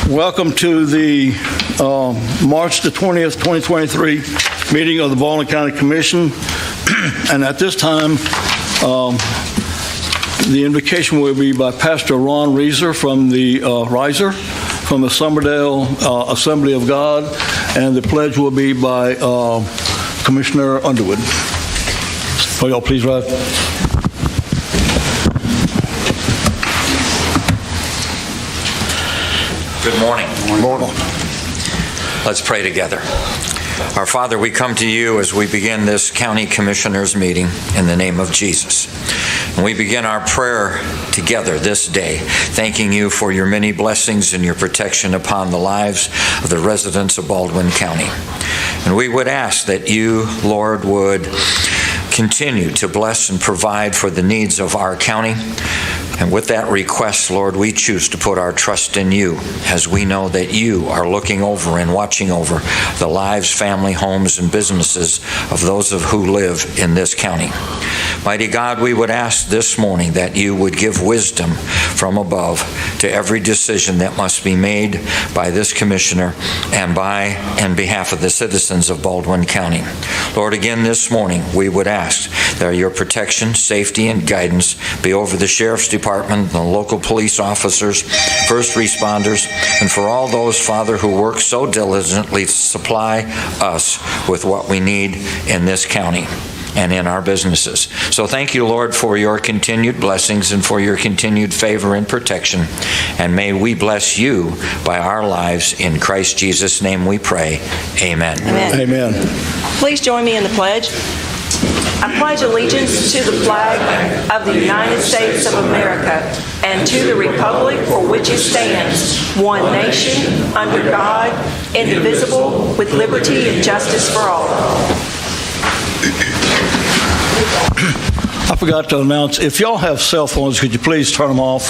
Welcome to the March the 20th, 2023 meeting of the Baldwin County Commission. And at this time, the invocation will be by Pastor Ron Reiser from the Summerdale Assembly of God, and the pledge will be by Commissioner Underwood. So y'all please rise. Good morning. Good morning. Let's pray together. Our Father, we come to you as we begin this County Commissioners meeting in the name of Jesus. And we begin our prayer together this day, thanking you for your many blessings and your protection upon the lives of the residents of Baldwin County. And we would ask that you, Lord, would continue to bless and provide for the needs of our county. And with that request, Lord, we choose to put our trust in you, as we know that you are looking over and watching over the lives, family, homes, and businesses of those who live in this county. Mighty God, we would ask this morning that you would give wisdom from above to every decision that must be made by this commissioner and by and behalf of the citizens of Baldwin County. Lord, again this morning, we would ask that your protection, safety, and guidance be over the Sheriff's Department, the local police officers, first responders, and for all those, Father, who work so diligently to supply us with what we need in this county and in our businesses. So thank you, Lord, for your continued blessings and for your continued favor and protection. And may we bless you by our lives. In Christ Jesus' name we pray. Amen. Amen. Amen. Please join me in the pledge. I pledge allegiance to the flag of the United States of America and to the republic for which it stands, one nation, under God, indivisible, with liberty and justice for all. I forgot to announce, if y'all have cell phones, could you please turn them off?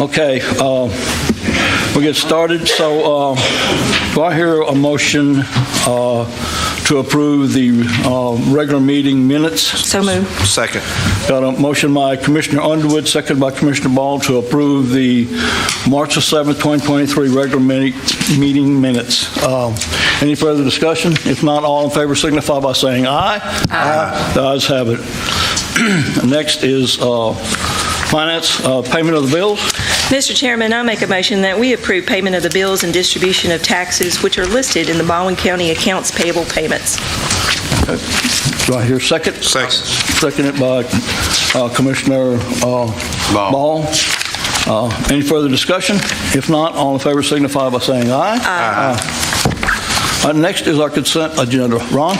Okay, we'll get started. So do I hear a motion to approve the regular meeting minutes? So moved. Second. Got a motion by Commissioner Underwood, second by Commissioner Ball, to approve the March 7th, 2023 regular meeting minutes. Any further discussion? If not, all in favor signify by saying aye. Aye. The ayes have it. Next is finance, payment of the bills. Mr. Chairman, I make a motion that we approve payment of the bills and distribution of taxes which are listed in the Baldwin County accounts payable payments. Okay. Do I hear second? Second. Seconded by Commissioner Ball. Any further discussion? If not, all in favor signify by saying aye. Aye. Next is our consent agenda. Ron?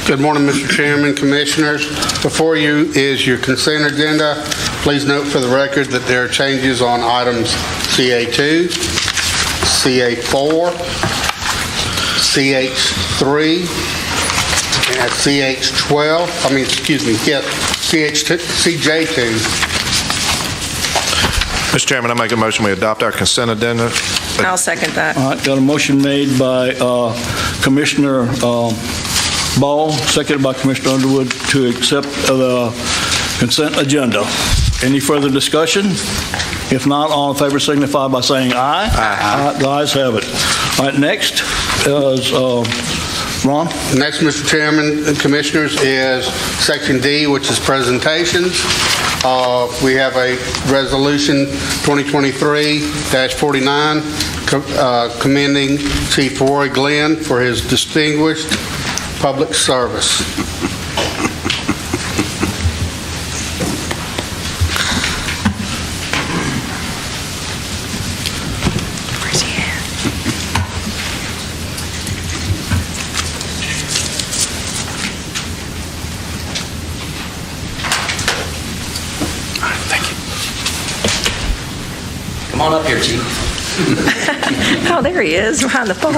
Good morning, Mr. Chairman, Commissioners. Before you is your consent agenda. Please note for the record that there are changes on items CA2, CA4, CH3, and CJ2. Mr. Chairman, I make a motion we adopt our consent agenda. I'll second that. All right, got a motion made by Commissioner Ball, seconded by Commissioner Underwood, to accept the consent agenda. Any further discussion? If not, all in favor signify by saying aye. Aye. The ayes have it. All right, next is Ron. Next, Mr. Chairman and Commissioners, is Section D, which is presentations. We have a resolution 2023-49 commending Chief Roy Glenn for his distinguished public service. Where's he at? Come on up here, Chief. Oh, there he is, behind the pole.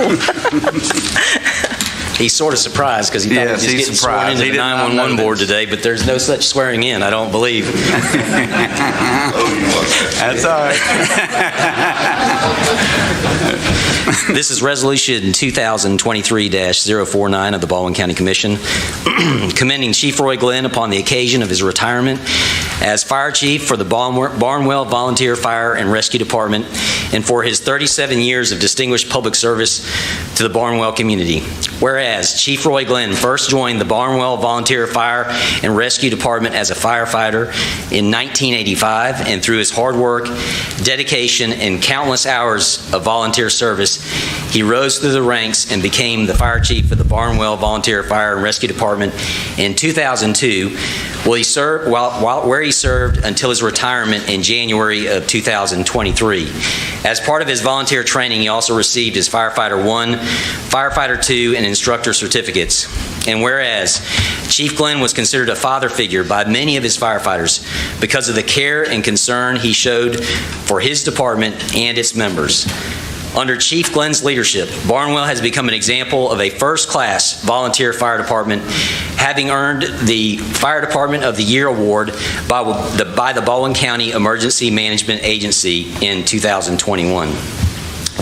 He's sort of surprised because he thought he was getting sworn into the 911 board today, but there's no such swearing in, I don't believe. That's all right. This is Resolution 2023-049 of the Baldwin County Commission, commending Chief Roy Glenn upon the occasion of his retirement as Fire Chief for the Barnwell Volunteer Fire and Rescue Department and for his 37 years of distinguished public service to the Barnwell community. Whereas Chief Roy Glenn first joined the Barnwell Volunteer Fire and Rescue Department as a firefighter in 1985, and through his hard work, dedication, and countless hours of volunteer service, he rose through the ranks and became the Fire Chief of the Barnwell Volunteer Fire and Rescue Department in 2002, where he served until his retirement in January of 2023. As part of his volunteer training, he also received his Firefighter 1, Firefighter 2, and Instructor certificates. And whereas Chief Glenn was considered a father figure by many of his firefighters because of the care and concern he showed for his department and its members. Under Chief Glenn's leadership, Barnwell has become an example of a first-class volunteer fire department, having earned the Fire Department of the Year award by the Baldwin County Emergency Management Agency in 2021.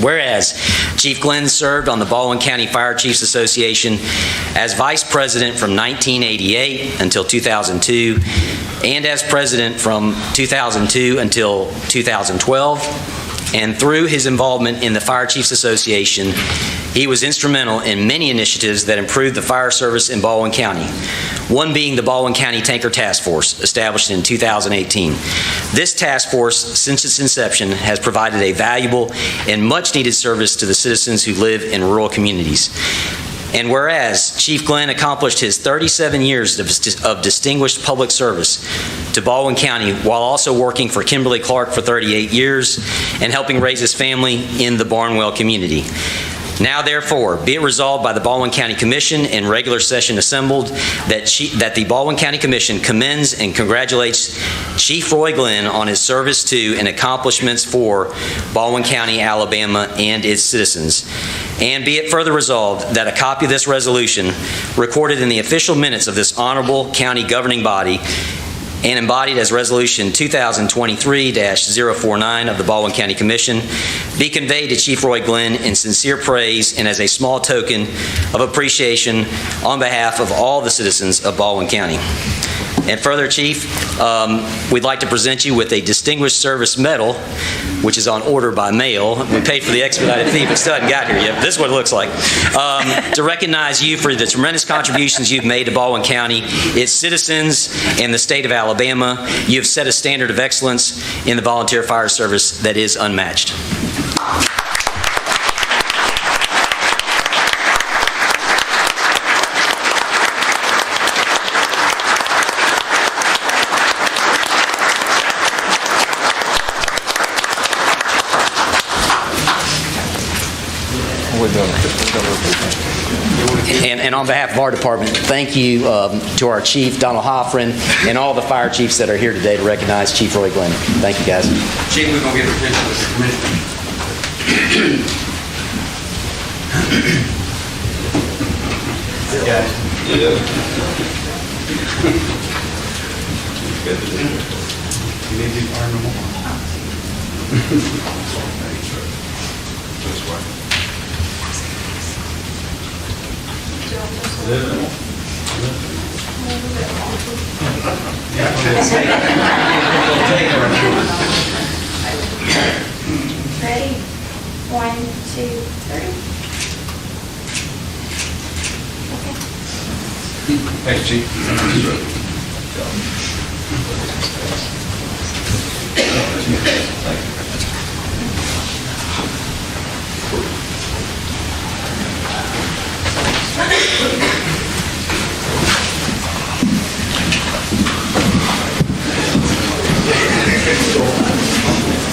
Whereas Chief Glenn served on the Baldwin County Fire Chiefs Association as Vice President from 1988 until 2002, and as President from 2002 until 2012, and through his involvement in the Fire Chiefs Association, he was instrumental in many initiatives that improved the fire service in Baldwin County, one being the Baldwin County Tanker Task Force, established in 2018. This task force, since its inception, has provided a valuable and much-needed service to the citizens who live in rural communities. And whereas Chief Glenn accomplished his 37 years of distinguished public service to Baldwin County while also working for Kimberly Clark for 38 years and helping raise his family in the Barnwell community. Now, therefore, be it resolved by the Baldwin County Commission in regular session assembled that the Baldwin County Commission commends and congratulates Chief Roy Glenn on his service to and accomplishments for Baldwin County, Alabama, and its citizens. And be it further resolved that a copy of this resolution, recorded in the official minutes of this honorable county governing body, and embodied as Resolution 2023-049 of the Baldwin County Commission, be conveyed to Chief Roy Glenn in sincere praise and as a small token of appreciation on behalf of all the citizens of Baldwin County. And further, Chief, we'd like to present you with a Distinguished Service Medal, which is on order by mail. We paid for the expedited fee, but still haven't got here yet. This is what it looks like. To recognize you for the tremendous contributions you've made to Baldwin County, its citizens, and the state of Alabama. You have set a standard of excellence in the volunteer fire service that is unmatched. And on behalf of our department, thank you to our chief, Donald Hoffren, and all the fire chiefs that are here today to recognize Chief Roy Glenn. Thank you, guys. Chief, we're going to give attention to the commissioner. Ready? 1, 2, 3. Okay. Thanks, Chief.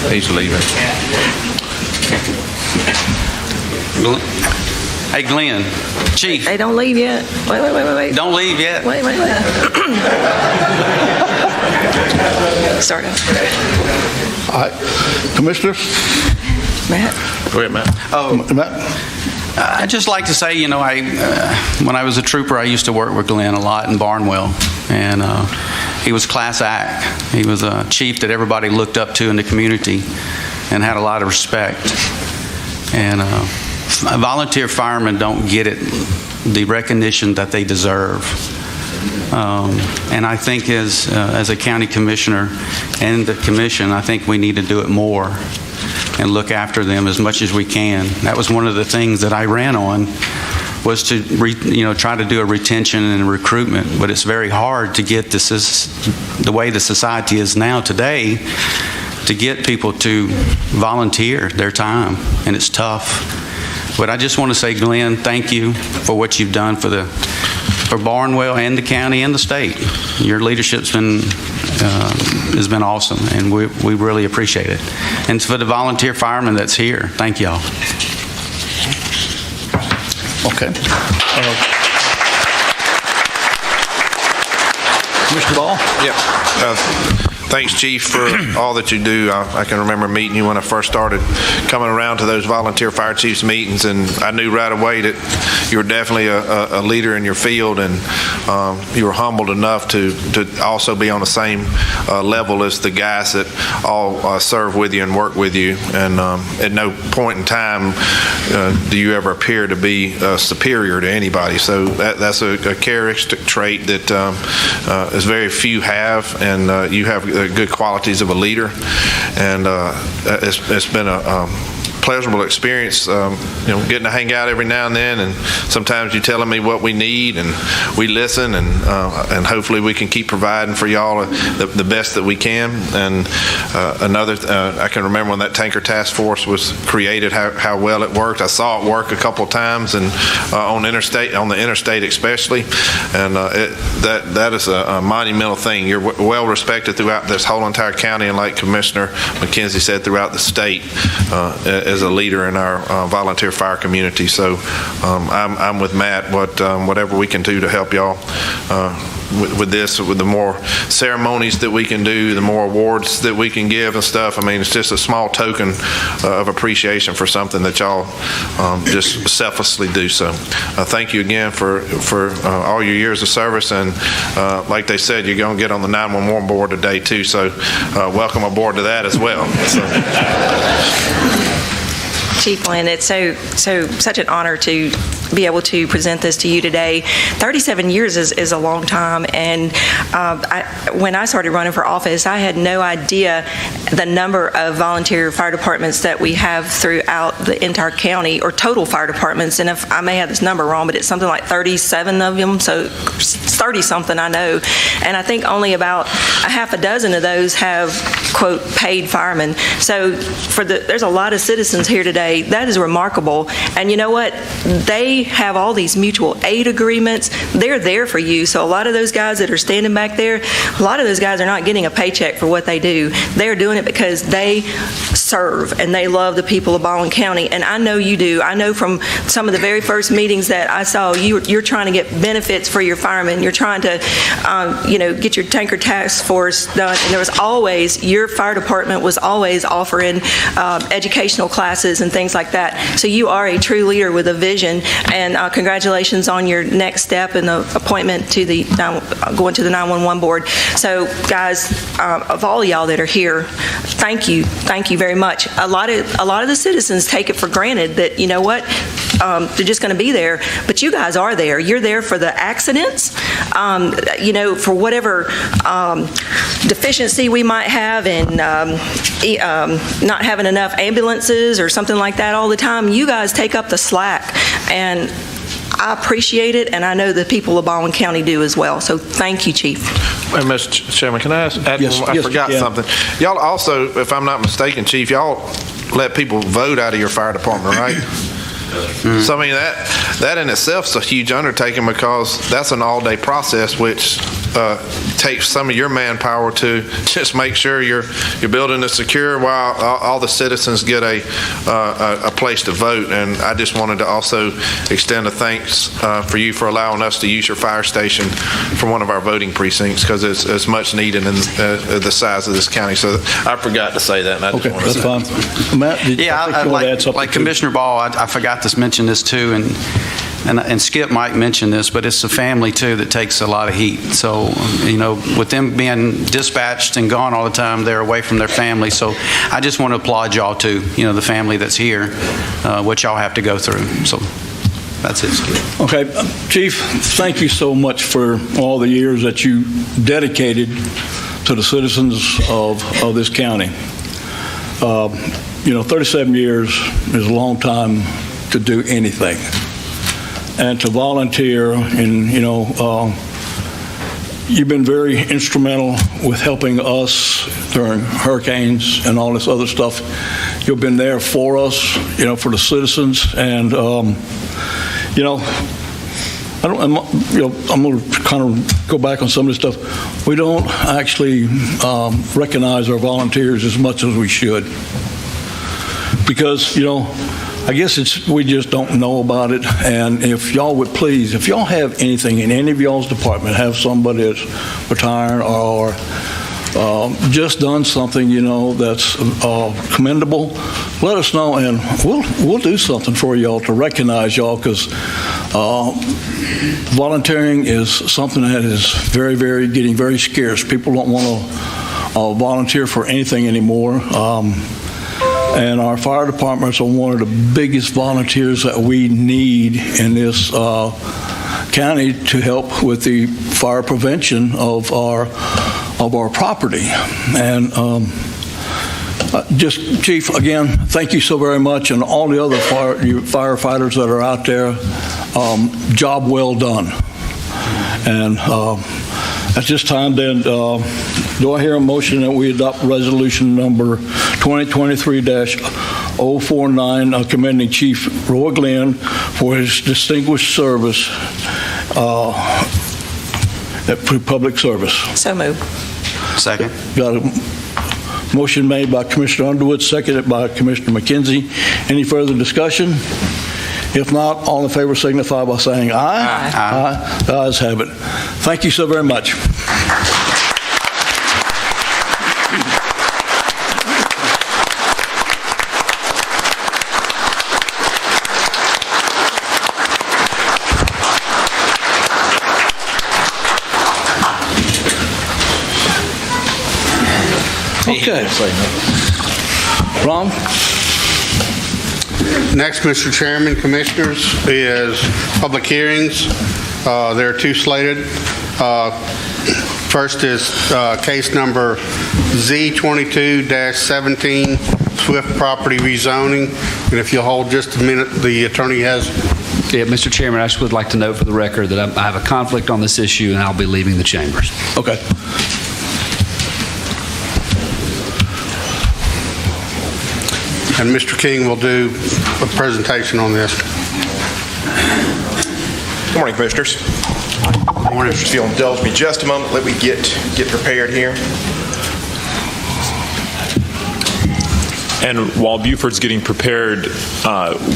He's leaving. Hey, Glenn. Chief. Hey, don't leave yet. Wait. Don't leave yet. Wait. Start up. All right. Commissioners? Matt? Go ahead, Matt. Matt? I'd just like to say, when I was a trooper, I used to work with Glenn a lot in Barnwell, and he was class act. He was a chief that everybody looked up to in the community and had a lot of respect. And volunteer firemen don't get the recognition that they deserve. And I think as a county commissioner and the commission, I think we need to do it more and look after them as much as we can. That was one of the things that I ran on, was to try to do a retention and recruitment. But it's very hard to get the way the society is now today, to get people to volunteer their time, and it's tough. But I just want to say, Glenn, thank you for what you've done for Barnwell and the county and the state. Your leadership's has been awesome, and we really appreciate it. And for the volunteer firemen that's here, thank y'all. Okay. Mr. Ball? Yeah. Thanks, Chief, for all that you do. I can remember meeting you when I first started coming around to those volunteer fire chiefs meetings, and I knew right away that you were definitely a leader in your field, and you were humbled enough to also be on the same level as the guys that all serve with you and work with you. And at no point in time do you ever appear to be superior to anybody. So that's a characteristic trait that as very few have, and you have good qualities of a leader, and it's been a pleasurable experience, getting to hang out every now and then, and sometimes you telling me what we need, and we listen, and hopefully we can keep providing for y'all the best that we can. And I can remember when that tanker task force was created, how well it worked. I saw it work a couple of times, and on the interstate especially, and that is a monumental thing. You're well respected throughout this whole entire county, and like Commissioner McKenzie said, throughout the state, as a leader in our volunteer fire community. So I'm with Matt. Whatever we can do to help y'all with this, with the more ceremonies that we can do, the more awards that we can give and stuff. I mean, it's just a small token of appreciation for something that y'all just selflessly do. So thank you again for all your years of service, and like they said, you're going to get on the 911 board today too, so welcome aboard to that as well. Chief Lynn, it's such an honor to be able to present this to you today. 37 years is a long time, and when I started running for office, I had no idea the number of volunteer fire departments that we have throughout the entire county, or total fire departments. And if I may have this number wrong, but it's something like 37 of them, so 30-something I know. And I think only about a half a dozen of those have, quote, paid firemen. So there's a lot of citizens here today. That is remarkable. And you know what? They have all these mutual aid agreements. They're there for you. So a lot of those guys that are standing back there, a lot of those guys are not getting a paycheck for what they do. They're doing it because they serve and they love the people of Baldwin County. And I know you do. I know from some of the very first meetings that I saw, you're trying to get benefits for your firemen. You're trying to, get your tanker task force done. And there was always, your fire department was always offering educational classes and things like that. So you are a true leader with a vision. And congratulations on your next step in the appointment to going to the 911 board. So guys, of all y'all that are here, thank you very much. A lot of the citizens take it for granted that, you know what, they're just going to be there, but you guys are there. You're there for the accidents, for whatever deficiency we might have in not having enough ambulances or something like that all the time. You guys take up the slack, and I appreciate it, and I know the people of Baldwin County do as well. So thank you, Chief. Hey, Mr. Chairman, can I add Yes, one more? I forgot something. Y'all also, if I'm not mistaken, Chief, y'all let people vote out of your fire department, right? So, I mean, that in itself is a huge undertaking, because that's an all-day process, which takes some of your manpower to just make sure your building is secure while all the citizens get a place to vote. And I just wanted to also extend a thanks for you for allowing us to use your fire station for one of our voting precincts, because it's much needed in the size of this county. So I forgot to say that. And I just wanted to that's fine. Matt, I think you want to add something like too. Commissioner Ball, I forgot to mention this too, and Skip might mention this, but it's the family too that takes a lot of heat. So, with them being dispatched and gone all the time, they're away from their family. So I just want to applaud y'all too, the family that's here, what y'all have to go through. So That's it, Skip. Okay, Chief, thank you so much for all the years that you dedicated to the citizens of this county. 37 years is a long time to do anything. And to volunteer and, you've been very instrumental with helping us during hurricanes and all this other stuff. You've been there for us, for the citizens. And, I'm going to kind of go back on some of this stuff. We don't actually recognize our volunteers as much as we should. Because, I guess we just don't know about it. And if y'all would please, if y'all have anything in any of y'all's department, have somebody that's retired or just done something, that's commendable, let us know, and we'll do something for y'all to recognize y'all, because volunteering is something that is very, very, getting very scarce. People don't want to volunteer for anything anymore. And our fire departments are one of the biggest volunteers that we need in this county to help with the fire prevention of our property. And just, Chief, again, thank you so very much, and all the other firefighters that are out there. Job well done. And at this time, then, do I hear a motion that we adopt resolution number 2023-049, commending Chief Roy Glenn for his distinguished service at public service? So moved. Second. Got a motion made by Commissioner Underwood, seconded by Commissioner McKenzie. Any further discussion? If not, all in favor signify by saying aye. Aye. Aye. The ayes have it. Thank you so very much. Okay. Ron? Next, Mr. Chairman, Commissioners, is public hearings. There are two slated. First is case number Z22-17, Swift property rezoning. And if you'll hold just a minute, the attorney has... Yeah, Mr. Chairman, I just would like to note for the record that I have a conflict on this issue, and I'll be leaving the chambers. Okay. And Mr. King will do a presentation on this. Good morning, Commissioners. Good morning. If you'll indulge me just a moment, let me get prepared here. And while Buford's getting prepared,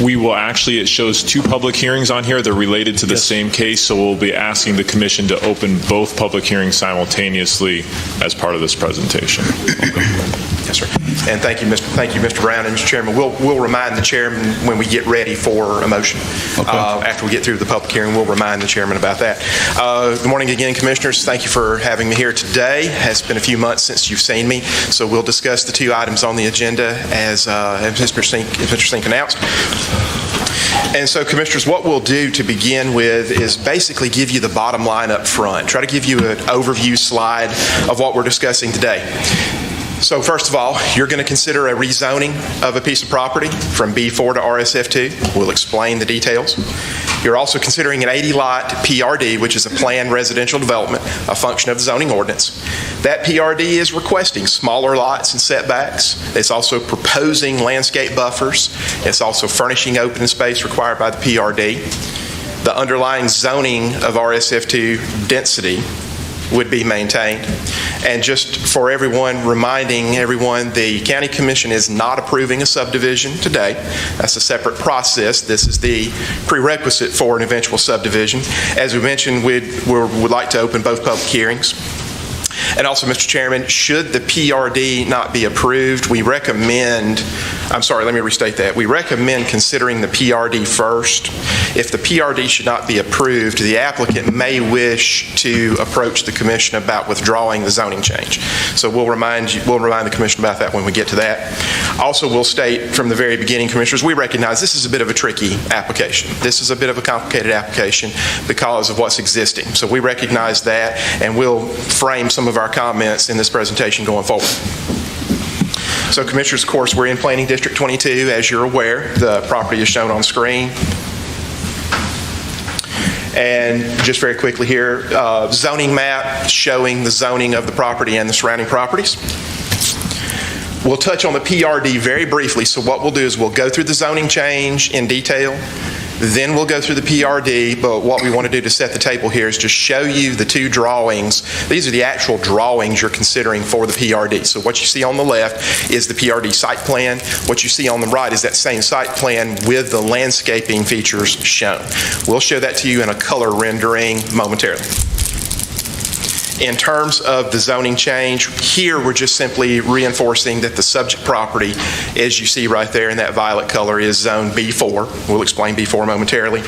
we will actually, it shows two public hearings on here. They're related to the same case, so we'll be asking the Commission to open both public hearings simultaneously as part of this presentation. Yes, sir. And thank you, Mr. Brown. And Mr. Chairman, we'll remind the chairman when we get ready for a motion. Okay. After we get through the public hearing, we'll remind the chairman about that. Good morning again, Commissioners. Thank you for having me here today. It's been a few months since you've seen me, so we'll discuss the two items on the agenda as Mr. Sink announced. And so, Commissioners, what we'll do to begin with is basically give you the bottom line up front, try to give you an overview slide of what we're discussing today. So first of all, you're going to consider a rezoning of a piece of property from B4 to RSF2. We'll explain the details. You're also considering an 80-lot PRD, which is a planned residential development, a function of the zoning ordinance. That PRD is requesting smaller lots and setbacks. It's also proposing landscape buffers. It's also furnishing open space required by the PRD. The underlying zoning of RSF2 density would be maintained. And just for everyone, reminding everyone, the County Commission is not approving a subdivision today. That's a separate process. This is the prerequisite for an eventual subdivision. As we mentioned, we would like to open both public hearings. And also, Mr. Chairman, should the PRD not be approved, we recommend, I'm sorry, let me restate that. We recommend considering the PRD first. If the PRD should not be approved, the applicant may wish to approach the commission about withdrawing the zoning change. So we'll remind the commission about that when we get to that. Also, we'll state from the very beginning, commissioners, we recognize this is a bit of a tricky application. This is a bit of a complicated application because of what's existing. So we recognize that, and we'll frame some of our comments in this presentation going forward. So commissioners, of course, we're in Planning District 22. As you're aware, the property is shown on screen. And just very quickly here, zoning map showing the zoning of the property and the surrounding properties. We'll touch on the PRD very briefly. So what we'll do is we'll go through the zoning change in detail. Then we'll go through the PRD, but what we want to do to set the table here is just show you the two drawings. These are the actual drawings you're considering for the PRD. So what you see on the left is the PRD site plan. What you see on the right is that same site plan with the landscaping features shown. We'll show that to you in a color rendering momentarily. In terms of the zoning change, here we're just simply reinforcing that the subject property, as you see right there in that violet color, is zone B4. We'll explain B4 momentarily.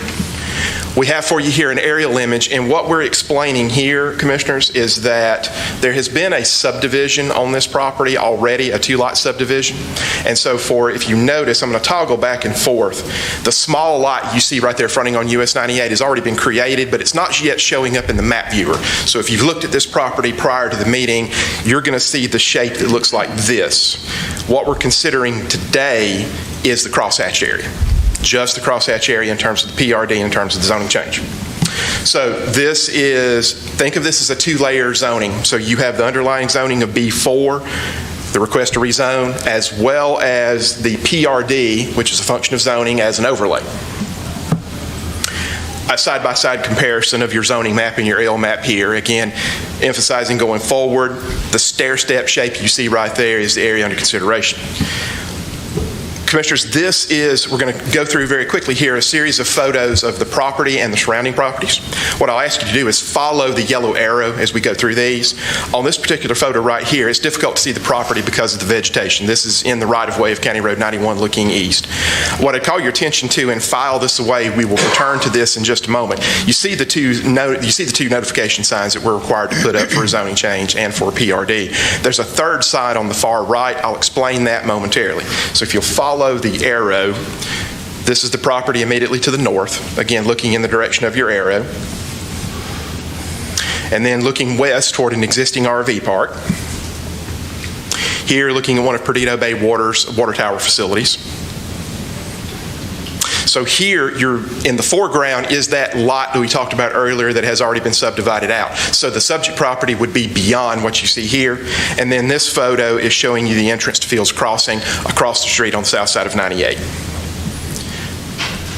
We have for you here an aerial image, and what we're explaining here, commissioners, is that there has been a subdivision on this property already, a two-lot subdivision. And so if you notice, I'm going to toggle back and forth. The small lot you see right there fronting on US 98 has already been created, but it's not yet showing up in the map viewer. So if you've looked at this property prior to the meeting, you're going to see the shape that looks like this. What we're considering today is the crosshatch area. Just the crosshatch area in terms of the PRD, in terms of the zoning change. So think of this as a two-layer zoning. So you have the underlying zoning of B4, the request to rezone, as well as the PRD, which is a function of zoning, as an overlay. A side-by-side comparison of your zoning map and your AL map here. Again, emphasizing going forward, the stair-step shape you see right there is the area under consideration. Commissioners, we're going to go through very quickly here a series of photos of the property and the surrounding properties. What I'll ask you to do is follow the yellow arrow as we go through these. On this particular photo right here, it's difficult to see the property because of the vegetation. This is in the right-of-way of County Road 91 looking east. What I call your attention to, and file this away, we will return to this in just a moment. You see the two notification signs that we're required to put up for a zoning change and for a PRD. There's a third sign on the far right. I'll explain that momentarily. So if you'll follow the arrow, this is the property immediately to the north, again looking in the direction of your arrow, and then looking west toward an existing RV park. Here looking at one of Perdido Bay Water's water tower facilities. So here, in the foreground is that lot that we talked about earlier that has already been subdivided out. So the subject property would be beyond what you see here. And then this photo is showing you the entrance to Fields Crossing across the street on the south side of 98.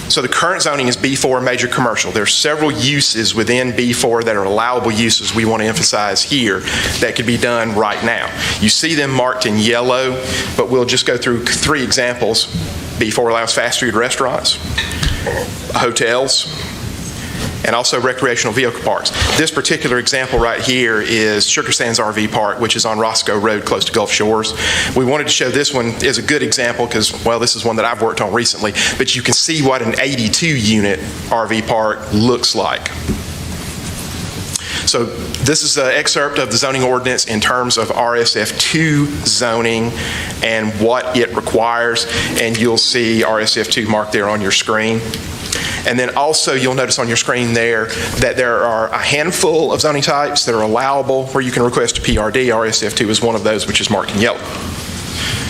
So the current zoning is B4 major commercial. There are several uses within B4 that are allowable uses we want to emphasize here that could be done right now. You see them marked in yellow, but we'll just go through three examples. B4 allows fast food restaurants, hotels, and also recreational vehicle parks. This particular example right here is Sugar Sands RV Park, which is on Roscoe Road close to Gulf Shores. We wanted to show this one as a good example because, well, this is one that I've worked on recently, but you can see what an 82-unit RV park looks like. So this is an excerpt of the zoning ordinance in terms of RSF2 zoning and what it requires, and you'll see RSF2 marked there on your screen. And then also you'll notice on your screen there that there are a handful of zoning types that are allowable where you can request a PRD. RSF2 is one of those, which is marked in yellow.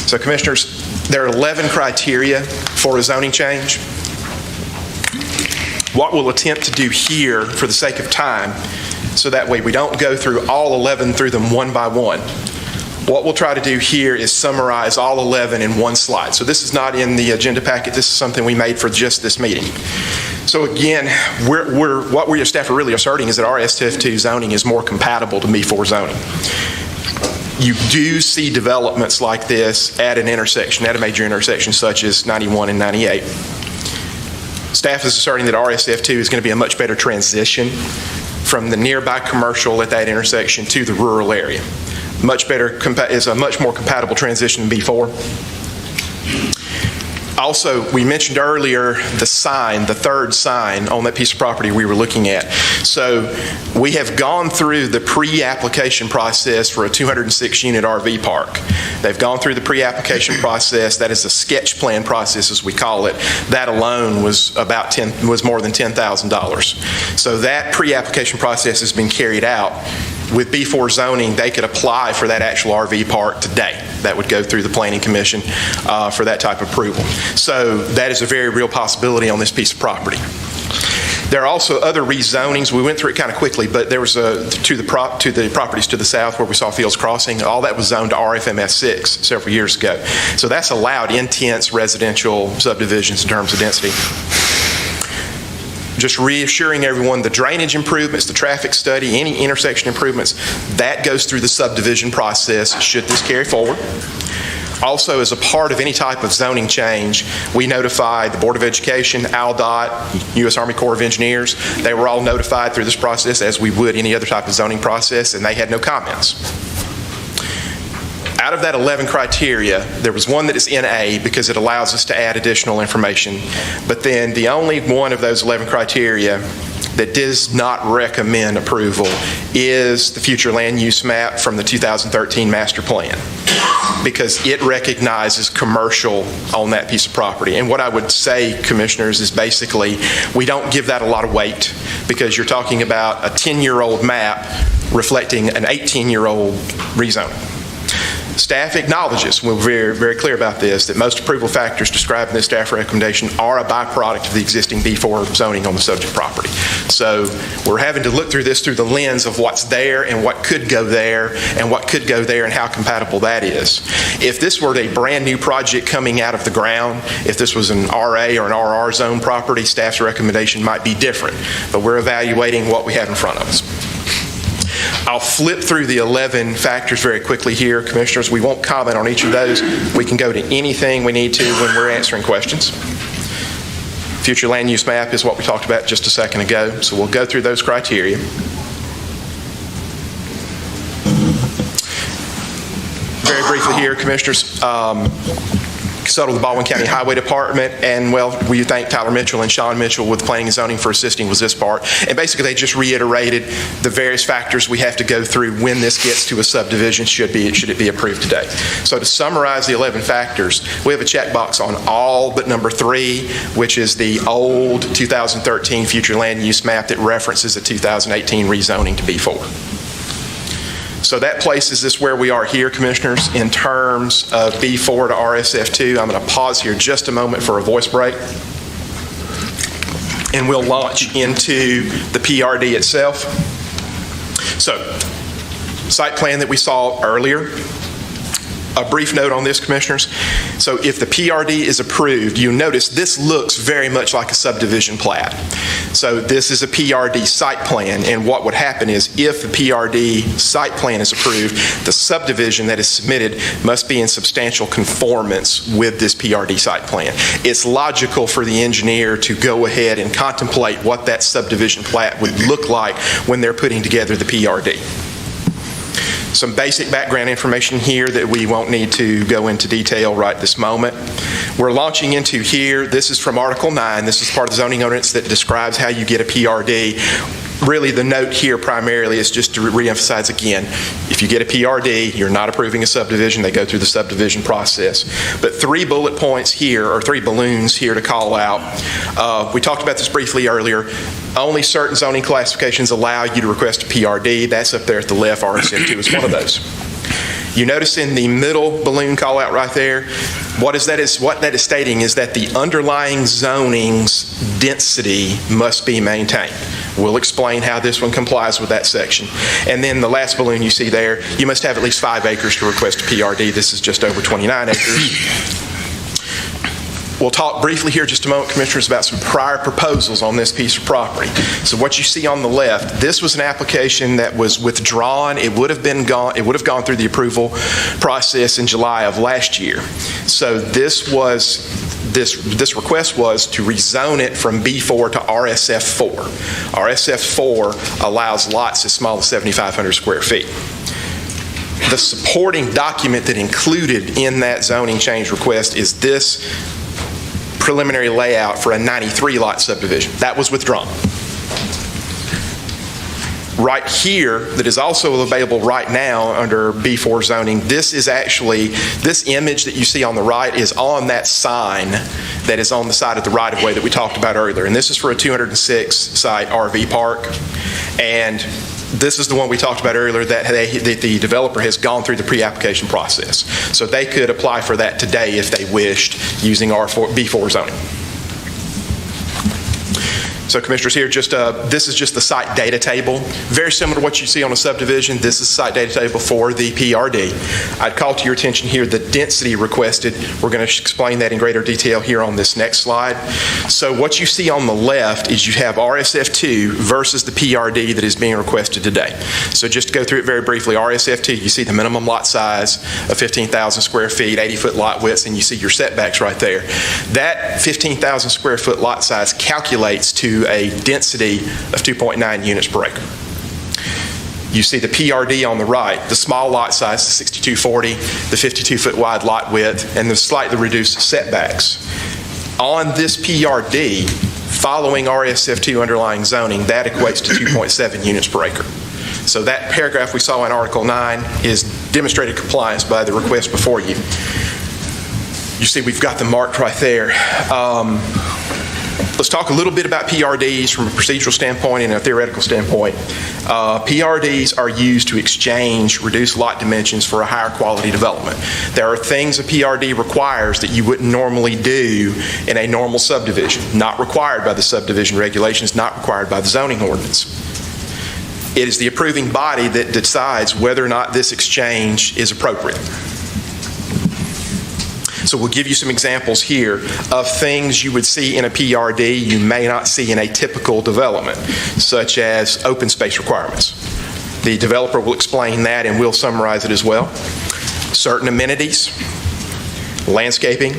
So commissioners, there are 11 criteria for a zoning change. What we'll attempt to do here for the sake of time, so that way we don't go through all 11 through them one by one. What we'll try to do here is summarize all 11 in one slide. So this is not in the agenda packet. This is something we made for just this meeting. So again, what we as staff are really asserting is that RSF2 zoning is more compatible to B4 zoning. You do see developments like this at an intersection, at a major intersection such as 91 and 98. Staff is asserting that RSF2 is going to be a much better transition from the nearby commercial at that intersection to the rural area. Much better, is a much more compatible transition than B4. Also, we mentioned earlier the sign, the third sign on that piece of property we were looking at. So we have gone through the pre-application process for a 206-unit RV park. They've gone through the pre-application process. That is a sketch plan process, as we call it. That alone was was more than $10,000. So that pre-application process has been carried out. With B4 zoning, they could apply for that actual RV park today. That would go through the Planning Commission for that type of approval. So that is a very real possibility on this piece of property. There are also other rezonings. We went through it kind of quickly, but there was to the properties to the south where we saw Fields Crossing. All that was zoned to RFMS 6 several years ago. So that's allowed intense residential subdivisions in terms of density. Just reassuring everyone, the drainage improvements, the traffic study, any intersection improvements, that goes through the subdivision process should this carry forward. Also, as a part of any type of zoning change, we notified the Board of Education, ALDOT, U.S. Army Corps of Engineers. They were all notified through this process as we would any other type of zoning process, and they had no comments. Out of that 11 criteria, there was one that is in A because it allows us to add additional information. But then the only one of those 11 criteria that does not recommend approval is the future land use map from the 2013 master plan, because it recognizes commercial on that piece of property. And what I would say, commissioners, is basically we don't give that a lot of weight, because you're talking about a 10-year-old map reflecting an 18-year-old rezoning. Staff acknowledges, we're very, very clear about this, that most approval factors described in this staff recommendation are a byproduct of the existing B4 zoning on the subject property. So we're having to look through this through the lens of what's there and what could go there and what could go there and how compatible that is. If this were a brand new project coming out of the ground, if this was an RA or an RR zone property, staff's recommendation might be different. But we're evaluating what we have in front of us. I'll flip through the 11 factors very quickly here, commissioners. We won't comment on each of those. We can go to anything we need to when we're answering questions. Future land use map is what we talked about just a second ago, so we'll go through those criteria. Very briefly here, commissioners, consulted with the Baldwin County Highway Department, and we thank Tyler Mitchell and Sean Mitchell with Planning and Zoning for assisting with this part. And basically they just reiterated the various factors we have to go through when this gets to a subdivision should it be approved today. So to summarize the 11 factors, we have a checkbox on all but number 3, which is the old 2013 future land use map that references the 2018 rezoning to B4. So that places us where we are here, commissioners, in terms of B4 to RSF2. I'm going to pause here just a moment for a voice break, and we'll launch into the PRD itself. So, site plan that we saw earlier. A brief note on this, commissioners. So if the PRD is approved, you notice this looks very much like a subdivision plat. So this is a PRD site plan, and what would happen is if the PRD site plan is approved, the subdivision that is submitted must be in substantial conformance with this PRD site plan. It's logical for the engineer to go ahead and contemplate what that subdivision plat would look like when they're putting together the PRD. Some basic background information here that we won't need to go into detail right this moment. We're launching into here, this is from Article 9. This is part of the zoning ordinance that describes how you get a PRD. Really, the note here primarily is just to reemphasize again, if you get a PRD, you're not approving a subdivision, they go through the subdivision process. But 3 bullet points here, or 3 balloons here to call out. We talked about this briefly earlier. Only certain zoning classifications allow you to request a PRD. That's up there at the left. RSF2 is one of those. You notice in the middle balloon call out right there, what that is stating is that the underlying zoning's density must be maintained. We'll explain how this one complies with that section. And then the last balloon you see there, you must have at least 5 acres to request a PRD. This is just over 29 acres. We'll talk briefly here just a moment, Commissioners, about some prior proposals on this piece of property. So what you see on the left, this was an application that was withdrawn. It would have gone through the approval process in July of last year. So this request was to rezone it from B4 to RSF4. RSF4 allows lots as small as 7,500 square feet. The supporting document that included in that zoning change request is this preliminary layout for a 93-lot subdivision. That was withdrawn. Right here, that is also available right now under B4 zoning, this image that you see on the right is on that sign that is on the side of the right-of-way that we talked about earlier. And this is for a 206-site RV park. And this is the one we talked about earlier that the developer has gone through the pre-application process. So they could apply for that today if they wished using B4 zoning. So Commissioners, here this is just the site data table. Very similar to what you see on a subdivision. This is the site data table for the PRD. I'd call to your attention here the density requested. We're going to explain that in greater detail here on this next slide. So what you see on the left is you have RSF2 versus the PRD that is being requested today. So just to go through it very briefly, RSF2, you see the minimum lot size of 15,000 square feet, 80-foot lot widths, and you see your setbacks right there. That 15,000 square foot lot size calculates to a density of 2.9 units per acre. You see the PRD on the right, the small lot size, 6240, the 52-foot wide lot width, and the slightly reduced setbacks. On this PRD, following RSF2 underlying zoning, that equates to 2.7 units per acre. So that paragraph we saw in Article 9 is demonstrated compliance by the request before you. You see we've got them marked right there. Let's talk a little bit about PRDs from a procedural standpoint and a theoretical standpoint. PRDs are used to exchange reduced lot dimensions for a higher quality development. There are things a PRD requires that you wouldn't normally do in a normal subdivision, not required by the subdivision regulations, not required by the zoning ordinance. It is the approving body that decides whether or not this exchange is appropriate. So we'll give you some examples here of things you would see in a PRD you may not see in a typical development, such as open space requirements. The developer will explain that and we'll summarize it as well. Certain amenities, landscaping,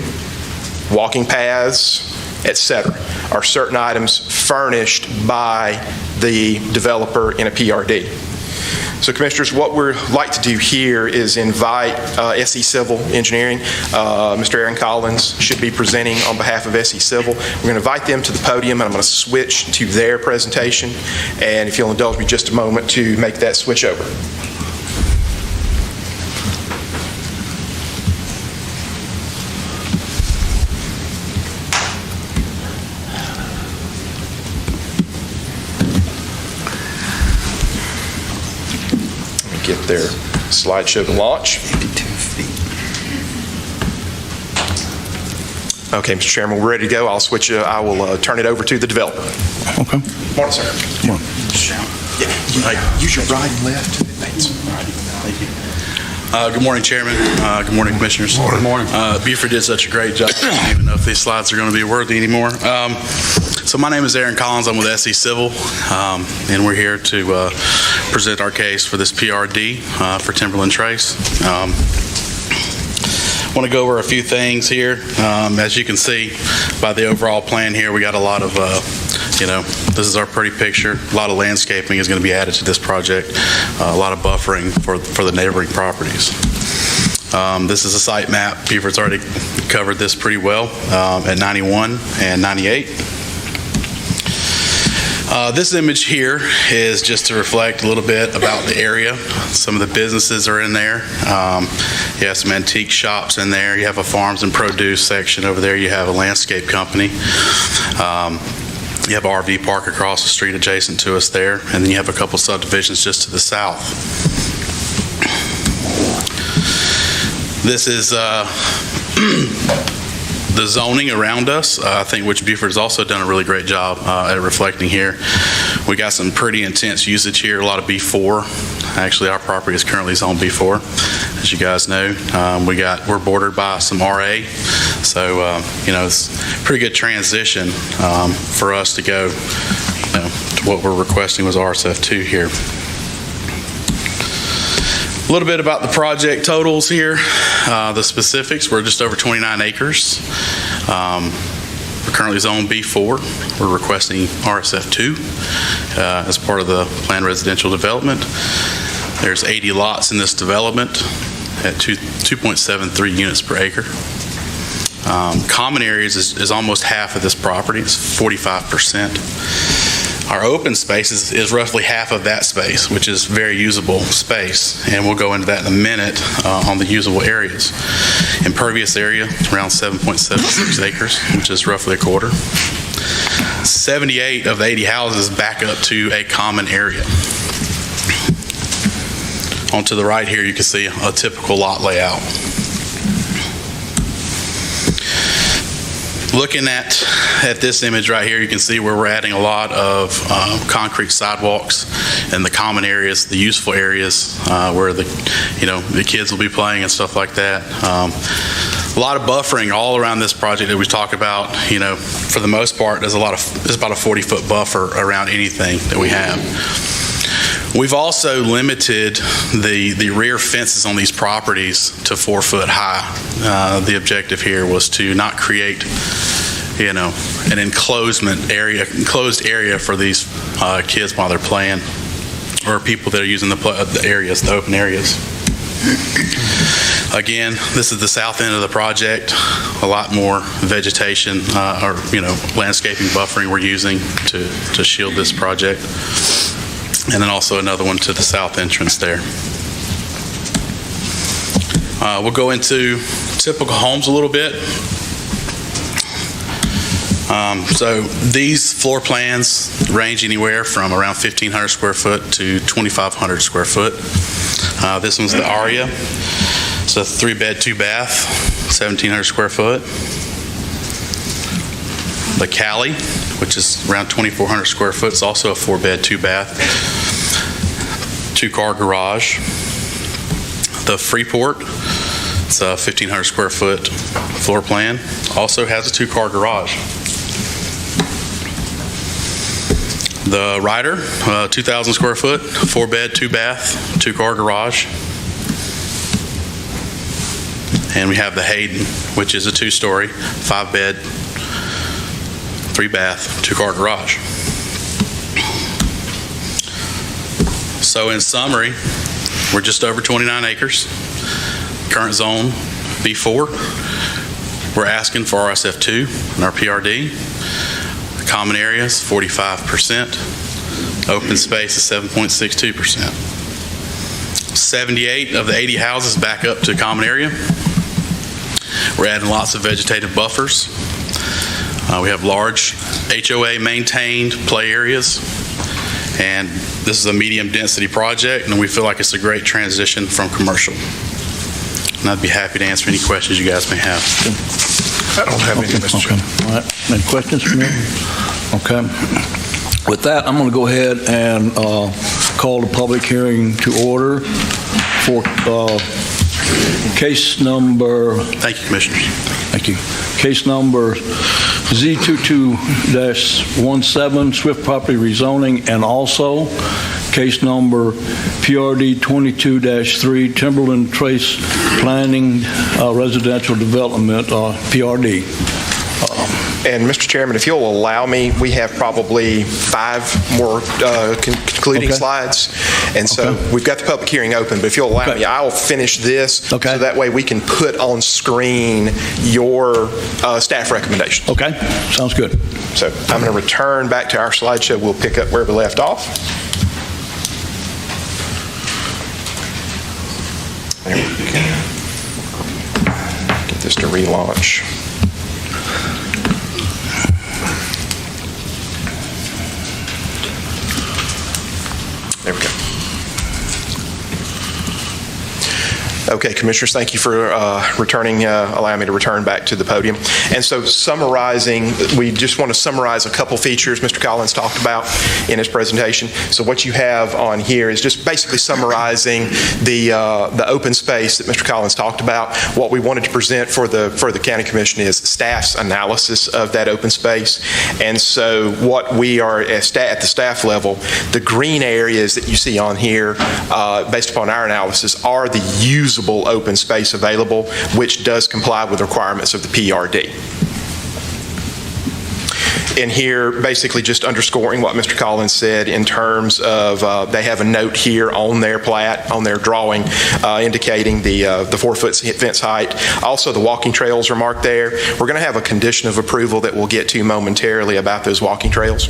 walking paths, etc., are certain items furnished by the developer in a PRD. So Commissioners, what we'd like to do here is invite SE Civil Engineering. Mr. Aaron Collins should be presenting on behalf of SE Civil. We're going to invite them to the podium and I'm going to switch to their presentation. And if you'll indulge me just a moment to make that switch over. Get their slideshow to launch. 52 feet. Okay, Mr. Chairman, we're ready to go. I'll switch. I will turn it over to the developer. Okay. Morning, sir. Morning. Yeah, use your right and left. Thanks. Thank you. Good morning, Chairman. Good morning, Commissioners. Good morning. Buford did such a great job. I don't even know if these slides are going to be worthy anymore. So my name is Aaron Collins. I'm with SE Civil, and we're here to present our case for this PRD for Timberland Trace. I want to go over a few things here. As you can see by the overall plan here, we got a lot of, this is our pretty picture. A lot of landscaping is going to be added to this project. A lot of buffering for the neighboring properties. This is a site map. Buford's already covered this pretty well at 91 and 98. This image here is just to reflect a little bit about the area. Some of the businesses are in there. You have some antique shops in there. You have a farms and produce section over there. You have a landscape company. You have an RV park across the street adjacent to us there. And then you have a couple subdivisions just to the south. This is the zoning around us, I think, which Buford has also done a really great job at reflecting here. We got some pretty intense usage here, a lot of B4. Actually, our property is currently zoned B4, as you guys know. We're bordered by some RA, so it's a pretty good transition for us to go, to what we're requesting was RSF2 here. A little bit about the project totals here. The specifics, we're just over 29 acres. We're currently zoned B4. We're requesting RSF2 as part of the planned residential development. There's 80 lots in this development at 2.73 units per acre. Common areas is almost half of this property. It's 45%. Our open space is roughly half of that space, which is very usable space, and we'll go into that in a minute on the usable areas. Impervious area, around 7.76 acres, which is roughly a quarter. 78 of the 80 houses back up to a common area. On to the right here, you can see a typical lot layout. Looking at this image right here, you can see where we're adding a lot of concrete sidewalks in the common areas, the useful areas where the kids will be playing and stuff like that. A lot of buffering all around this project that we talk about. For the most part, there's about a 40-foot buffer around anything that we have. We've also limited the rear fences on these properties to 4 foot high. The objective here was to not create, an enclosed area for these kids while they're playing, or people that are using the areas, the open areas. Again, this is the south end of the project. A lot more vegetation or landscaping buffering we're using to shield this project. And then also another one to the south entrance there. We'll go into typical homes a little bit. So these floor plans range anywhere from around 1,500 square foot to 2,500 square foot. This one's the Aria. It's a 3-bed, 2-bath, 1,700 square foot. The Cali, which is around 2,400 square foot, is also a 4-bed, 2-bath, 2-car garage. The Freeport, it's a 1,500 square foot floor plan, also has a 2-car garage. The Ryder, 2,000 square foot, 4-bed, 2-bath, 2-car garage. And we have the Hayden, which is a 2-story, 5-bed, 3-bath, 2-car garage. So in summary, we're just over 29 acres. Current zone B4. We're asking for RSF2 and our PRD. Common areas 45%. Open space is 7.62%. 78 of the 80 houses back up to common area. We're adding lots of vegetative buffers. We have large HOA maintained play areas, and this is a medium density project, and we feel like it's a great transition from commercial. And I'd be happy to answer any questions you guys may have. I don't have any, Mr. Chairman. All right. Any questions from you? Okay. With that, I'm going to go ahead and call the public hearing to order for case number... Thank you, Commissioners. Thank you. Case number Z22-17, Swift Property Rezoning, and also case number PRD 22-3, Timberland Trace Planning Residential Development, PRD. And Mr. Chairman, if you'll allow me, we have probably 5 more concluding slides. And so we've got the public hearing open, but if you'll allow me, I'll finish this so that way we can put on screen your staff recommendations. Okay, sounds good. So I'm going to return back to our slideshow. We'll pick up where we left off. There we go. Get this to relaunch. There we go. Okay, Commissioners, thank you for allowing me to return back to the podium. And so summarizing, we just want to summarize a couple features Mr. Collins talked about in his presentation. So what you have on here is just basically summarizing the open space that Mr. Collins talked about. What we wanted to present for the County Commission is staff's analysis of that open space. And so what we are at the staff level, the green areas that you see on here, based upon our analysis, are the usable open space available, which does comply with the requirements of the PRD. And here, basically just underscoring what Mr. Collins said in terms of they have a note here on their plat, on their drawing, indicating the 4-foot fence height. Also, the walking trails are marked there. We're going to have a condition of approval that we'll get to momentarily about those walking trails.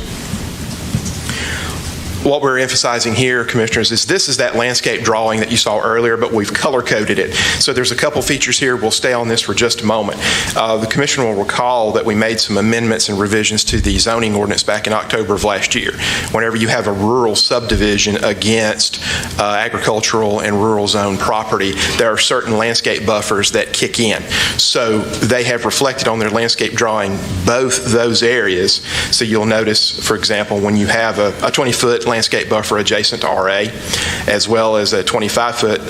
What we're emphasizing here, Commissioners, is this is that landscape drawing that you saw earlier, but we've color-coded it. So there's a couple features here. We'll stay on this for just a moment. The Commission will recall that we made some amendments and revisions to the zoning ordinance back in October of last year. Whenever you have a rural subdivision against agricultural and rural zone property, there are certain landscape buffers that kick in. So they have reflected on their landscape drawing both those areas. So you'll notice, for example, when you have a 20-foot landscape buffer adjacent to RA, as well as a 25-foot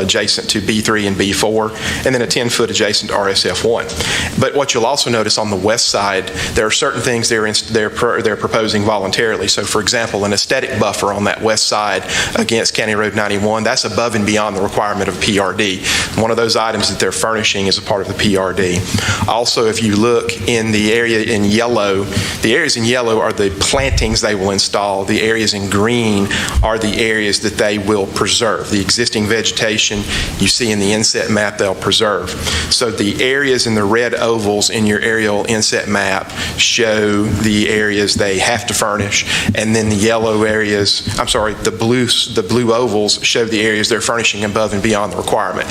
adjacent to B3 and B4, and then a 10-foot adjacent to RSF1. But what you'll also notice on the west side, there are certain things they're proposing voluntarily. So, for example, an aesthetic buffer on that west side against County Road 91, that's above and beyond the requirement of PRD. One of those items that they're furnishing is a part of the PRD. Also, if you look in the area in yellow, the areas in yellow are the plantings they will install. The areas in green are the areas that they will preserve. The existing vegetation you see in the inset map, they'll preserve. So the areas in the red ovals in your aerial inset map show the areas they have to furnish, and then the yellow areas, the blue ovals show the areas they're furnishing above and beyond the requirement.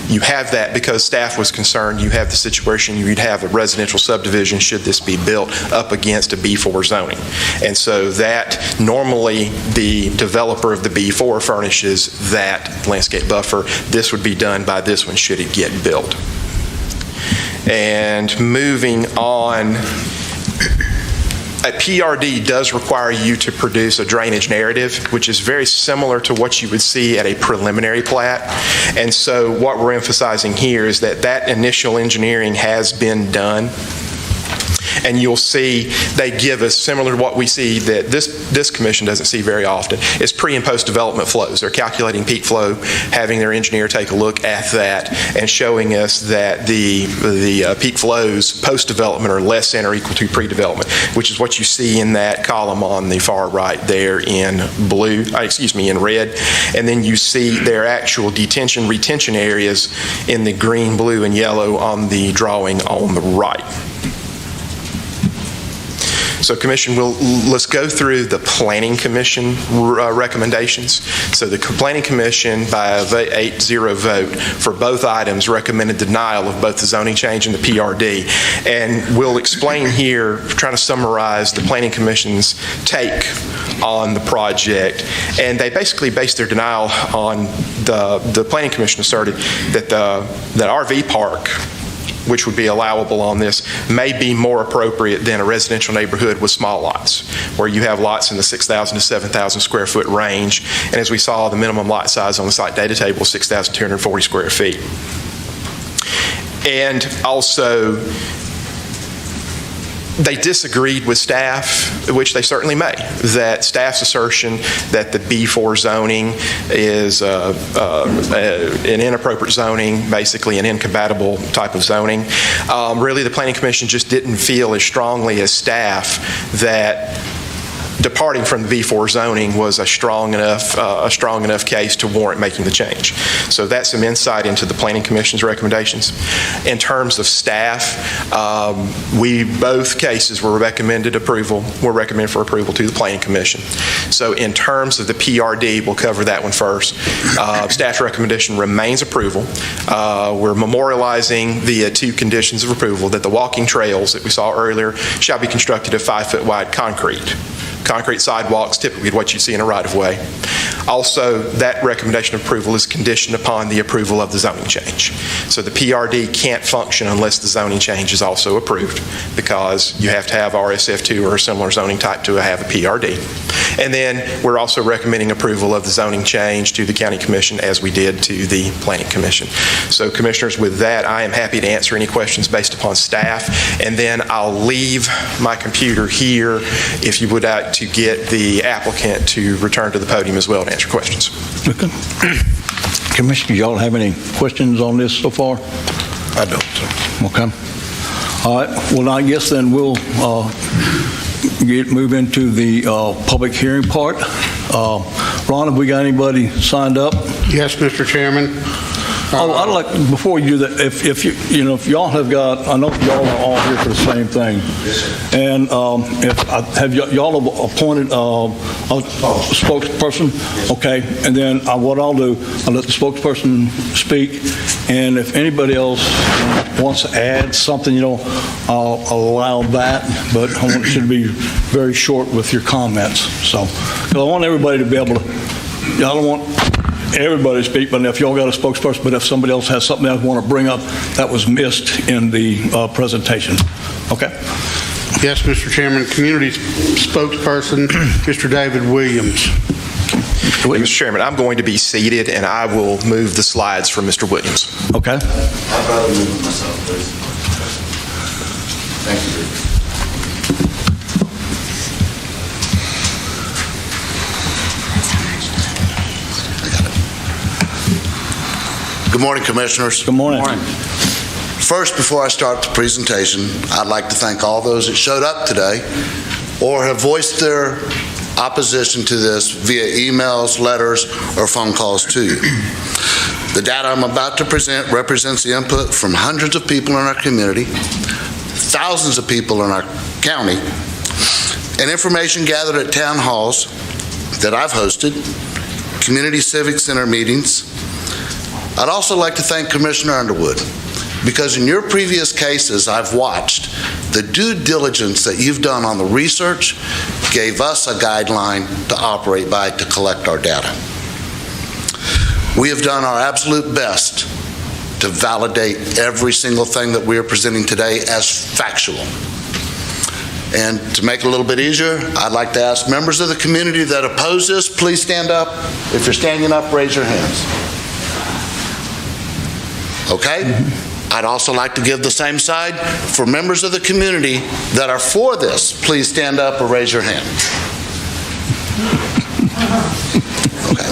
You have that because staff was concerned you have the situation you'd have a residential subdivision should this be built up against a B4 zoning. And so that normally the developer of the B4 furnishes that landscape buffer. This would be done by this one should it get built. And moving on, a PRD does require you to produce a drainage narrative, which is very similar to what you would see at a preliminary plat. And so what we're emphasizing here is that that initial engineering has been done. And you'll see they give us, similar to what we see that this commission doesn't see very often, is pre- and post-development flows. They're calculating peak flow, having their engineer take a look at that, and showing us that the peak flows post-development are less than or equal to pre-development, which is what you see in that column on the far right there in in red. And then you see their actual retention areas in the green, blue, and yellow on the drawing on the right. So, Commission, let's go through the Planning Commission recommendations. So the Planning Commission, by a 8-0 vote for both items, recommended denial of both the zoning change and the PRD. And we'll explain here, trying to summarize the Planning Commission's take on the project. And they basically based their denial on the Planning Commission asserted that that RV park, which would be allowable on this, may be more appropriate than a residential neighborhood with small lots, where you have lots in the 6,000 to 7,000 square foot range. And as we saw, the minimum lot size on the site data table was 6,240 square feet. And also, they disagreed with staff, which they certainly may, that staff's assertion that the B4 zoning is an inappropriate zoning, basically an incompatible type of zoning. Really, the Planning Commission just didn't feel as strongly as staff that departing from the B4 zoning was a strong enough case to warrant making the change. So that's some insight into the Planning Commission's recommendations. In terms of staff, both cases were recommended for approval to the Planning Commission. So in terms of the PRD, we'll cover that one first. Staff's recommendation remains approval. We're memorializing the two conditions of approval, that the walking trails that we saw earlier shall be constructed of 5-foot wide concrete sidewalks, typically what you see in a right-of-way. Also, that recommendation of approval is conditioned upon the approval of the zoning change. So the PRD can't function unless the zoning change is also approved, because you have to have RSF2 or a similar zoning type to have a PRD. And then we're also recommending approval of the zoning change to the County Commission as we did to the Planning Commission. So Commissioners, with that, I am happy to answer any questions based upon staff, and then I'll leave my computer here if you would like to get the applicant to return to the podium as well to answer questions. Okay. Commissioners, y'all have any questions on this so far? I don't, sir. Okay. All right. Well, I guess then we'll move into the public hearing part. Ron, have we got anybody signed up? Yes, Mr. Chairman. I'd like, before you do that, if y'all have got, I know y'all are all here for the same thing, and have y'all appointed a spokesperson? Okay, and then what I'll do, I'll let the spokesperson speak, and if anybody else wants to add something, I'll allow that, but I want you to be very short with your comments. So, because I want everybody to be able to, I don't want everybody to speak, but if y'all got a spokesperson, but if somebody else has something else want to bring up that was missed in the presentation. Okay? Yes, Mr. Chairman. Community spokesperson, Mr. David Williams. Mr. Chairman, I'm going to be seated, and I will move the slides for Mr. Williams. Okay. I'd rather move it myself, please. Thank you. Good morning, Commissioners. Good morning. First, before I start the presentation, I'd like to thank all those that showed up today or have voiced their opposition to this via emails, letters, or phone calls to you. The data I'm about to present represents the input from hundreds of people in our community, thousands of people in our county, and information gathered at town halls that I've hosted, community civic center meetings. I'd also like to thank Commissioner Underwood, because in your previous cases, I've watched the due diligence that you've done on the research gave us a guideline to operate by to collect our data. We have done our absolute best to validate every single thing that we are presenting today as factual. And to make it a little bit easier, I'd like to ask members of the community that oppose this, please stand up. If you're standing up, raise your hands. Okay? I'd also like to give the same side for members of the community that are for this. Please stand up or raise your hand. Okay.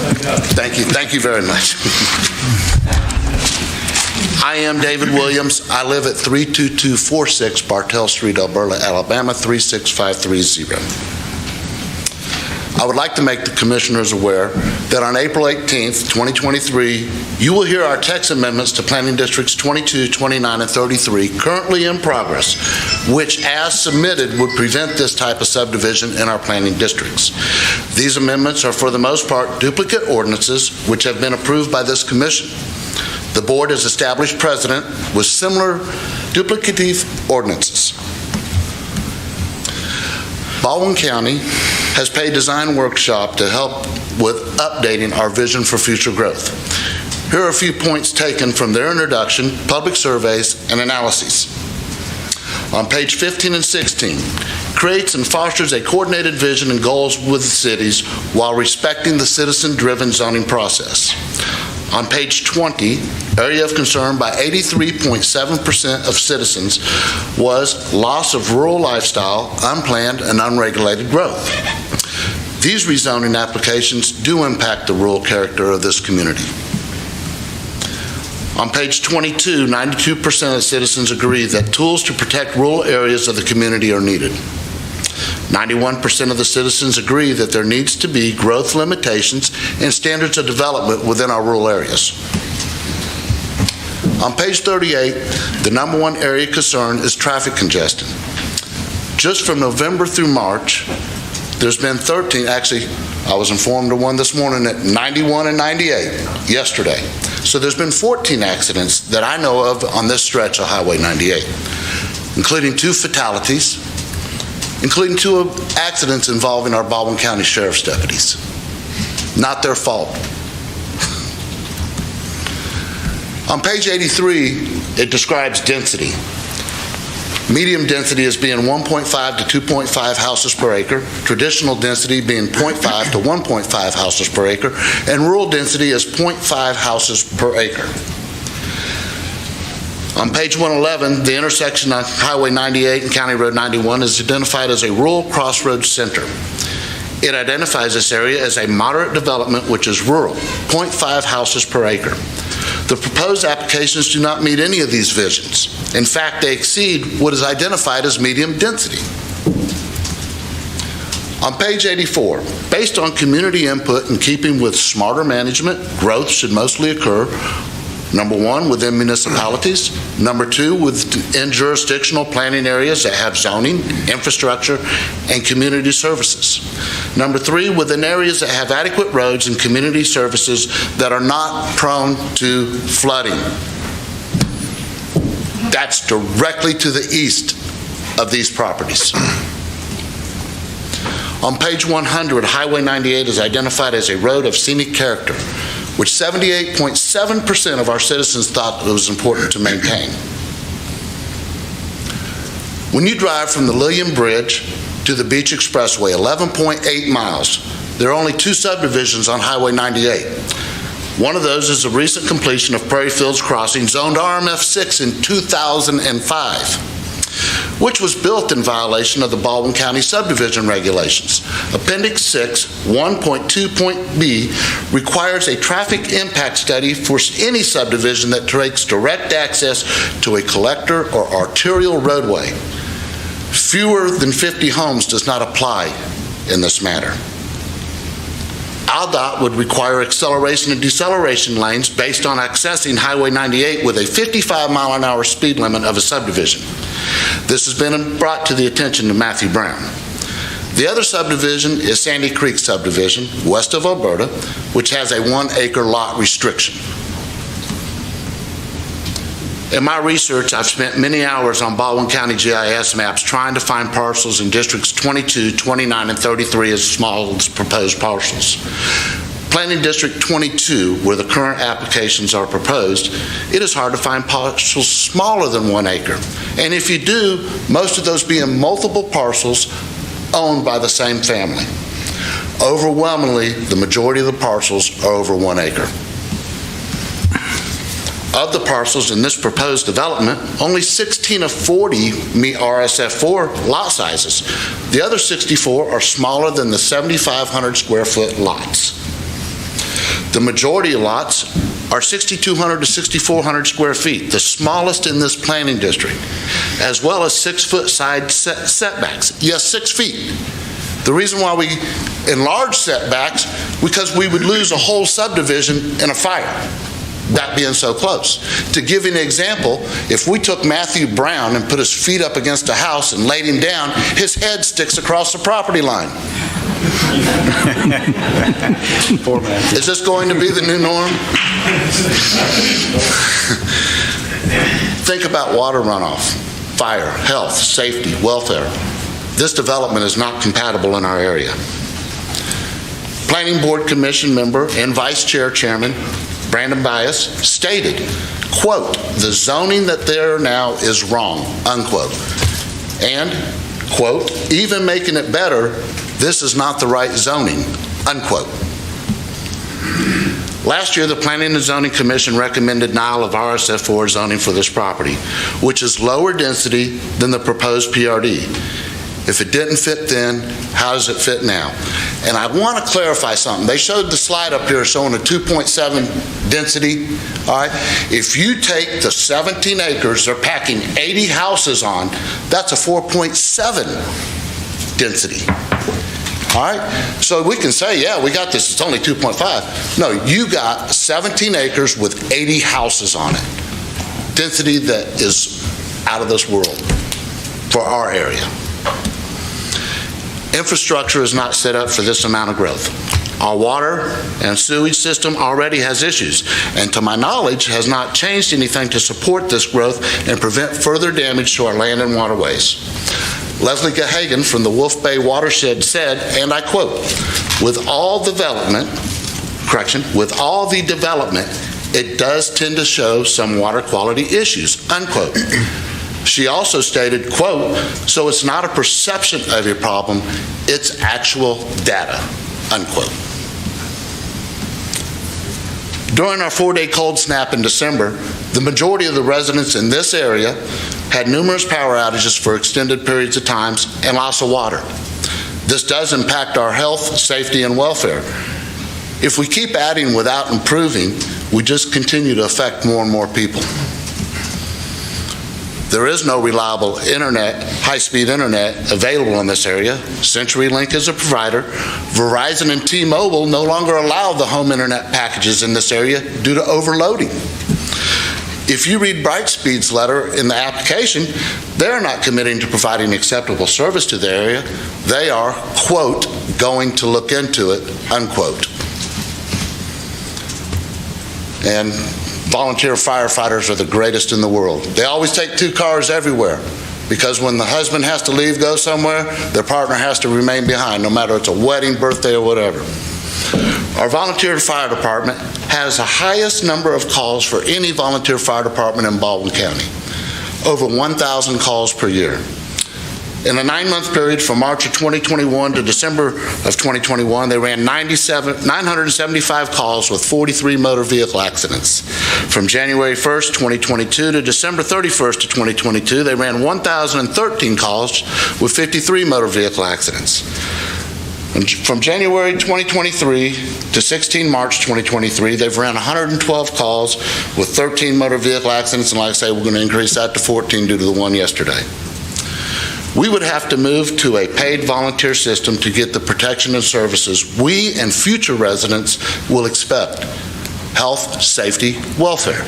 Thank you. Thank you very much. I am David Williams. I live at 32246 Bartell Street, Alberta, Alabama, 36530. I would like to make the Commissioners aware that on April 18th, 2023, you will hear our text amendments to Planning Districts 22, 29, and 33 currently in progress, which as submitted would prevent this type of subdivision in our planning districts. These amendments are for the most part duplicate ordinances which have been approved by this Commission. The Board has established precedent with similar duplicative ordinances. Baldwin County has paid design workshop to help with updating our vision for future growth. Here are a few points taken from their introduction, public surveys, and analyses. On page 15 and 16, creates and fosters a coordinated vision and goals with the cities while respecting the citizen-driven zoning process. On page 20, area of concern by 83.7% of citizens was loss of rural lifestyle, unplanned and unregulated growth. These rezoning applications do impact the rural character of this community. On page 22, 92% of citizens agree that tools to protect rural areas of the community are needed. 91% of the citizens agree that there needs to be growth limitations and standards of development within our rural areas. On page 38, the number one area concern is traffic congestion. Just from November through March, there's been 13, actually, I was informed of one this morning at 91 and 98 yesterday. So there's been 14 accidents that I know of on this stretch of Highway 98, including 2 fatalities, including 2 accidents involving our Baldwin County Sheriff's deputies. Not their fault. On page 83, it describes density. Medium density as being 1.5 to 2.5 houses per acre, traditional density being 0.5 to 1.5 houses per acre, and rural density is 0.5 houses per acre. On page 111, the intersection on Highway 98 and County Road 91 is identified as a rural crossroads center. It identifies this area as a moderate development, which is rural, 0.5 houses per acre. The proposed applications do not meet any of these visions. In fact, they exceed what is identified as medium density. On page 84, based on community input in keeping with smarter management, growth should mostly occur, number one, within municipalities, number two, within jurisdictional planning areas that have zoning, infrastructure, and community services. Number three, within areas that have adequate roads and community services that are not prone to flooding. That's directly to the east of these properties. On page 100, Highway 98 is identified as a road of scenic character, which 78.7% of our citizens thought it was important to maintain. When you drive from the Lillian Bridge to the Beach Expressway, 11.8 miles, there are only two subdivisions on Highway 98. One of those is the recent completion of Prairie Fields Crossing, zoned RMF6 in 2005, which was built in violation of the Baldwin County subdivision regulations. Appendix 6, 1.2.b requires a traffic impact study for any subdivision that takes direct access to a collector or arterial roadway. Fewer than 50 homes does not apply in this matter. AlDOT would require acceleration and deceleration lanes based on accessing Highway 98 with a 55-mile-an-hour speed limit of a subdivision. This has been brought to the attention of Matthew Brown. The other subdivision is Sandy Creek subdivision, west of Alberta, which has a 1-acre lot restriction. In my research, I've spent many hours on Baldwin County GIS maps trying to find parcels in districts 22, 29, and 33 as small as proposed parcels. Planning District 22, where the current applications are proposed, it is hard to find parcels smaller than 1 acre. And if you do, most of those being multiple parcels owned by the same family. Overwhelmingly, the majority of the parcels are over 1 acre. Of the parcels in this proposed development, only 16 of 40 meet RSF4 lot sizes. The other 64 are smaller than the 7,500 square foot lots. The majority of lots are 6,200 to 6,400 square feet, the smallest in this planning district, as well as 6-foot side setbacks. Yes, 6 feet. The reason why we enlarge setbacks, because we would lose a whole subdivision in a fire. That being so close. To give you an example, if we took Matthew Brown and put his feet up against a house and laid him down, his head sticks across the property line. Poor Matthew. Is this going to be the new norm? Think about water runoff, fire, health, safety, welfare. This development is not compatible in our area. Planning Board Commission member and Vice Chairman Brandon Bias stated, quote, "The zoning that there now is wrong," unquote. And, quote, "Even making it better, this is not the right zoning," unquote. Last year, the Planning and Zoning Commission recommended denial of RSF4 zoning for this property, which is lower density than the proposed PRD. If it didn't fit then, how does it fit now? And I want to clarify something. They showed the slide up here showing a 2.7 density. All right. If you take the 17 acres they're packing 80 houses on, that's a 4.7 density. All right. So we can say, yeah, we got this. It's only 2.5. No, you got 17 acres with 80 houses on it. Density that is out of this world for our area. Infrastructure is not set up for this amount of growth. Our water and sewage system already has issues, and to my knowledge, has not changed anything to support this growth and prevent further damage to our land and waterways. Leslie Gahagan from the Wolf Bay Watershed said, and I quote, "With all development, with all the development, it does tend to show some water quality issues, unquote. She also stated, quote, so it's not a perception of a problem, it's actual data, unquote. During our 4-day cold snap in December, the majority of the residents in this area had numerous power outages for extended periods of times and loss of water. This does impact our health, safety, and welfare. If we keep adding without improving, we just continue to affect more and more people. There is no reliable internet, high-speed internet available in this area. CenturyLink is a provider. Verizon and T-Mobile no longer allow the home internet packages in this area due to overloading. If you read Brightspeed's letter in the application, they're not committing to providing acceptable service to the area. They are, quote, going to look into it, unquote. And volunteer firefighters are the greatest in the world. They always take 2 cars everywhere because when the husband has to leave, go somewhere, their partner has to remain behind, no matter it's a wedding, birthday, or whatever. Our volunteer fire department has the highest number of calls for any volunteer fire department in Baldwin County, over 1,000 calls per year. In a 9-month period from March of 2021 to December of 2021, they ran 975 calls with 43 motor vehicle accidents. From January 1st, 2022 to December 31st of 2022, they ran 1,013 calls with 53 motor vehicle accidents. And from January 2023 to 16 March 2023, they've ran 112 calls with 13 motor vehicle accidents, and like I say, we're going to increase that to 14 due to the one yesterday. We would have to move to a paid volunteer system to get the protection and services we and future residents will expect. Health, safety, welfare.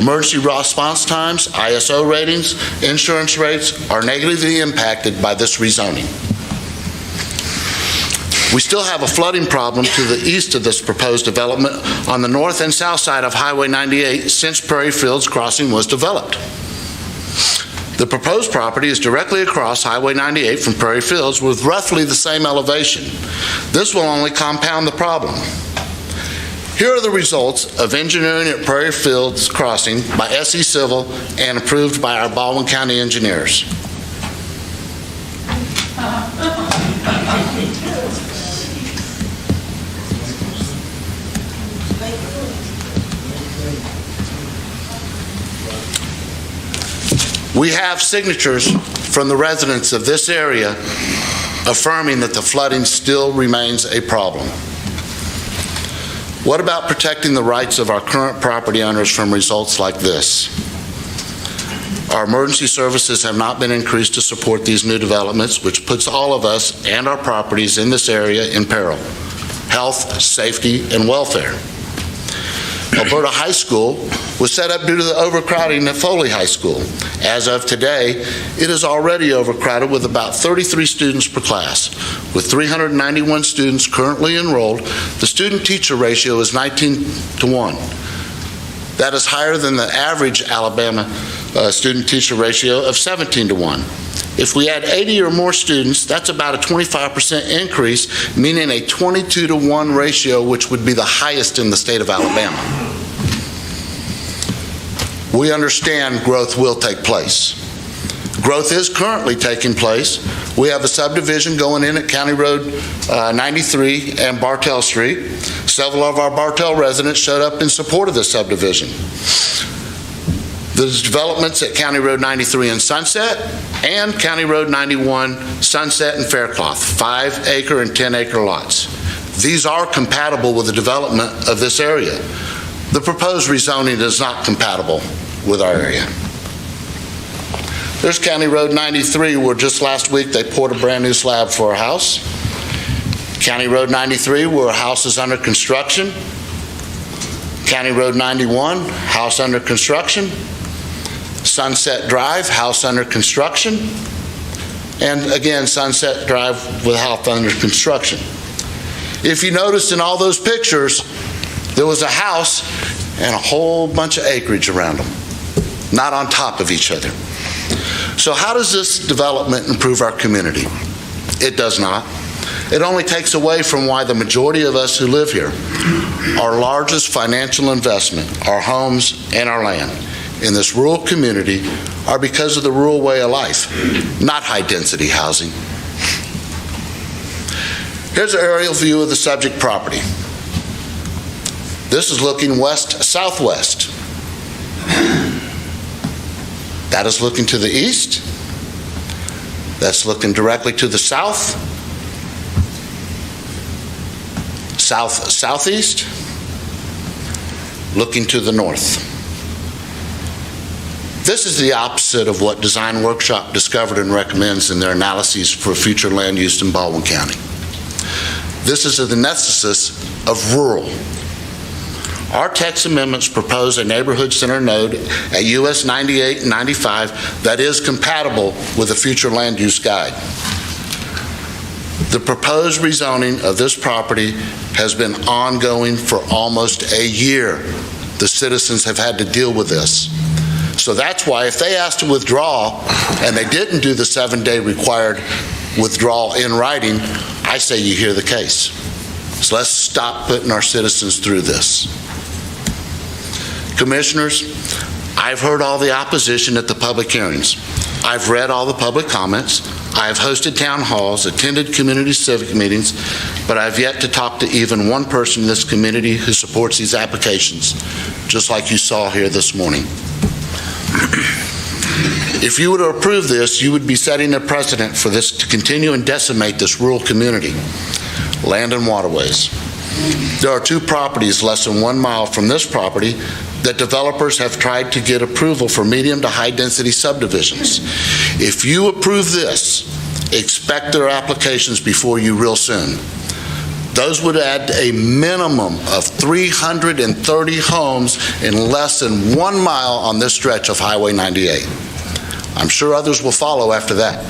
Emergency response times, ISO ratings, insurance rates are negatively impacted by this rezoning. We still have a flooding problem to the east of this proposed development on the north and south side of Highway 98 since Prairie Fields Crossing was developed. The proposed property is directly across Highway 98 from Prairie Fields with roughly the same elevation. This will only compound the problem. Here are the results of engineering at Prairie Fields Crossing by SE Civil and approved by our Baldwin County engineers. We have signatures from the residents of this area affirming that the flooding still remains a problem. What about protecting the rights of our current property owners from results like this? Our emergency services have not been increased to support these new developments, which puts all of us and our properties in this area in peril. Health, safety, and welfare. Alberta High School was set up due to the overcrowding at Foley High School. As of today, it is already overcrowded with about 33 students per class. With 391 students currently enrolled, the student-teacher ratio is 19-1. That is higher than the average Alabama student-teacher ratio of 17-1. If we add 80 or more students, that's about a 25% increase, meaning a 22-1 ratio, which would be the highest in the state of Alabama. We understand growth will take place. Growth is currently taking place. We have a subdivision going in at County Road 93 and Bartell Street. Several of our Bartell residents showed up in support of this subdivision. There's developments at County Road 93 and Sunset and County Road 91, Sunset and Faircloth, 5-acre and 10-acre lots. These are compatible with the development of this area. The proposed rezoning is not compatible with our area. There's County Road 93, where just last week they poured a brand new slab for a house. County Road 93, where a house is under construction. County Road 91, house under construction. Sunset Drive, house under construction. And again, Sunset Drive with house under construction. If you noticed in all those pictures, there was a house and a whole bunch of acreage around them, not on top of each other. So how does this development improve our community? It does not. It only takes away from why the majority of us who live here, our largest financial investment, our homes and our land in this rural community are because of the rural way of life, not high-density housing. Here's an aerial view of the subject property. This is looking west-southwest. That is looking to the east. That's looking directly to the south. South-southeast. Looking to the north. This is the opposite of what Design Workshop discovered and recommends in their analyses for future land use in Baldwin County. This is the antithesis of rural. Our text amendments propose a neighborhood center node at US 98 and 95 that is compatible with the future land use guide. The proposed rezoning of this property has been ongoing for almost a year. The citizens have had to deal with this. So that's why if they asked to withdraw and they didn't do the 7-day required withdrawal in writing, I say you hear the case. So let's stop putting our citizens through this. Commissioners, I've heard all the opposition at the public hearings. I've read all the public comments. I've hosted town halls, attended community civic meetings, but I've yet to talk to even one person in this community who supports these applications, just like you saw here this morning. If you were to approve this, you would be setting a precedent for this to continue and decimate this rural community, land and waterways. There are 2 properties less than 1 mile from this property that developers have tried to get approval for medium to high density subdivisions. If you approve this, expect their applications before you real soon. Those would add a minimum of 330 homes in less than 1 mile on this stretch of Highway 98. I'm sure others will follow after that.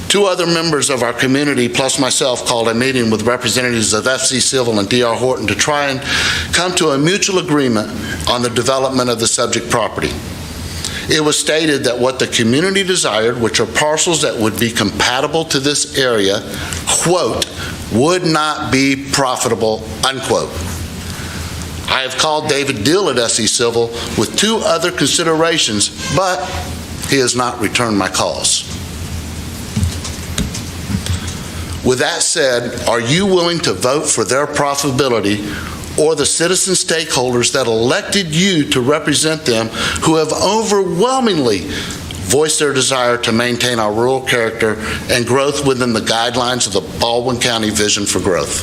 2 other members of our community, plus myself, called a meeting with representatives of FC Civil and D.R. Horton to try and come to a mutual agreement on the development of the subject property. It was stated that what the community desired, which are parcels that would be compatible to this area, quote, would not be profitable, unquote. I have called David Dill at SE Civil with 2 other considerations, but he has not returned my calls. With that said, are you willing to vote for their profitability or the citizen stakeholders that elected you to represent them, who have overwhelmingly voiced their desire to maintain our rural character and growth within the guidelines of the Baldwin County Vision for Growth?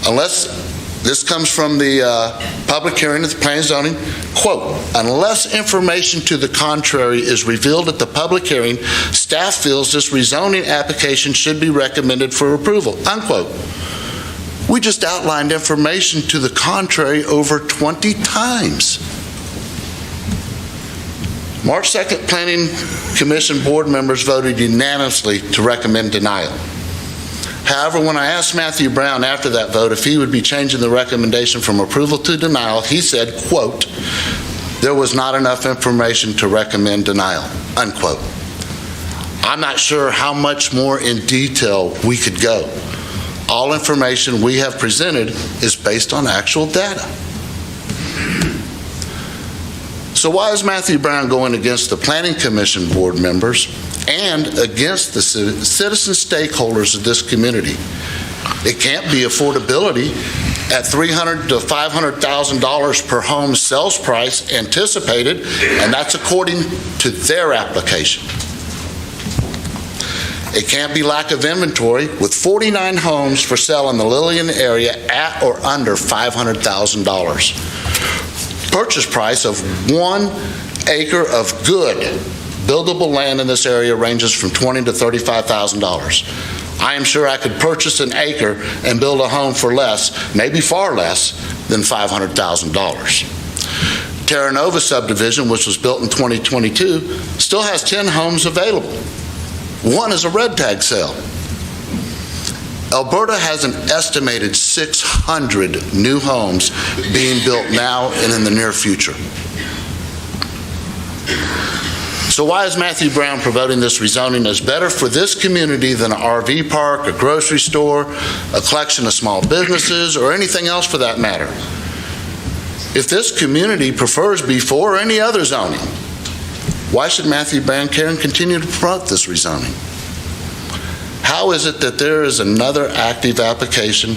Unless this comes from the public hearing of the Planning and Zoning, quote, unless information to the contrary is revealed at the public hearing, staff feels this rezoning application should be recommended for approval, unquote. We just outlined information to the contrary over 20 times. March 2nd, Planning Commission board members voted unanimously to recommend denial. However, when I asked Matthew Brown after that vote if he would be changing the recommendation from approval to denial, he said, quote, there was not enough information to recommend denial, unquote. I'm not sure how much more in detail we could go. All information we have presented is based on actual data. So why is Matthew Brown going against the Planning Commission board members and against the citizen stakeholders of this community? It can't be affordability at $300,000 to $500,000 per home sales price anticipated, and that's according to their application. It can't be lack of inventory with 49 homes for sale in the Lillian area at or under $500,000. Purchase price of 1 acre of good buildable land in this area ranges from $20,000 to $35,000. I am sure I could purchase an acre and build a home for less, maybe far less, than $500,000. Terra Nova subdivision, which was built in 2022, still has 10 homes available. 1 is a red tag sale. Alberta has an estimated 600 new homes being built now and in the near future. So why is Matthew Brown promoting this rezoning as better for this community than an RV park, a grocery store, a collection of small businesses, or anything else for that matter? If this community prefers B4 or any other zoning, why should Matthew Brown care and continue to promote this rezoning? How is it that there is another active application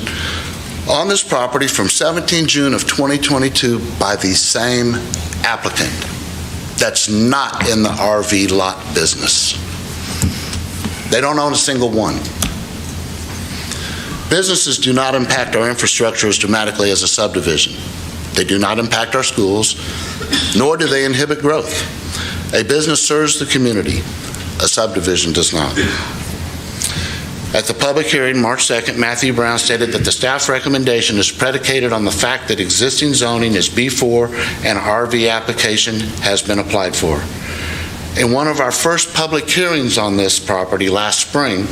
on this property from 17 June of 2022 by the same applicant that's not in the RV lot business? They don't own a single one. Businesses do not impact our infrastructure as dramatically as a subdivision. They do not impact our schools, nor do they inhibit growth. A business serves the community. A subdivision does not. At the public hearing, March 2nd, Matthew Brown stated that the staff recommendation is predicated on the fact that existing zoning is B4 and RV application has been applied for. In one of our first public hearings on this property last spring,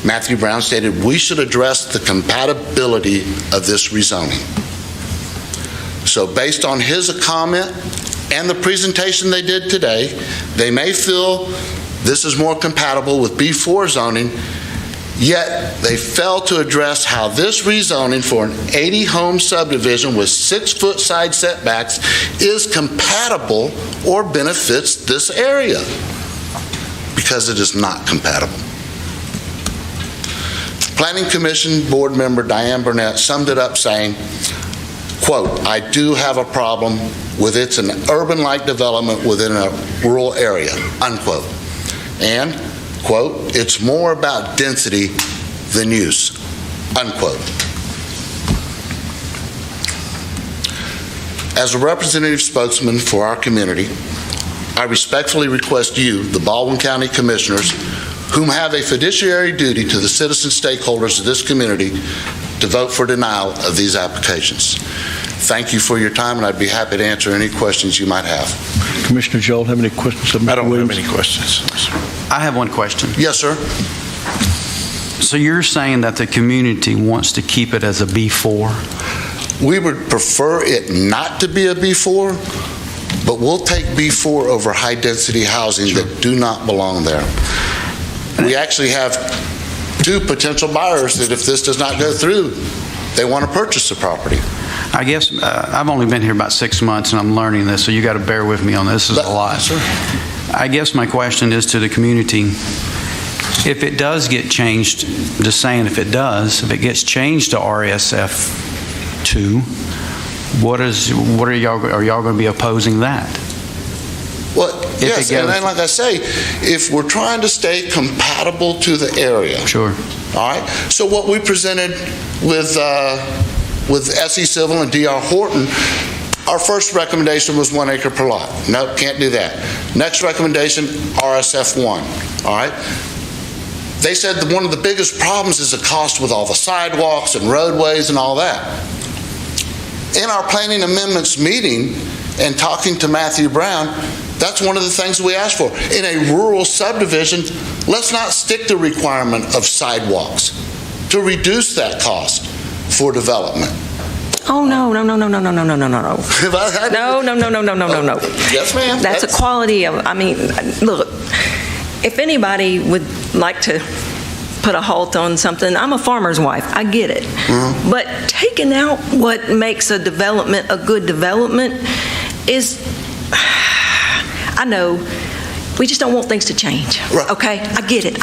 Matthew Brown stated we should address the compatibility of this rezoning. So based on his comment and the presentation they did today, they may feel this is more compatible with B4 zoning, yet they failed to address how this rezoning for an 80-home subdivision with 6-foot side setbacks is compatible or benefits this area, because it is not compatible. Planning Commission Board Member Diane Burnett summed it up saying, quote, "I do have a problem with it's an urban-like development within a rural area," unquote. And, quote, "it's more about density than use," unquote. As a representative spokesman for our community, I respectfully request you, the Baldwin County Commissioners, whom have a fiduciary duty to the citizen stakeholders of this community, to vote for denial of these applications. Thank you for your time, and I'd be happy to answer any questions you might have. Commissioner Joel, have any questions of Mr. I don't Williams? have any questions. I have one question. Yes, sir. So you're saying that the community wants to keep it as a B4? We would prefer it not to be a B4, but we'll take B4 over high-density housing that do not belong there. We actually have 2 potential buyers that if this does not go through, they want to purchase the property. I guess I've only been here about 6 months and I'm learning this, so you got to bear with me on this. This is a lot. Sir. I guess my question is to the community, if it does get changed, just saying if it gets changed to RSF2, are y'all going to be opposing that? Well, yes, and then like I say, if we're trying to stay compatible to the area. Sure. All right, so what we presented with SE Civil and DR Horton, our first recommendation was 1 acre per lot. Nope, can't do that. Next recommendation, RSF1. All right. They said that one of the biggest problems is the cost with all the sidewalks and roadways and all that. In our planning amendments meeting and talking to Matthew Brown, that's one of the things we asked for. In a rural subdivision, let's not stick the requirement of sidewalks to reduce that cost for development. Oh, no. No. No. Yes, ma'am. That's a quality of, look, if anybody would like to put a halt on something, I'm a farmer's wife, I get it. Mm-hmm. But taking out what makes a development a good development is, I know, we just don't want things to change. Right. Okay? I get it.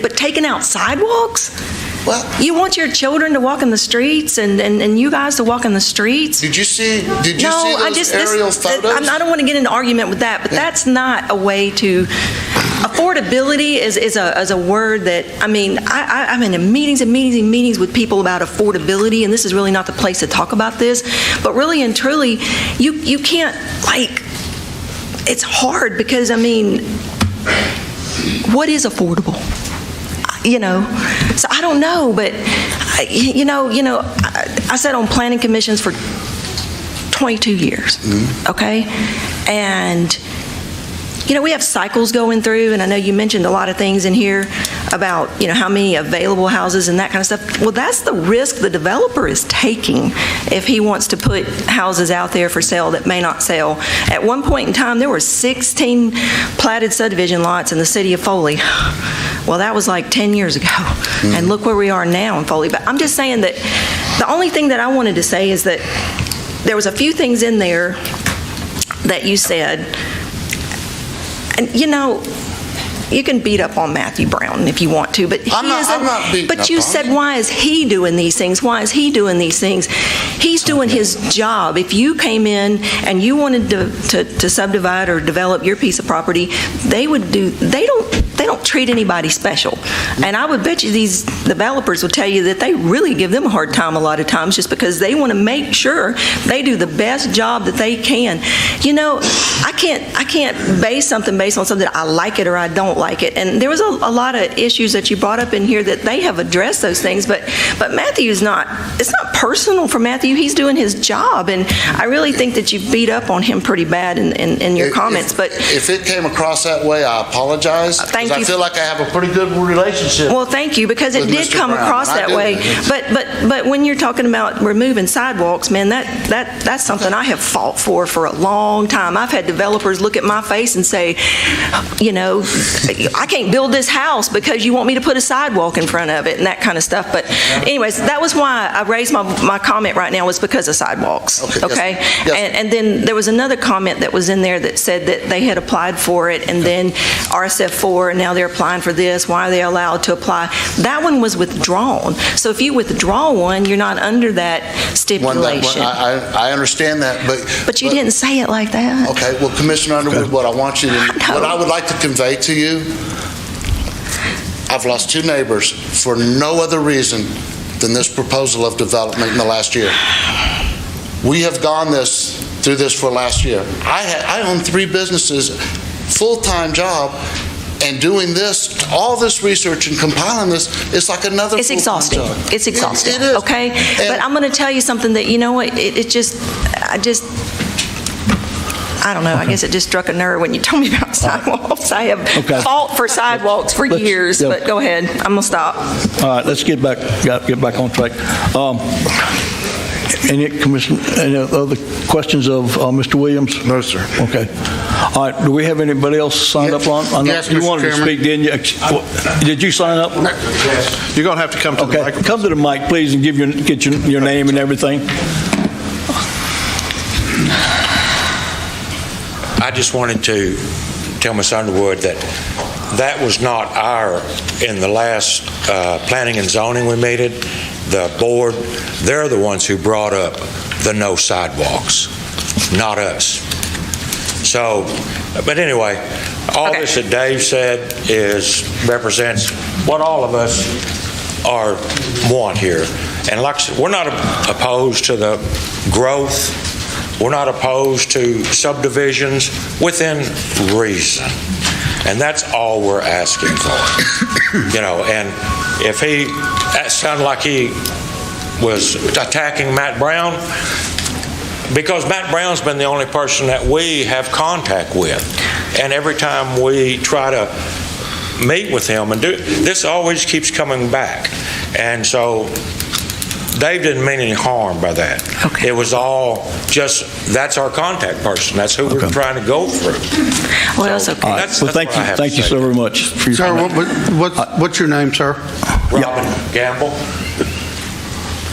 But taking out sidewalks? Well, you want your children to walk in the streets and you guys to walk in the streets? Did you see those aerial photos? I don't want to get into argument with that, but that's not a way to... Affordability is a word that, I'm in meetings and meetings with people about affordability, and this is really not the place to talk about this, but really and truly, you can't, it's hard because, what is affordable? So I don't know, but, I sat on planning commissions for 22 years, okay? And we have cycles going through, and I know you mentioned a lot of things in here about, how many available houses and that kind of stuff. Well, that's the risk the developer is taking if he wants to put houses out there for sale that may not sell. At one point in time, there were 16 platted subdivision lots in the city of Foley. Well, that was like 10 years ago, and look where we are now in Foley. But I'm just saying that the only thing that I wanted to say is that there was a few things in there that you said, and you can beat up on Matthew Brown if you want to, but I'm not beating but up you on said, him. why is he doing these things? Why is he doing these things? He's doing his job. If you came in and you wanted to subdivide or develop your piece of property, they don't treat anybody special. And I would bet you these developers will tell you that they really give them a hard time a lot of times, just because they want to make sure they do the best job that they can. I can't base something based on something I like it or I don't like it. And there was a lot of issues that you brought up in here that they have addressed those things, but Matthew's not, it's not personal for Matthew. He's doing his job, and I really think that you beat up on him pretty bad in your comments. But if it came across that way, I apologize. Thank you. I feel like I have a pretty good relationship. Well, thank you, because it with did Mr. come Brown, across and I that do. way. But when you're talking about removing sidewalks, man, that's something I have fought for a long time. I've had developers look at my face and say, I can't build this house because you want me to put a sidewalk in front of it and that kind of stuff. But anyways, that was why I raised my comment right now, was because of sidewalks. Okay? Yes. And then there was another comment that was in there that said that they had applied for it, and then RSF4, and now they're applying for this. Why are they allowed to apply? That one was withdrawn. So if you withdraw one, you're not under that stipulation. I understand that, But you didn't say it like that. Okay, well, Commissioner Underwood, what I would like to convey to you, I've lost 2 neighbors for no other reason than this proposal of development in the last year. We have gone through this for last year. I own 3 businesses, full-time job, and doing this, all this research and compiling this, it's like another It's exhausting. job. It's exhausting. It is. Okay? But I'm going to tell you something that, I don't know. I guess it just struck a nerve when you told me about sidewalks. I have fought for sidewalks for years, but go ahead. I'm going to stop. All right, let's get back on track. Any other questions of Mr. Williams? No, sir. Okay. All right, do we have anybody else signed up on? Yes, You Mr. wanted to Chairman. speak, didn't you? Did you sign up? You're going to have to come to the Okay, microphone. come to the mic, please, and get your name and everything. I just wanted to tell Ms. Underwood that was not in the last planning and zoning we meted, the board, they're the ones who brought up the no sidewalks, not us. So, but anyway, all this that Dave said represents what all of us want here. And like I said, we're not opposed to the growth. We're not opposed to subdivisions within reason. And that's all we're asking for. And if that sounded like he was attacking Matt Brown, because Matt Brown's been the only person that we have contact with. And every time we try to meet with him and this always keeps coming back. And so Dave didn't mean any harm by that. Okay. It was all just, that's our contact person. That's who we're trying to go through. Well, that's okay. All right. Well, thank you so very much for your Sir, comment. what's your name, sir? Robin Gamble.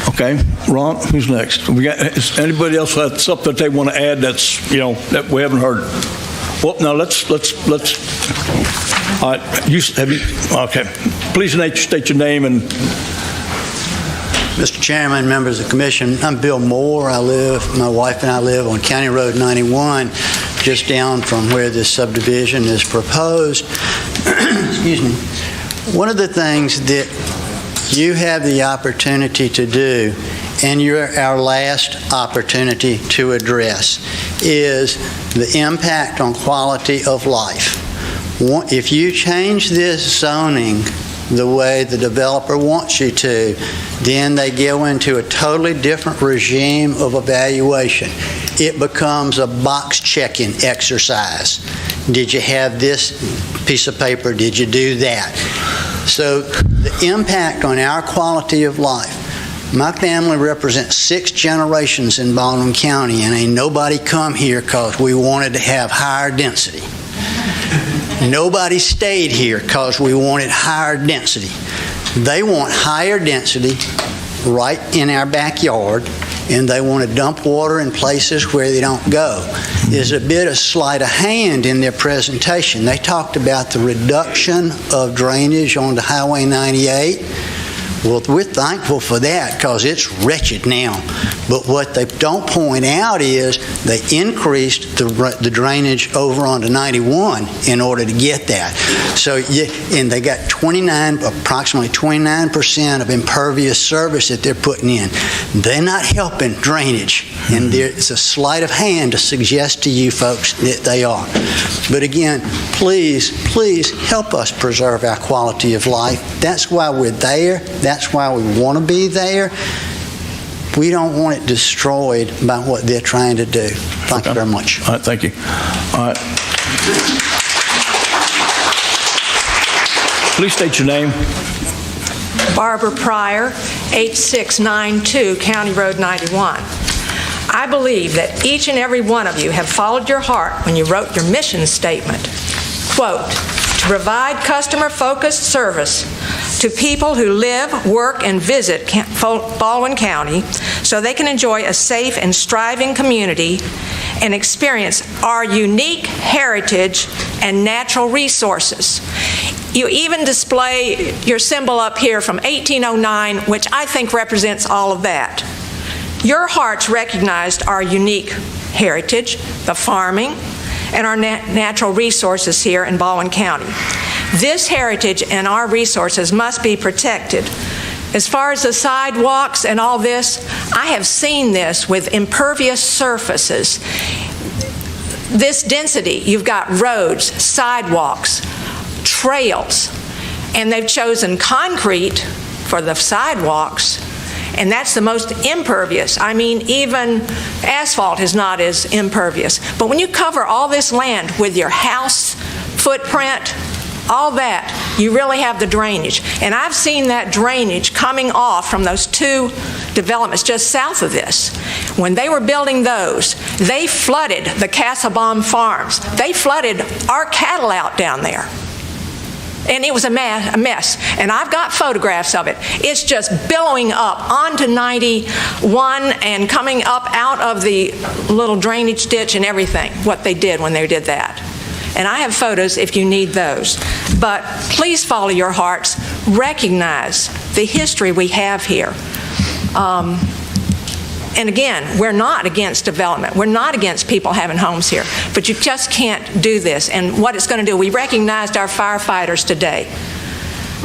Okay, Ron, who's next? Is anybody else have something that they want to add that's, that we haven't heard? Well, no, let's, all right, okay. Please state your name and. Mr. Chairman, members of the commission, I'm Bill Moore. My wife and I live on County Road 91, just down from where this subdivision is proposed. Excuse me. One of the things that you have the opportunity to do, and our last opportunity to address, is the impact on quality of life. If you change this zoning the way the developer wants you to, then they go into a totally different regime of evaluation. It becomes a box checking exercise. Did you have this piece of paper? Did you do that? So the impact on our quality of life. My family represents 6 generations in Baldwin County, and ain't nobody come here because we wanted to have higher density. Nobody stayed here because we wanted higher density. They want higher density right in our backyard, and they want to dump water in places where they don't go. There's a bit of sleight of hand in their presentation. They talked about the reduction of drainage onto Highway 98. Well, we're thankful for that because it's wretched now. But what they don't point out is they increased the drainage over onto 91 in order to get that. So, and they got approximately 29% of impervious surface that they're putting in. They're not helping drainage, and it's a sleight of hand to suggest to you folks that they are. But again, please help us preserve our quality of life. That's why we're there. That's why we want to be there. We don't want it destroyed by what they're trying to do. Thank you very much. All right, thank you. All right. Please state your name. Barbara Pryor, 8692 County Road 91. I believe that each and every one of you have followed your heart when you wrote your mission statement. Quote, to provide customer-focused service to people who live, work, and visit Baldwin County so they can enjoy a safe and striving community and experience our unique heritage and natural resources. You even display your symbol up here from 1809, which I think represents all of that. Your hearts recognized our unique heritage, the farming, and our natural resources here in Baldwin County. This heritage and our resources must be protected. As far as the sidewalks and all this, I have seen this with impervious surfaces. This density, you've got roads, sidewalks, trails, and they've chosen concrete for the sidewalks, and that's the most impervious. I mean, even asphalt is not as impervious. But when you cover all this land with your house footprint, all that, you really have the drainage. And I've seen that drainage coming off from those 2 developments just south of this. When they were building those, they flooded the Castlebaum farms. They flooded our cattle out down there. And it was a mess. And I've got photographs of it. It's just billowing up onto 91 and coming up out of the little drainage ditch and everything, what they did when they did that. And I have photos if you need those. But please follow your hearts. Recognize the history we have here. And again, we're not against development. We're not against people having homes here. But you just can't do this. And what it's going to do, we recognized our firefighters today.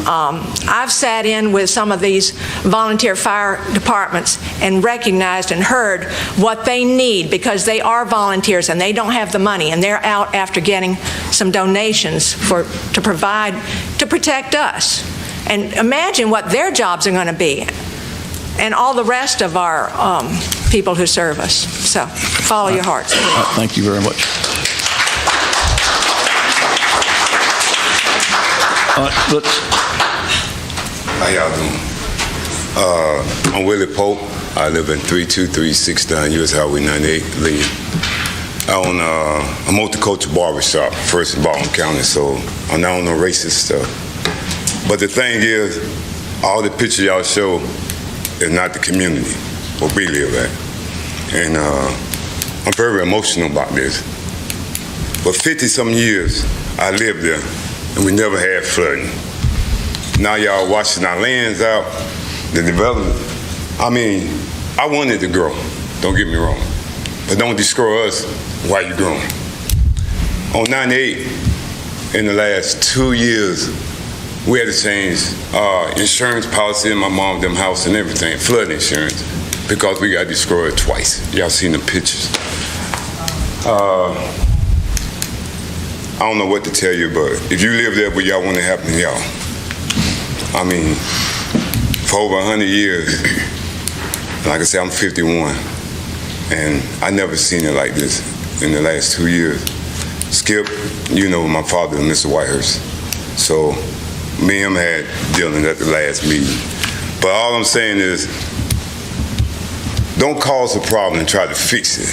I've sat in with some of these volunteer fire departments and recognized and heard what they need because they are volunteers and they don't have the money, and they're out after getting some donations to provide to protect us. And imagine what their jobs are going to be, and all the rest of our people who serve us. So follow your hearts. Thank you very much. How y'all doing? I'm Willie Pope. I live in 32369 US Highway 98, Lee. I own a multicultural barbershop, first in Baldwin County, so I'm not on no racist stuff. But the thing is, all the pictures y'all show is not the community where we live at. And I'm very emotional about this. For 50-some years, I lived there, and we never had flooding. Now y'all washing our lands out, the development. I mean, I wanted to grow, don't get me wrong, but don't destroy us while you're growing. On 98, in the last 2 years, we had to change insurance policy in my mom, them house and everything, flood insurance, because we got destroyed twice. Y'all seen the pictures. I don't know what to tell you, but if you live there, what y'all want to happen to y'all? I mean, for over 100 years, like I said, I'm 51, and I never seen it like this in the last 2 years. Skip, you know my father and Mr. Whitehurst. So me and him had dealings at the last meeting. But all I'm saying is, don't cause a problem and try to fix it,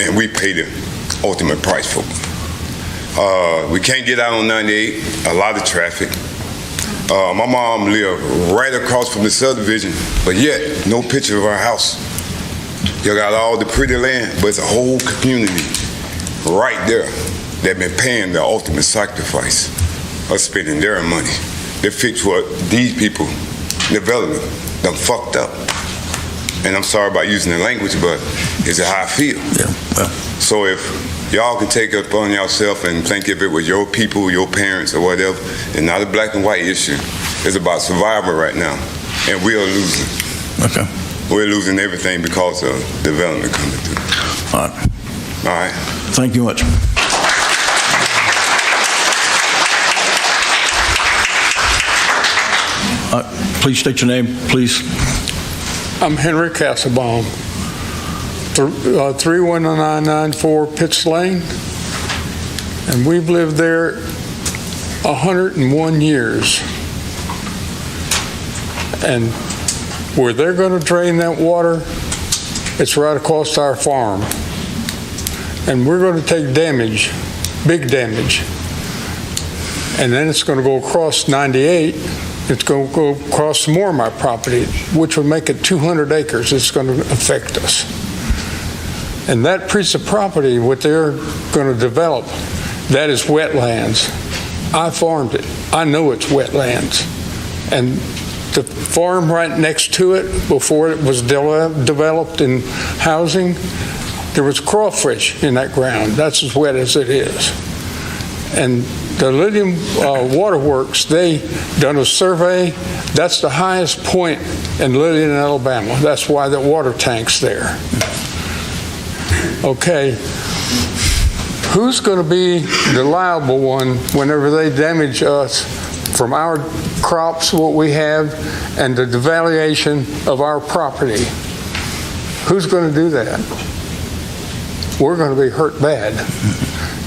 and we pay the ultimate price for it. We can't get out on 98, a lot of traffic. My mom lived right across from the subdivision, but yet no picture of our house. You got all the pretty land, but it's a whole community right there that been paying the ultimate sacrifice of spending their money. They fix what these people, development, done fucked up. And I'm sorry about using the language, but it's how I feel. Yeah. Well. So if y'all can take it upon yourself and think if it was your people, your parents, or whatever, it's not a black and white issue. It's about survival right now, and we are losing. Okay. We're losing everything because of development coming through. All right. All right. Thank you much. Please state your name, please. I'm Henry Castlebaum, 31994 Pitts Lane, and we've lived there 101 years. And where they're going to drain that water, it's right across our farm. And we're going to take damage, big damage. And then it's going to go across 98. It's going to go across some more of my property, which would make it 200 acres. It's going to affect us. And that piece of property, what they're going to develop, that is wetlands. I farmed it. I know it's wetlands. And the farm right next to it, before it was developed in housing, there was crawfish in that ground. That's as wet as it is. And the Lithium Waterworks, they done a survey. That's the highest point in Lillian, Alabama. That's why the water tank's there. Okay, who's going to be the liable one whenever they damage us from our crops, what we have, and the devaluation of our property? Who's going to do that? We're going to be hurt bad.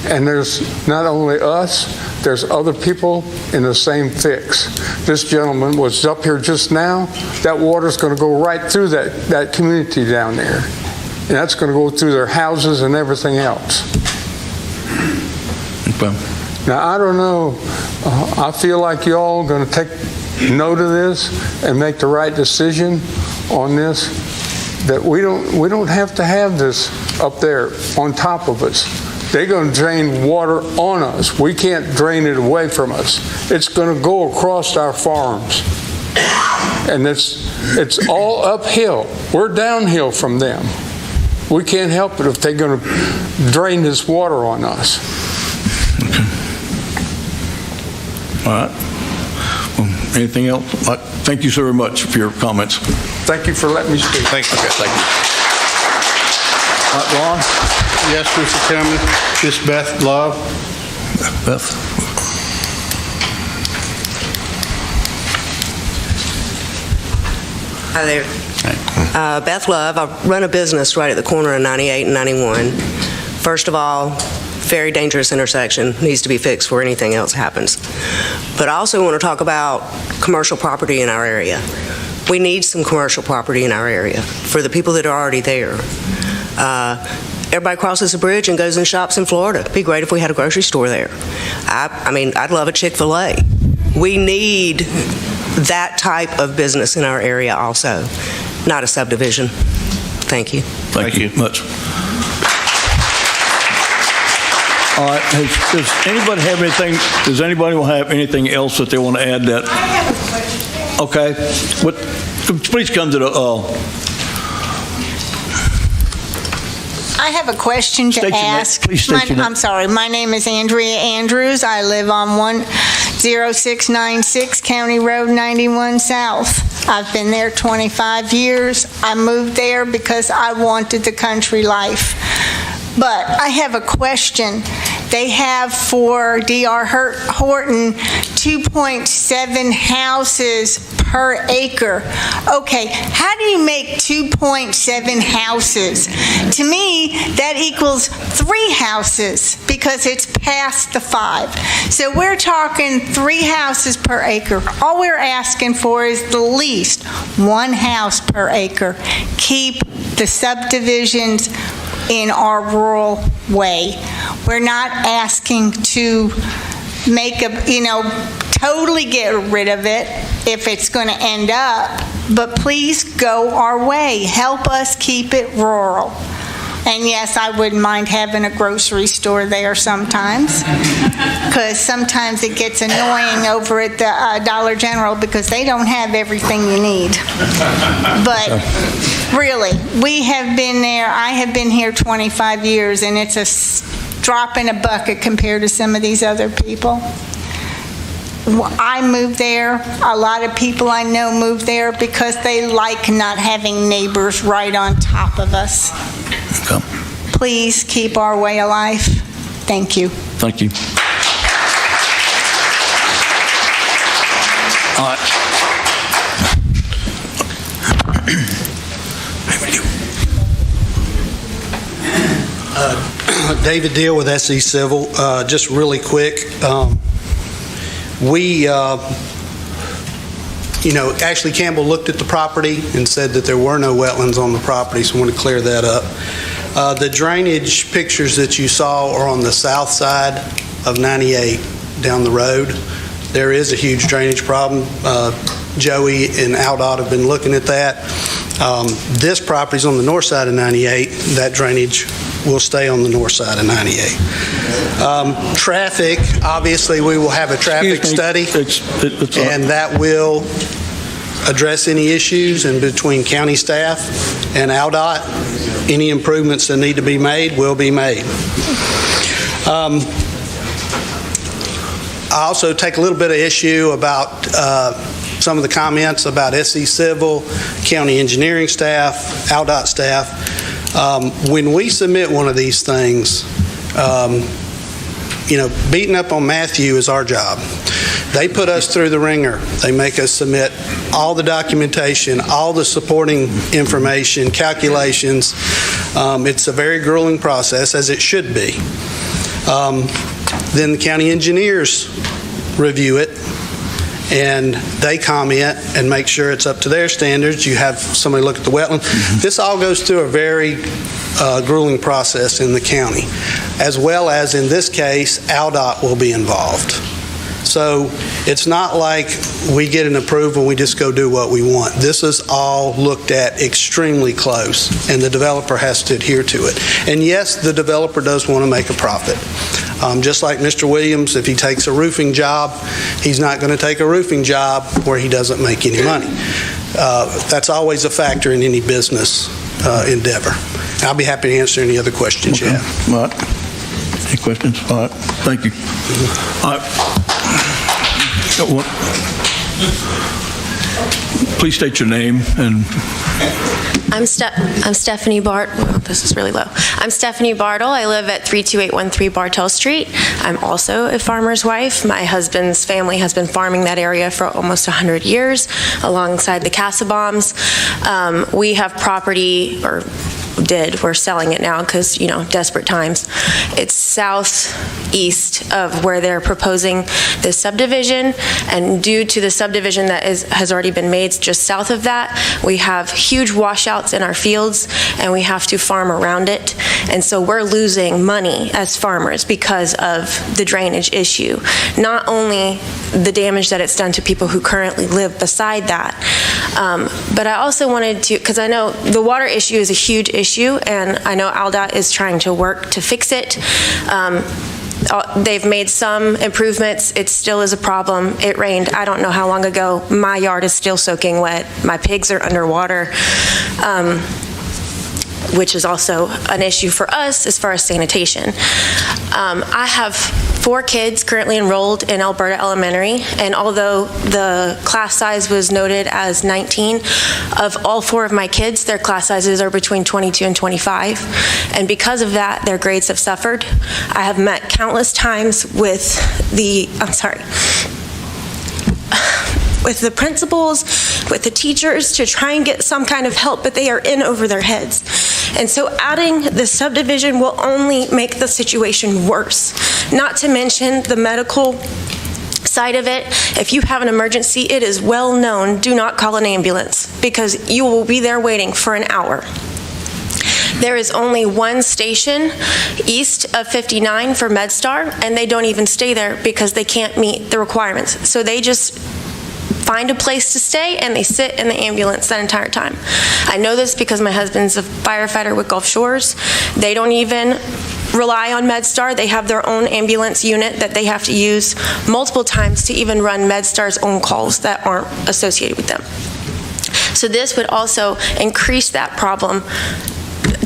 And there's not only us, there's other people in the same fix. This gentleman was up here just now. That water's going to go right through that community down there. And that's going to go through their houses and everything else. Okay. Now, I don't know. I feel like y'all are going to take note of this and make the right decision on this, that we don't have to have this up there on top of us. They're going to drain water on us. We can't drain it away from us. It's going to go across our farms. And it's all uphill. We're downhill from them. We can't help it if they're going to drain this water on us. Okay. All right. Well, anything else? Thank you so very much for your comments. Thank you for letting me speak. Thank you. Okay, thank you. All right, Ron? Yes, Mr. Chairman. Miss Beth Love. Beth? Hi there. Beth Love. I run a business right at the corner of 98 and 91. First of all, very dangerous intersection, needs to be fixed before anything else happens. But I also want to talk about commercial property in our area. We need some commercial property in our area for the people that are already there. Everybody crosses the bridge and goes and shops in Florida. It'd be great if we had a grocery store there. I mean, I'd love a Chick-fil-A. We need that type of business in our area also, not a subdivision. Thank you. Thank you much. All right. Does anybody have anything? Does anybody have anything else that they want to add? That I have a question. Okay. Please come to the. I have a question to ask. Please state your name. I'm sorry. My name is Andrea Andrews. I live on 10696 County Road 91 South. I've been there 25 years. I moved there because I wanted the country life. But I have a question. They have for D.R. Horton 2.7 houses per acre. Okay, how do you make 2.7 houses? To me, that equals 3 houses because it's past the 5. So we're talking 3 houses per acre. All we're asking for is the least 1 house per acre. Keep the subdivisions in our rural way. We're not asking to make totally get rid of it if it's going to end up, but please go our way. Help us keep it rural. And yes, I wouldn't mind having a grocery store there sometimes, because sometimes it gets annoying over at the Dollar General because they don't have everything you need. But really, we have been there. I have been here 25 years, and it's a drop in a bucket compared to some of these other people. I moved there. A lot of people I know moved there because they like not having neighbors right on top of us. Okay. Please keep our way of life. Thank you. Thank you. All right. David Deal with SE Civil. Just really quick, Ashley Campbell looked at the property and said that there were no wetlands on the property, so I want to clear that up. The drainage pictures that you saw are on the south side of 98 down the road. There is a huge drainage problem. Joey and Aldott have been looking at that. This property's on the north side of 98. That drainage will stay on the north side of 98. Traffic, obviously, we will have a traffic study, and that will address any issues, and between county staff and Aldott, any improvements that need to be made will be made. I also take a little bit of issue about some of the comments about SE Civil, county engineering staff, Aldott staff. When we submit one of these things, beating up on Matthew is our job. They put us through the ringer. They make us submit all the documentation, all the supporting information, calculations. It's a very grueling process, as it should be. Then the county engineers review it, and they comment and make sure it's up to their standards. You have somebody look at the wetland. This all goes through a very grueling process in the county, as well as, in this case, Aldott will be involved. So it's not like we get an approval and we just go do what we want. This is all looked at extremely close, and the developer has to adhere to it. And yes, the developer does want to make a profit. Just like Mr. Williams, if he takes a roofing job, he's not going to take a roofing job where he doesn't make any money. That's always a factor in any business endeavor. I'll be happy to answer any other questions you have. All right. Any questions? All right. Thank you. All right. Please state your name and... I'm Stephanie Bart. Oh, this is really low. I'm Stephanie Bartle. I live at 32813 Bartell Street. I'm also a farmer's wife. My husband's family has been farming that area for almost 100 years alongside the Cassabaums. We have property, or did. We're selling it now because, desperate times. It's southeast of where they're proposing this subdivision, and due to the subdivision that has already been made just south of that, we have huge washouts in our fields, and we have to farm around it. And so we're losing money as farmers because of the drainage issue. Not only the damage that it's done to people who currently live beside that, but I also wanted to, because I know the water issue is a huge issue, and I know Aldott is trying to work to fix it. They've made some improvements. It still is a problem. It rained, I don't know how long ago. My yard is still soaking wet. My pigs are underwater, which is also an issue for us as far as sanitation. I have 4 kids currently enrolled in Alberta Elementary, and although the class size was noted as 19, of all 4 of my kids, their class sizes are between 22 and 25, and because of that, their grades have suffered. I have met countless times with the principals, with the teachers to try and get some kind of help, but they are in over their heads. And so adding the subdivision will only make the situation worse. Not to mention the medical side of it. If you have an emergency, it is well known, do not call an ambulance because you will be there waiting for an hour. There is only one station east of 59 for MedStar, and they don't even stay there because they can't meet the requirements. So they just find a place to stay and they sit in the ambulance that entire time. I know this because my husband's a firefighter with Gulf Shores. They don't even rely on MedStar. They have their own ambulance unit that they have to use multiple times to even run MedStar's own calls that aren't associated with them. So this would also increase that problem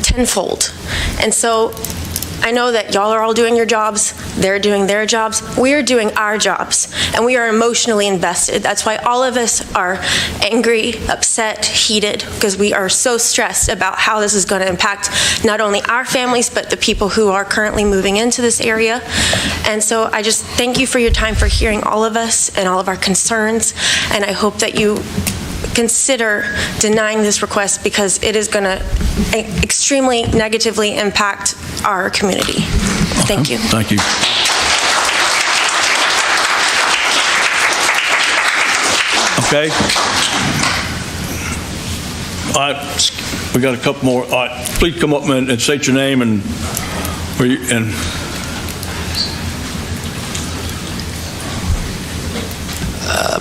tenfold. And so I know that y'all are all doing your jobs, they're doing their jobs, we are doing our jobs, and we are emotionally invested. That's why all of us are angry, upset, heated, because we are so stressed about how this is going to impact not only our families, but the people who are currently moving into this area. And so I just thank you for your time, for hearing all of us and all of our concerns, and I hope that you consider denying this request because it is going to extremely negatively impact our community. Thank you. Thank you. Okay. All right, we got a couple more. All right, please come up and state your name and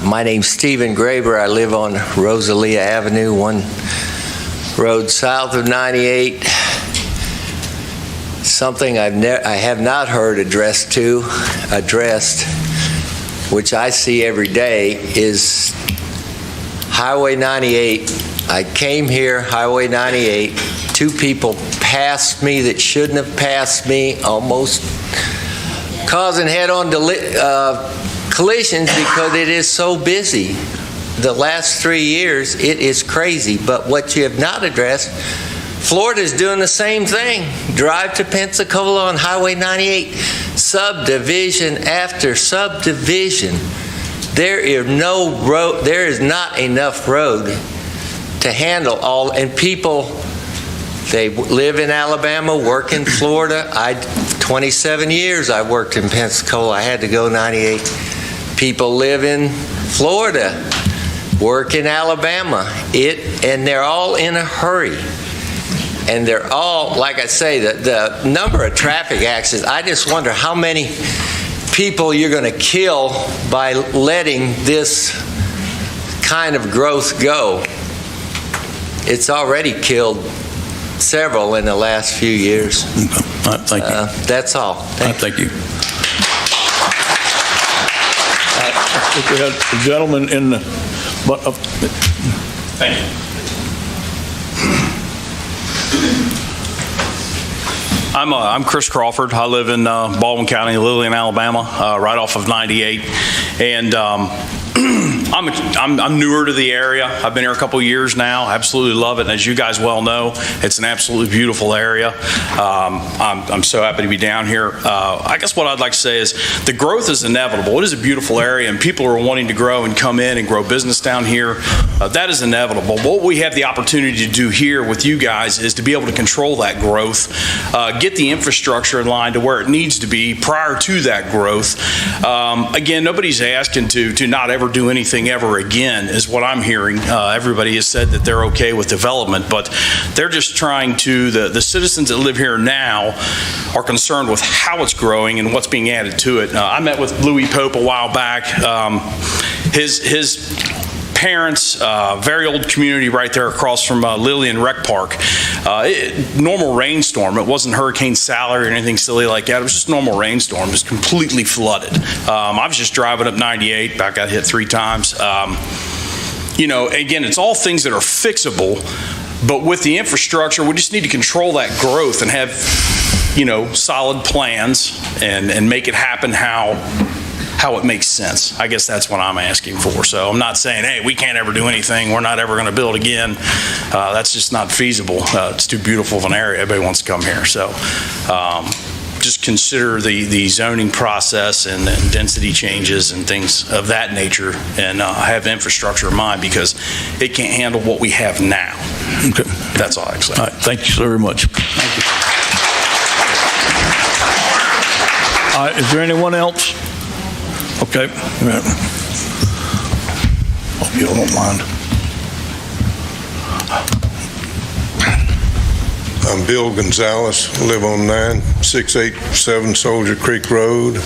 my name's Stephen Graber. I live on Rosalia Avenue, one road south of 98. Something I have not heard addressed, which I see every day, is Highway 98. I came here, Highway 98. 2 people passed me that shouldn't have passed me, almost causing head-on collisions because it is so busy. The last 3 years, it is crazy. But what you have not addressed, Florida's doing the same thing. Drive to Pensacola on Highway 98, subdivision after subdivision. There is no road. There is not enough road to handle all. And people, they live in Alabama, work in Florida. 27 years I worked in Pensacola. I had to go 98. People live in Florida, work in Alabama, and they're all in a hurry. And they're all, like I say, the number of traffic accidents, I just wonder how many people you're going to kill by letting this kind of growth go. It's already killed several in the last few years. Okay. All right, thank you. That's all. Thank you. I think we had a gentleman in the... Thank you. I'm Chris Crawford. I live in Baldwin County, Lillian, Alabama, right off of 98. And I'm newer to the area. I've been here a couple years now. I absolutely love it. And as you guys well know, it's an absolutely beautiful area. I'm so happy to be down here. I guess what I'd like to say is the growth is inevitable. It is a beautiful area, and people are wanting to grow and come in and grow business down here. That is inevitable. What we have the opportunity to do here with you guys is to be able to control that growth, get the infrastructure in line to where it needs to be prior to that growth. Again, nobody's asking to not ever do anything ever again, is what I'm hearing. Everybody has said that they're okay with development, but they're just trying to, the citizens that live here now are concerned with how it's growing and what's being added to it. I met with Louis Pope a while back. His parents, very old community right there across from Lillian Rec Park. Normal rainstorm. It wasn't Hurricane Sally or anything silly like that. It was just a normal rainstorm. It was completely flooded. I was just driving up 98. I got hit 3 times. You know, again, it's all things that are fixable, but with the infrastructure, we just need to control that growth and have solid plans and make it happen how it makes sense. I guess that's what I'm asking for. So I'm not saying, hey, we can't ever do anything. We're not ever going to build again. That's just not feasible. It's too beautiful of an area. Everybody wants to come here. So just consider the zoning process and density changes and things of that nature, and have infrastructure in mind, because it can't handle what we have now. Okay. That's all I can say. All right, thank you very much. Thank you. All right, is there anyone else? Okay. Hope you don't mind. I'm Bill Gonzalez, live on 9687 Soldier Creek Road,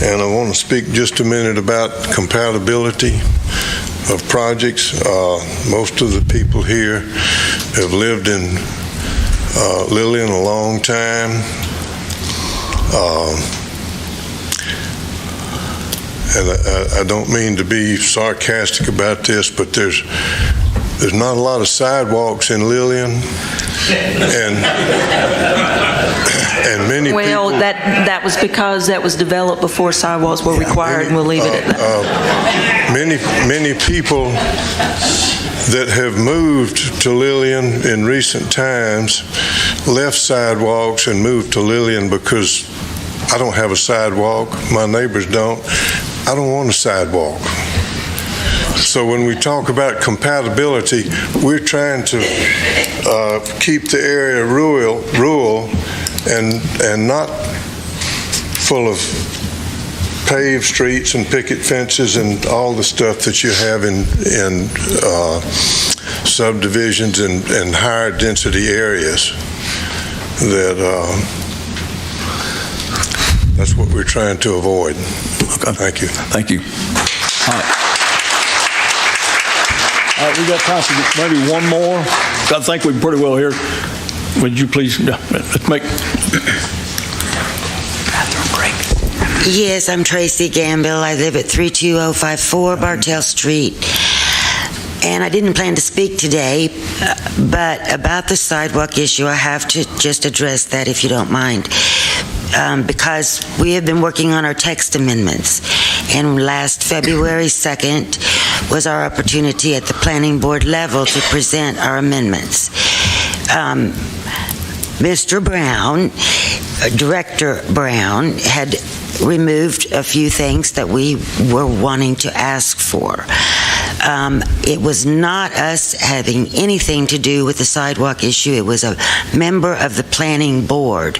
and I want to speak just a minute about compatibility of projects. Most of the people here have lived in Lillian a long time. And I don't mean to be sarcastic about this, but there's not a lot of sidewalks in Lillian, and many Well, people. that was because that was developed before sidewalks were required, and we'll leave it at that. Many people that have moved to Lillian in recent times left sidewalks and moved to Lillian because I don't have a sidewalk, my neighbors don't. I don't want a sidewalk. So when we talk about compatibility, we're trying to keep the area rural and not full of paved streets and picket fences and all the stuff that you have in subdivisions and higher density areas. That's what we're trying to avoid. Okay. Thank you. Thank you. All right. All right, we got time for maybe one more. I think we're pretty well here. Would you please, let's make... Yes, I'm Tracy Gamble. I live at 32054 Bartell Street. And I didn't plan to speak today, but about the sidewalk issue, I have to just address that if you don't mind. Because we have been working on our text amendments, and last February 2nd was our opportunity at the planning board level to present our amendments. Mr. Brown, Director Brown, had removed a few things that we were wanting to ask for. It was not us having anything to do with the sidewalk issue. It was a member of the planning board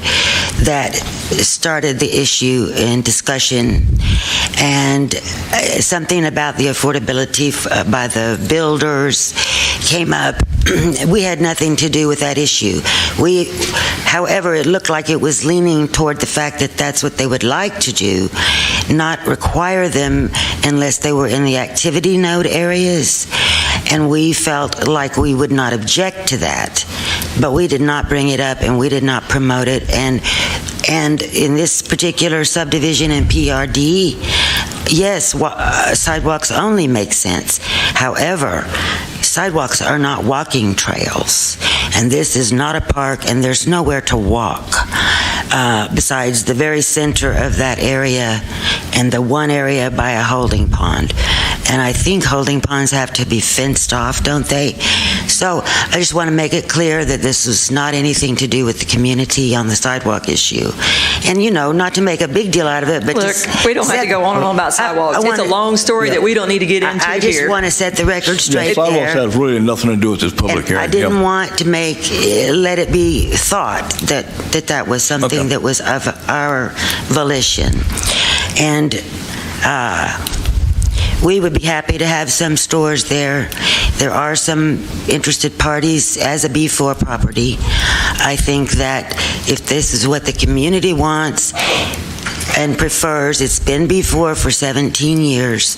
that started the issue in discussion, and something about the affordability by the builders came up. We had nothing to do with that issue. However, it looked like it was leaning toward the fact that that's what they would like to do, not require them unless they were in the activity node areas. And we felt like we would not object to that, but we did not bring it up and we did not promote it. And in this particular subdivision in PRD, yes, sidewalks only make sense. However, sidewalks are not walking trails, and this is not a park, and there's nowhere to walk besides the very center of that area and the one area by a holding pond. And I think holding ponds have to be fenced off, don't they? So I just want to make it clear that this is not anything to do with the community on the sidewalk issue. And, not to make a big deal out of it, but Look, we don't have to go on and on about sidewalks. It's a long story that we don't need to get into here. I just want to set the record straight there. Sidewalks have really nothing to do with this public hearing. I didn't want to let it be thought that was something that was of our volition. And we would be happy to have some stores there. There are some interested parties as a B4 property. I think that if this is what the community wants and prefers, it's been B4 for 17 years.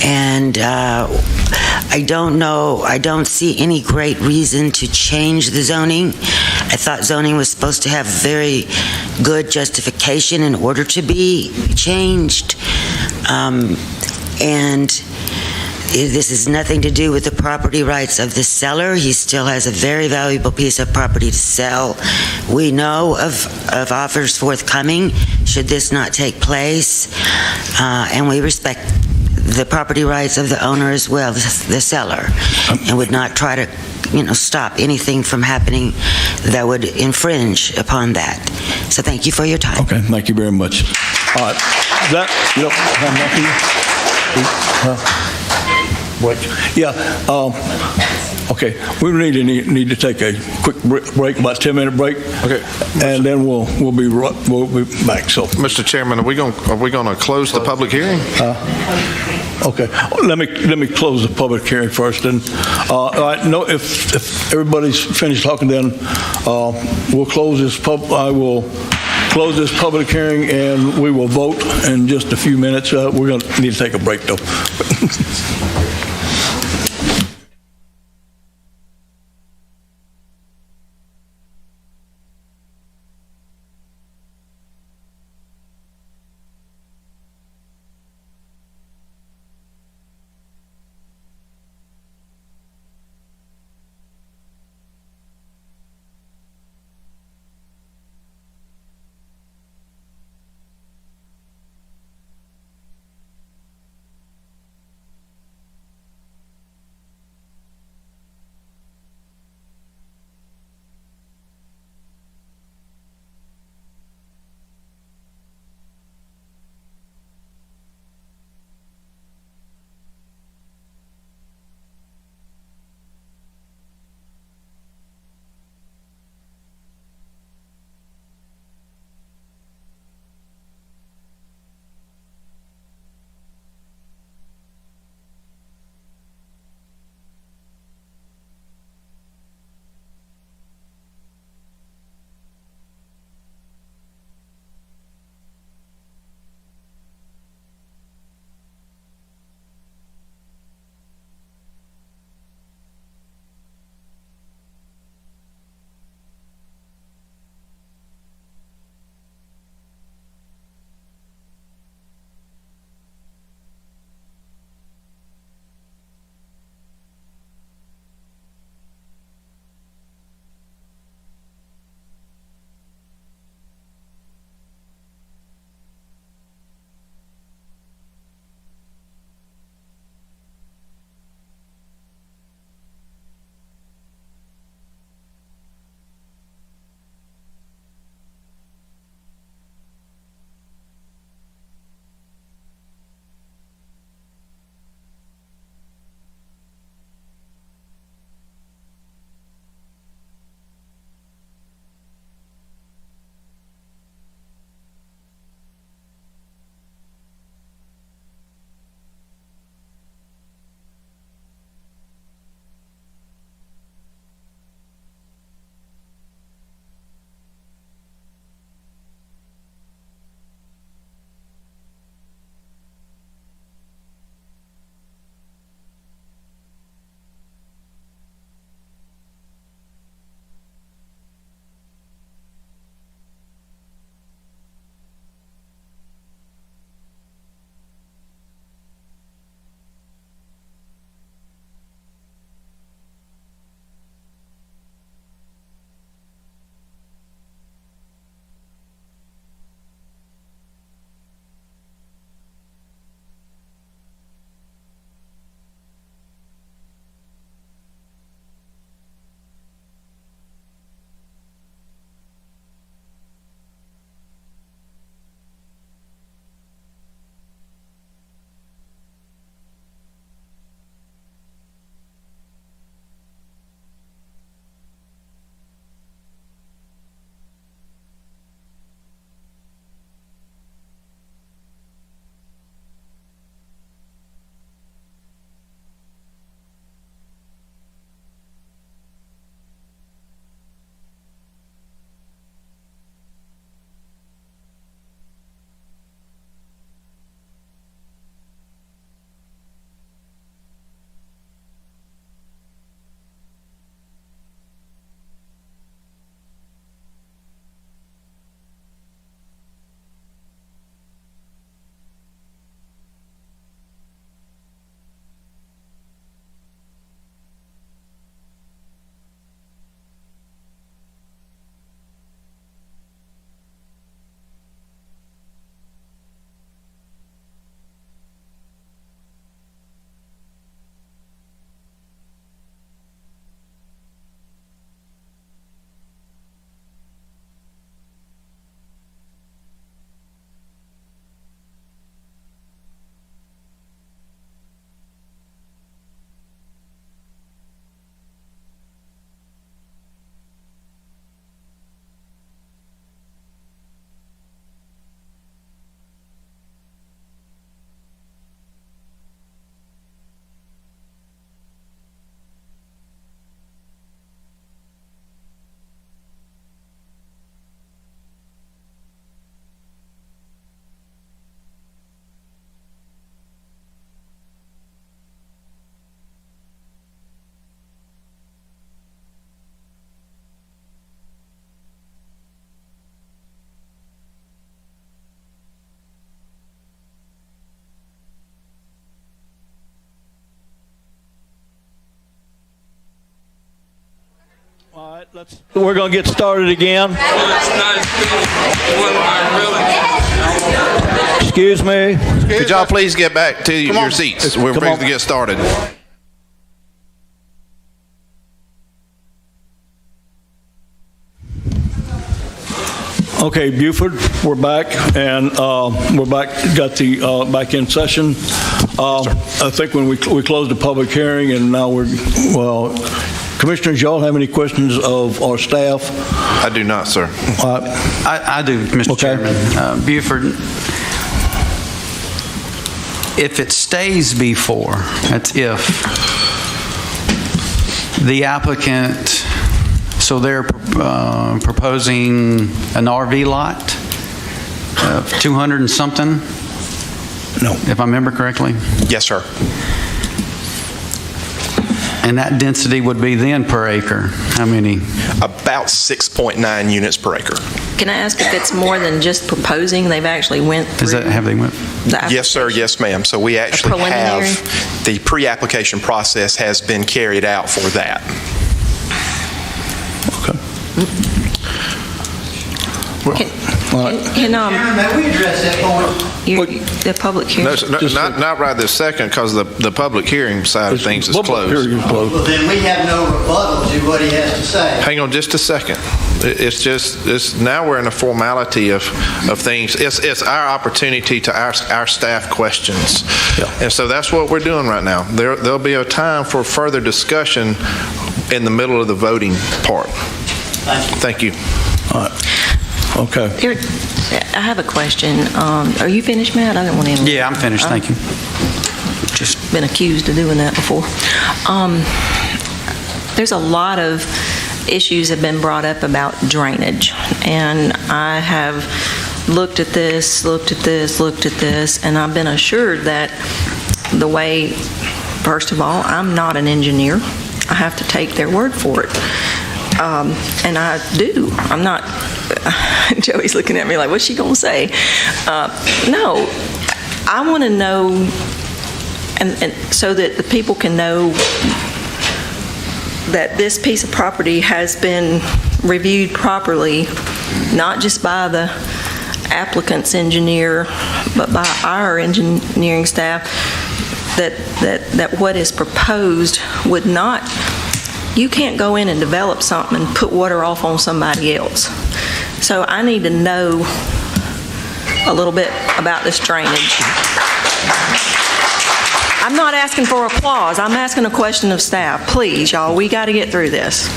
And I don't see any great reason to change the zoning. I thought zoning was supposed to have very good justification in order to be changed. And This is nothing to do with the property rights of the seller. He still has a very valuable piece of property to sell. We know of offers forthcoming should this not take place, and we respect the property rights of the owner as well, the seller, and would not try to stop anything from happening that would infringe upon that. So thank you for your time. Okay, thank you very much. All right, you don't have nothing? What? Yeah, okay, we need to take a quick break, about 10-minute break. Okay. And then we'll be back, so. Mr. Chairman, are we going to close the public hearing? Okay, let me close the public hearing first, and no, if everybody's finished talking, then we'll close this I will close this public hearing, and we will vote in just a few minutes. We're going to need to take a break, though. We're going to get started again. Excuse me. Could y'all please get back to your seats? We're ready to get started. Okay, Buford, we're back, and we're back. Got the back in session. I think when we closed the public hearing, and now Commissioners, y'all have any questions of our staff? I do not, sir. I do, Mr. Chairman. Buford, if it stays B4, that's if, the applicant, so they're proposing an RV lot of 200 and something? No. If I remember correctly? Yes, sir. And that density would be then per acre? How many? About 6.9 units per acre. Can I ask if it's more than just proposing? They've actually went through... Have they went? Yes, sir. Yes, ma'am. So we actually have... The pre-application process has been carried out for that. May we address that point? The public hearing? No, not right this second, because the public hearing side of things is closed. Well, then we have no rebuttal to what he has to say. Hang on just a second. It's now we're in a formality of things. It's our opportunity to ask our staff questions. Yeah. And so that's what we're doing right now. There'll be a time for further discussion in the middle of the voting part. Thank you. All right. Okay. I have a question. Are you finished, Matt? I didn't want to interrupt. Yeah, I'm finished. Thank you. Just been accused of doing that before. There's a lot of issues have been brought up about drainage, and I have looked at this, and I've been assured that the way, first of all, I'm not an engineer. I have to take their word for it. And I do. I'm not... Joey's looking at me like, what's she going to say? No. I want to know, and so that the people can know that this piece of property has been reviewed properly, not just by the applicant's engineer, but by our engineering staff, that what is proposed would not... You can't go in and develop something and put water off on somebody else. So I need to know a little bit about this drainage. I'm not asking for applause. I'm asking a question of staff. Please, y'all, we got to get through this.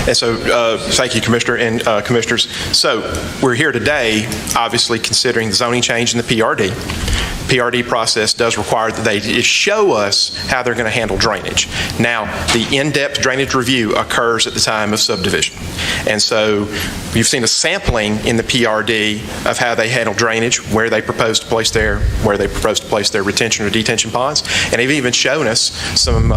And so, thank you, Commissioner and Commissioners. So, we're here today, obviously, considering the zoning change in the PRD. PRD process does require that they show us how they're going to handle drainage. Now, the in-depth drainage review occurs at the time of subdivision. And so, you've seen a sampling in the PRD of how they handle drainage, where they propose to place their retention or detention ponds, and they've even shown us some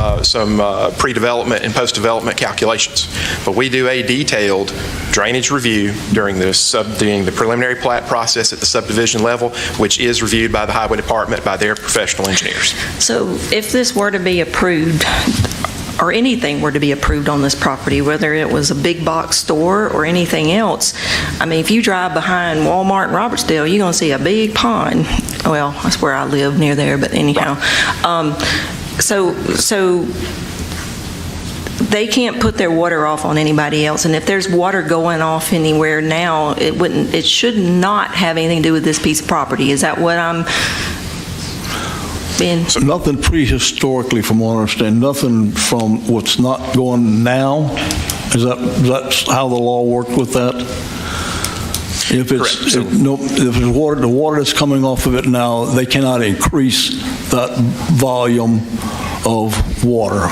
pre-development and post-development calculations. But we do a detailed drainage review during the preliminary plat process at the subdivision level, which is reviewed by the Highway Department by their professional engineers. So if this were to be approved, or anything were to be approved on this property, whether it was a big box store or anything else, I mean, if you drive behind Walmart in Robertsdale, you're going to see a big pond. Well, that's where I live, near there, but anyhow. So they can't put their water off on anybody else, and if there's water going off anywhere now, it should not have anything to do with this piece of property. Is that what I'm being? Nothing prehistorically, from what I understand. Nothing from what's not going now. Is that how the law worked with that? If it's the water that's coming off of it now, they cannot increase that volume of water.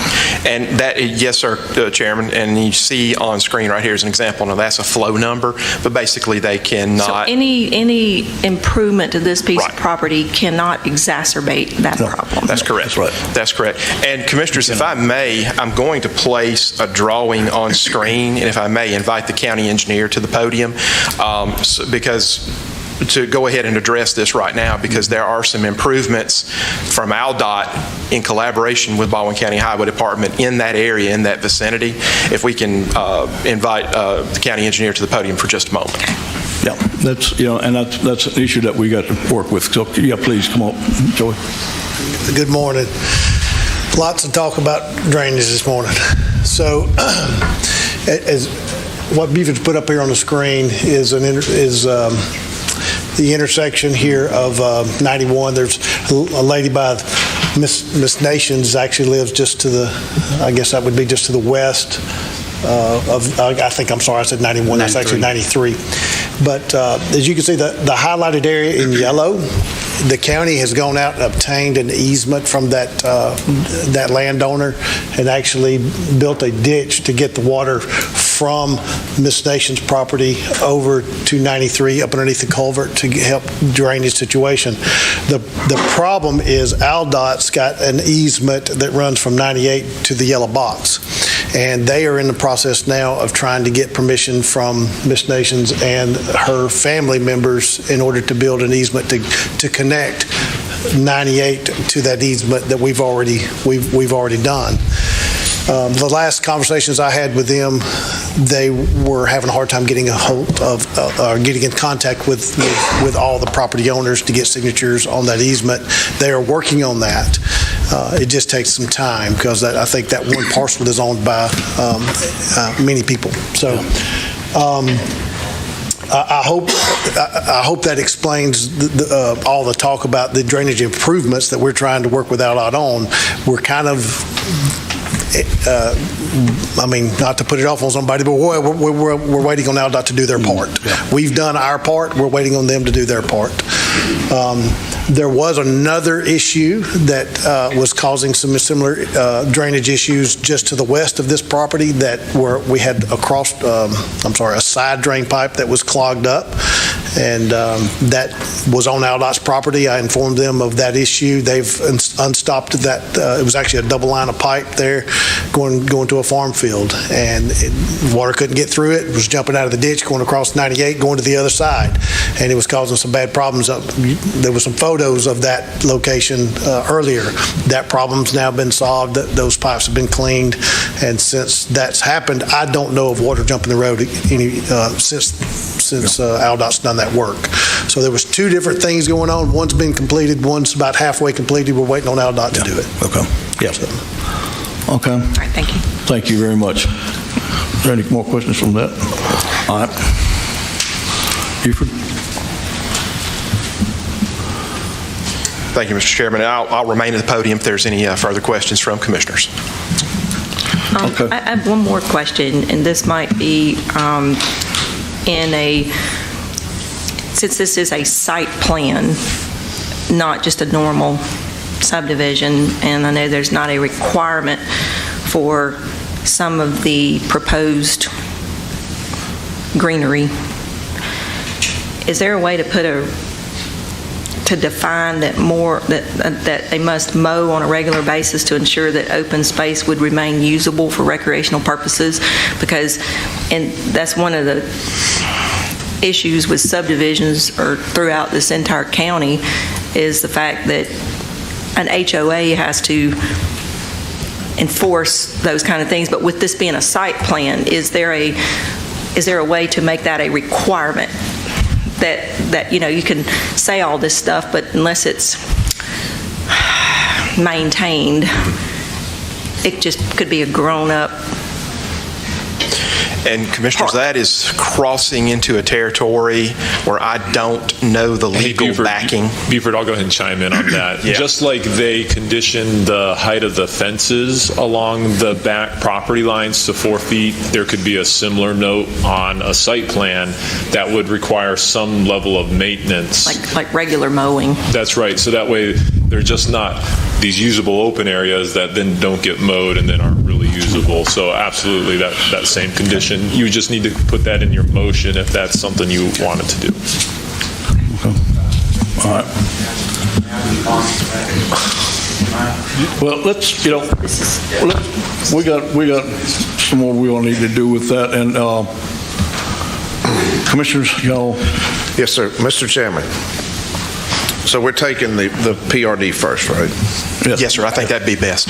And that, yes, sir, Chairman, and you see on screen right here is an example. Now, that's a flow number, but basically they cannot... So any improvement to this piece of property cannot exacerbate that problem? That's correct. That's right. That's correct. And Commissioners, if I may, I'm going to place a drawing on screen, and if I may, invite the county engineer to the podium, to go ahead and address this right now, because there are some improvements from ALDOT in collaboration with Baldwin County Highway Department in that area, in that vicinity. If we can invite the county engineer to the podium for just a moment. Yeah, that's, and that's an issue that we got to work with. So, yeah, please, come on, Joey. Good morning. Lots of talk about drainage this morning. So, as what Beaver's put up here on the screen is the intersection here of 91. There's a lady by Miss Nations actually lives just to the, I guess that would be just to the west of, I think, I'm sorry, I said 91, that's actually 93. But as you can see, the highlighted area in yellow, the county has gone out and obtained an easement from that landowner and actually built a ditch to get the water from Miss Nation's property over to 93 up underneath the culvert to help drainage situation. The problem is ALDOT's got an easement that runs from 98 to the yellow box, and they are in the process now of trying to get permission from Miss Nations and her family members in order to build an easement to connect 98 to that easement that we've already done. The last conversations I had with them, they were having a hard time getting a hold of, getting in contact with all the property owners to get signatures on that easement. They are working on that. It just takes some time because I think that one parcel is owned by many people. So. I hope that explains all the talk about the drainage improvements that we're trying to work with ALDOT on. We're kind of, not to put it off on somebody, but we're waiting on ALDOT to do their part. Yeah. We've done our part. We're waiting on them to do their part. There was another issue that was causing some similar drainage issues just to the west of this property we had a side drain pipe that was clogged up, and that was on ALDOT's property. I informed them of that issue. They've unstopped that. It was actually a double line of pipe there going to a farm field, and water couldn't get through it. It was jumping out of the ditch, going across 98, going to the other side, and it was causing some bad problems. There were some photos of that location earlier. That problem's now been solved. Those pipes have been cleaned, and since that's happened, I don't know of water jumping the road since ALDOT's done that work. So there was two different things going on. One's been completed. One's about halfway completed. We're waiting on ALDOT to do it. Okay. Yeah. So. Okay. All right, thank you. Thank you very much. Are there any more questions from that? All right. Buford? Thank you, Mr. Chairman. I'll remain at the podium if there's any further questions from commissioners. Okay. I have one more question, and this might be since this is a site plan, not just a normal subdivision, and I know there's not a requirement for some of the proposed greenery. Is there a way to define that they must mow on a regular basis to ensure that open space would remain usable for recreational purposes? And that's one of the issues with subdivisions or throughout this entire county is the fact that an HOA has to enforce those kind of things. But with this being a site plan, is there a way to make that a requirement? That you can say all this stuff, but unless it's maintained, it just could be a grown-up. And Commissioners, that is crossing into a territory where I don't know the legal backing. Buford, I'll go ahead and chime in on that. Yeah. Just like they condition the height of the fences along the back property lines to 4 feet, there could be a similar note on a site plan that would require some level of maintenance. Like regular mowing. That's right. So that way they're just not these usable open areas that then don't get mowed and then aren't really usable. So absolutely that same condition. You just need to put that in your motion if that's something you wanted to do. Okay. All right. Well, let's, we got some more we'll need to do with that. And Commissioners, y'all. Yes, sir. Mr. Chairman. So we're taking the PRD first, right? Yes, sir, I think that'd be best.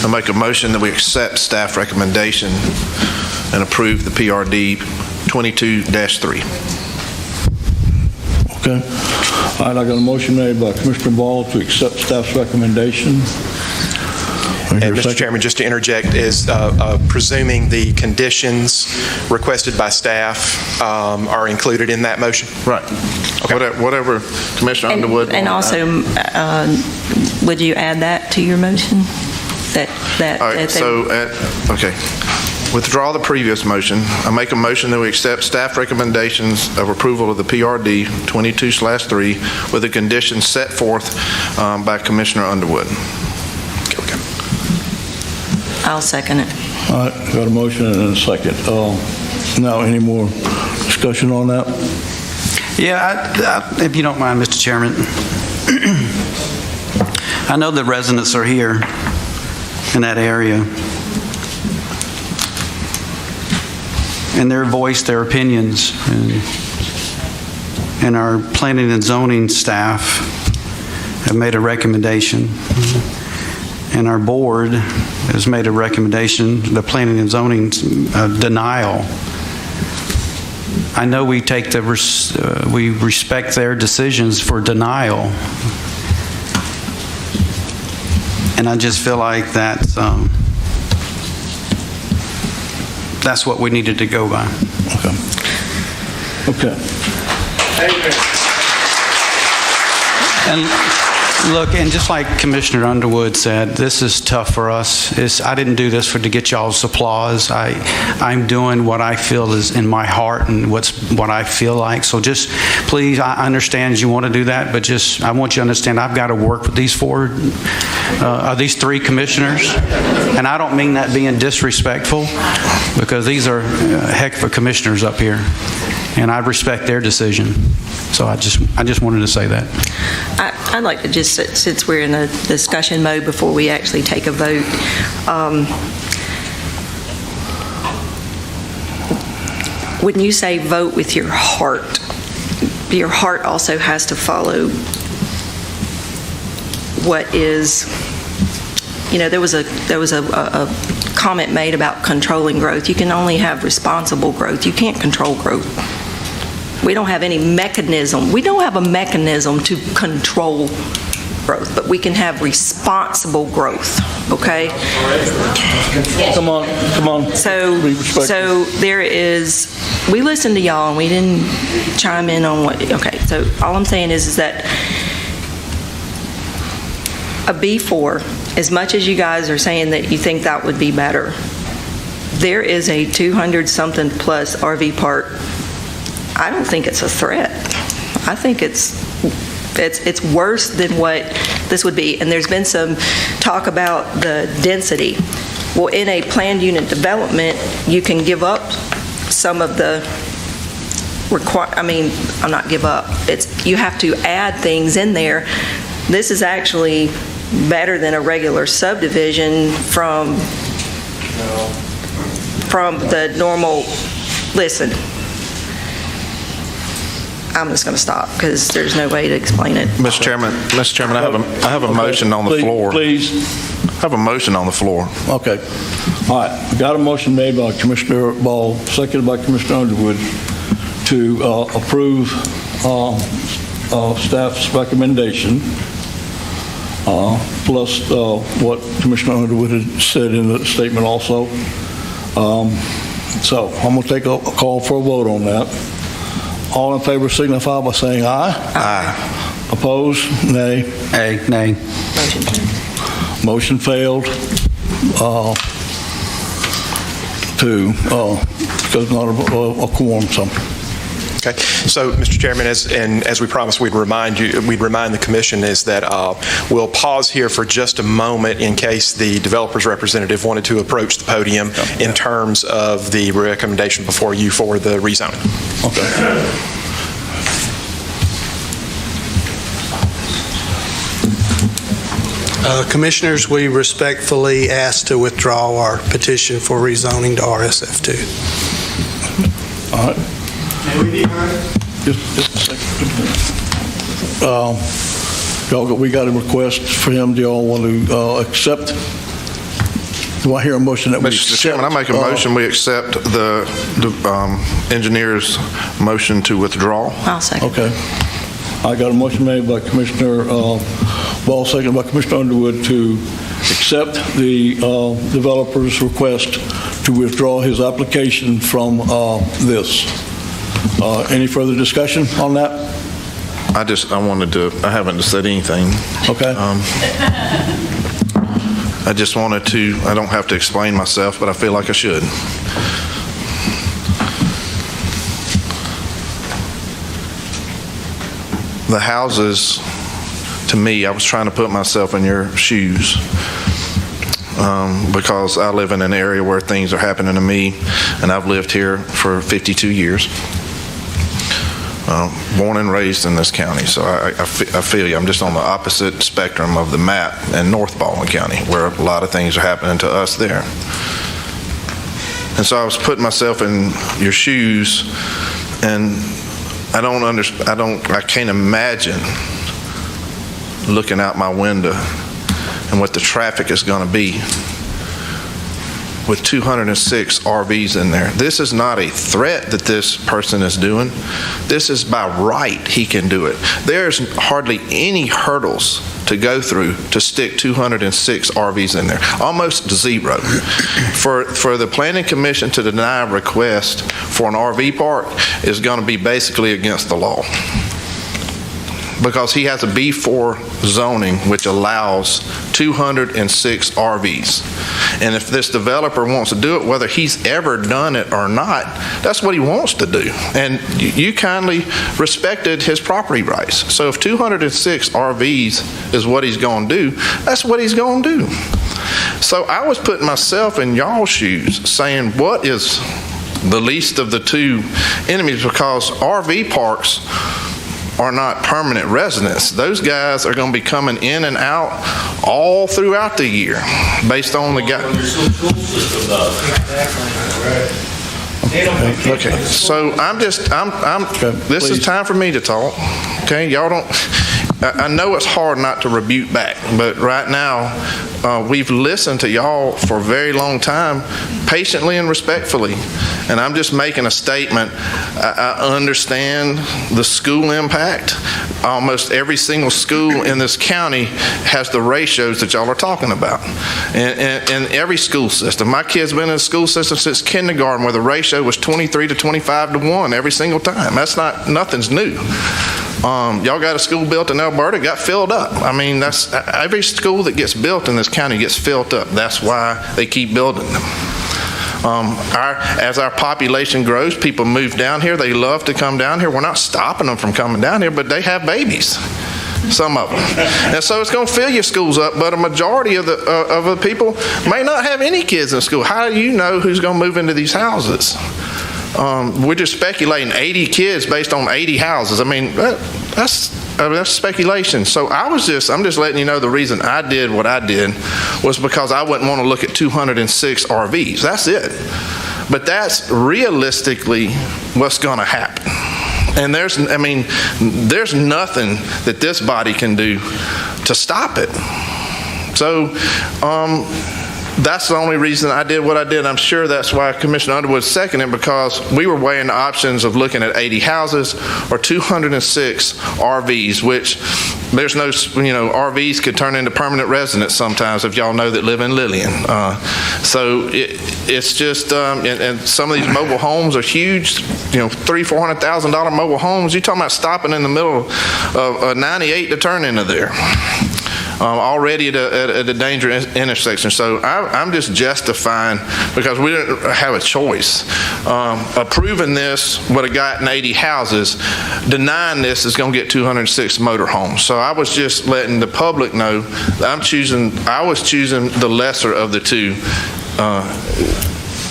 I make a motion that we accept staff recommendation and approve the PRD 22-3. Okay. All right, I got a motion made by Commissioner Ball to accept staff's recommendation. And Mr. Chairman, just to interject, is presuming the conditions requested by staff are included in that motion? Right. Okay. Whatever Commissioner Underwood. And also, would you add that to your motion? All right, okay. Withdraw the previous motion. I make a motion that we accept staff recommendations of approval of the PRD 22/3 with the conditions set forth by Commissioner Underwood. I'll second it. All right, got a motion and a second. Now, any more discussion on that? Yeah, if you don't mind, Mr. Chairman. I know the residents are here in that area, and they're voiced their opinions, and our planning and zoning staff have made a recommendation, and our board has made a recommendation, the planning and zoning denial. I know we take we respect their decisions for denial, and I just feel like that's what we needed to go by. Okay. And look, and just like Commissioner Underwood said, this is tough for us. I didn't do this to get y'all's applause. I'm doing what I feel is in my heart and what I feel like. So just please, I understand you want to do that, but just I want you to understand I've got to work with these these three commissioners, and I don't mean that being disrespectful, because these are a heck of a commissioners up here, and I respect their decision. So I just wanted to say that. I'd like to just, since we're in a discussion mode before we actually take a vote, when you say vote with your heart also has to follow what is, there was a comment made about controlling growth. You can only have responsible growth. You can't control growth. We don't have any mechanism. We don't have a mechanism to control growth, but we can have responsible growth, okay? Come on. So there is, we listened to y'all and we didn't chime in on what, okay, so all I'm saying is that a B4, as much as you guys are saying that you think that would be better, there is a 200-something plus RV park. I don't think it's a threat. I think it's worse than what this would be. And there's been some talk about the density. Well, in a planned unit development, you can give up some of the not give up. You have to add things in there. This is actually better than a regular subdivision from the normal. Listen. I'm just going to stop because there's no way to explain it. Mr. Chairman, I have a motion on the floor. Please. I have a motion on the floor. Okay. All right. Got a motion made by Commissioner Ball, seconded by Commissioner Underwood to approve staff's recommendation, plus what Commissioner Underwood had said in the statement also. So I'm going to take a call for a vote on that. All in favor signify by saying aye. Aye. Opposed? Nay. Nay. Motion failed. Because not a quorum. So. Okay. So, Mr. Chairman, as we promised, we'd remind the commission is that we'll pause here for just a moment in case the developer's representative wanted to approach the podium in terms of the recommendation before you for the rezoning. Okay. Commissioners, we respectfully ask to withdraw our petition for rezoning to RSF2. All right. Just a second. we got a request for him. Do y'all want to accept? Do I hear a motion that we accept? Mr. Chairman, I make a motion, we accept the engineer's motion to withdraw. I'll second. Okay. I got a motion made by Commissioner Ball, seconded by Commissioner Underwood to accept the developer's request to withdraw his application from this. Any further discussion on that? I haven't said anything. Okay. I just wanted to, I don't have to explain myself, but I feel like I should. The houses, to me, I was trying to put myself in your shoes because I live in an area where things are happening to me, and I've lived here for 52 years. Born and raised in this county, so I feel you. I'm just on the opposite spectrum of the map in North Baldwin County, where a lot of things are happening to us there. And so I was putting myself in your shoes, and I can't imagine looking out my window and what the traffic is going to be with 206 RVs in there. This is not a threat that this person is doing. This is by right he can do it. There's hardly any hurdles to go through to stick 206 RVs in there. Almost zero. For the Planning Commission to deny a request for an RV park is going to be basically against the law, because he has a B4 zoning which allows 206 RVs. And if this developer wants to do it, whether he's ever done it or not, that's what he wants to do. And you kindly respected his property rights. So if 206 RVs is what he's going to do, that's what he's going to do. So I was putting myself in y'all's shoes saying, what is the least of the two enemies? Because RV parks are not permanent residents. Those guys are going to be coming in and out all throughout the year based on the guy. Okay, so this is time for me to talk. Okay, y'all don't, I know it's hard not to rebuke back, but right now, we've listened to y'all for a very long time, patiently and respectfully. And I'm just making a statement. I understand the school impact. Almost every single school in this county has the ratios that y'all are talking about. And every school system. My kid's been in a school system since kindergarten where the ratio was 23 to 25 to 1 every single time. Nothing's new. Y'all got a school built in Alberta, got filled up. I mean, that's every school that gets built in this county gets filled up. That's why they keep building them. As our population grows, people move down here. They love to come down here. We're not stopping them from coming down here, but they have babies, some of them. And so it's going to fill your schools up, but a majority of the people may not have any kids in school. How do you know who's going to move into these houses? We're just speculating 80 kids based on 80 houses. I mean, that's speculation. So I'm just letting you know the reason I did what I did was because I wouldn't want to look at 206 RVs. That's it. But that's realistically what's going to happen. And there's nothing that this body can do to stop it. So, that's the only reason I did what I did. I'm sure that's why Commissioner Underwood seconded, because we were weighing the options of looking at 80 houses or 206 RVs, which there's no, RVs could turn into permanent residents sometimes, if y'all know that live in Lillian. So it's just, and some of these mobile homes are huge, $300,000-$400,000 mobile homes. You're talking about stopping in the middle of 98 to turn into there. Already at a dangerous intersection. So I'm just justifying, because we didn't have a choice. Approving this would have gotten 80 houses. Denying this is going to get 206 motorhomes. So I was just letting the public know that I was choosing the lesser of the two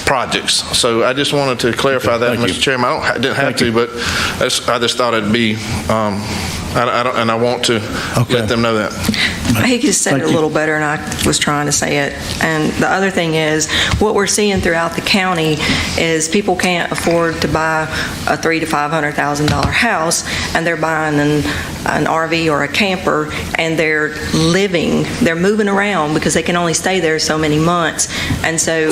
projects. So I just wanted to clarify that, Mr. Chairman. I didn't have to, but I just thought it'd be, and I want to let them know that. He just said Thank it a you. little better than I was trying to say it. And the other thing is, what we're seeing throughout the county is people can't afford to buy a $300,000 to $500,000 house, and they're buying an RV or a camper, and they're moving around because they can only stay there so many months. And so,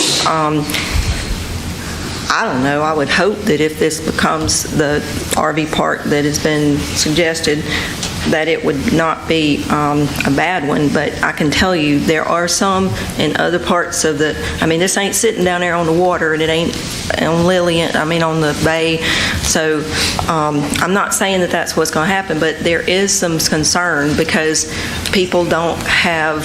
I don't know, I would hope that if this becomes the RV park that has been suggested, that it would not be a bad one, but I can tell you, there are some in other parts of this ain't sitting down there on the water, and it ain't on on the bay, so I'm not saying that that's what's going to happen, but there is some concern because people don't have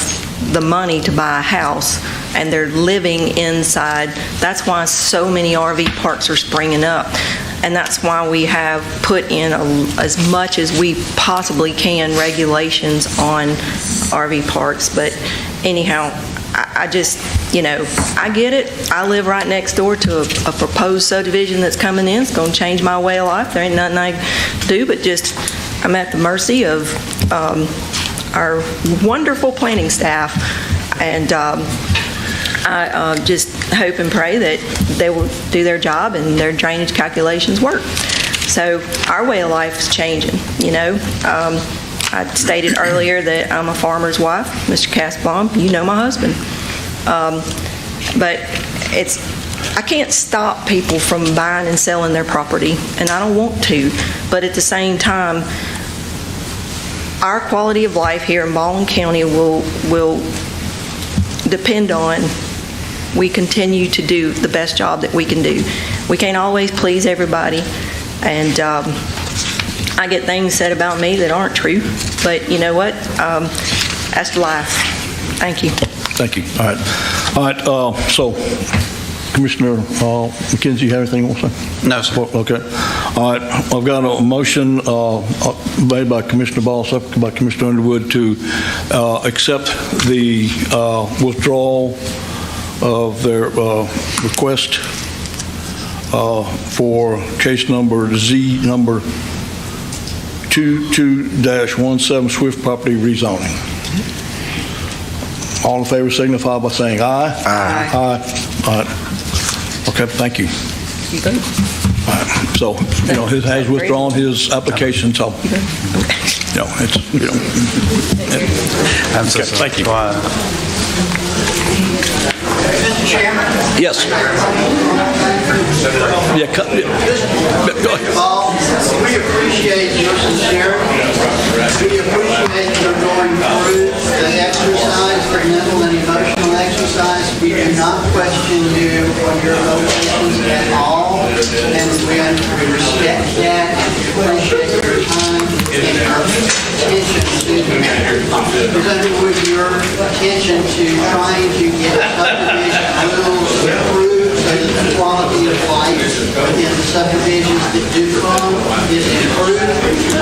the money to buy a house, and they're living inside. That's why so many RV parks are springing up. And that's why we have put in as much as we possibly can regulations on RV parks. But anyhow, I just, I get it. I live right next door to a proposed subdivision that's coming in. It's going to change my way of life. There ain't nothing I can do, but just I'm at the mercy of our wonderful planning staff. And I just hope and pray that they will do their job and their drainage calculations work. So our way of life is changing, I stated earlier that I'm a farmer's wife, Mr. Castbaum, you know my husband. But I can't stop people from buying and selling their property, and I don't want to. But at the same time, our quality of life here in Baldwin County will depend on we continue to do the best job that we can do. We can't always please everybody, and I get things said about me that aren't true, but you know what? That's life. Thank you. Thank you. All right. So, Commissioner McKenzie, you have anything you want to say? No, sir. Okay. All right. I've got a motion made by Commissioner Ball, seconded by Commissioner Underwood to accept the withdrawal of their request for case number Z number 22-17 Swift property rezoning. All in favor signify by saying aye. Aye. Aye. All right. Okay, thank you. All right. So, his has withdrawn his application, so, it's, I'm so okay, sorry. thank you. Mr. Chairman? Yes. Yeah, go ahead. We appreciate your sincerity. We appreciate your going through the exercise, the mental and emotional exercise. We do not question you on your motivations at all, and we respect that and appreciate your time and your attention to the matter. Because Underwood, your attention to trying to get a subdivision rules improved so that the quality of life within the subdivisions that do come is improved,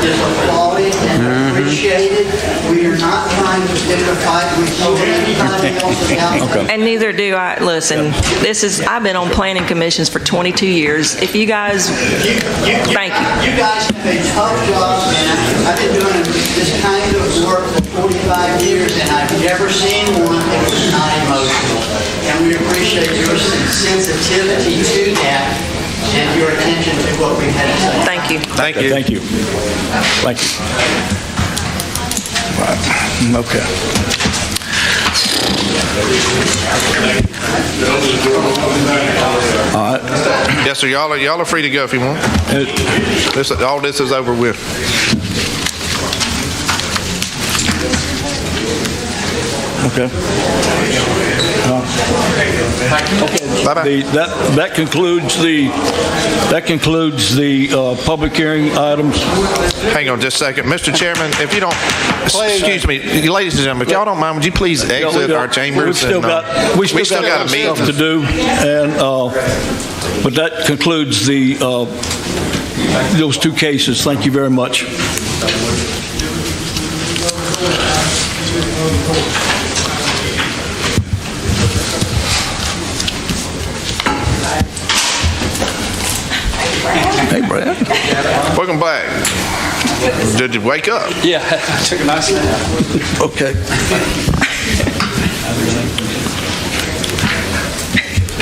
is applauded and appreciated. We are not trying to pick a fight with you or anybody else about And neither do I. Listen, I've been on planning commissions for 22 years. If you guys, thank you. You guys have a tough job, and I've been doing this kind of work for 45 years, and I've never seen one that was not emotional. And we appreciate your sensitivity to that and your attention to what we had to say. Thank you. Thank you. Thank you. Thank you. Right. Okay. All right. Yes, sir. Y'all are free to go if you want. All this is over with. Okay. Bye-bye. That concludes the public hearing items. Hang on just a second. Mr. Chairman, if you don't, excuse me, ladies and gentlemen, if y'all don't mind, would you please exit our chambers? We still got a meeting stuff to do, and but that concludes those two cases. Thank you very much. Hey, Brad. Welcome back. Did you wake up? Yeah, I took a nice nap. Okay.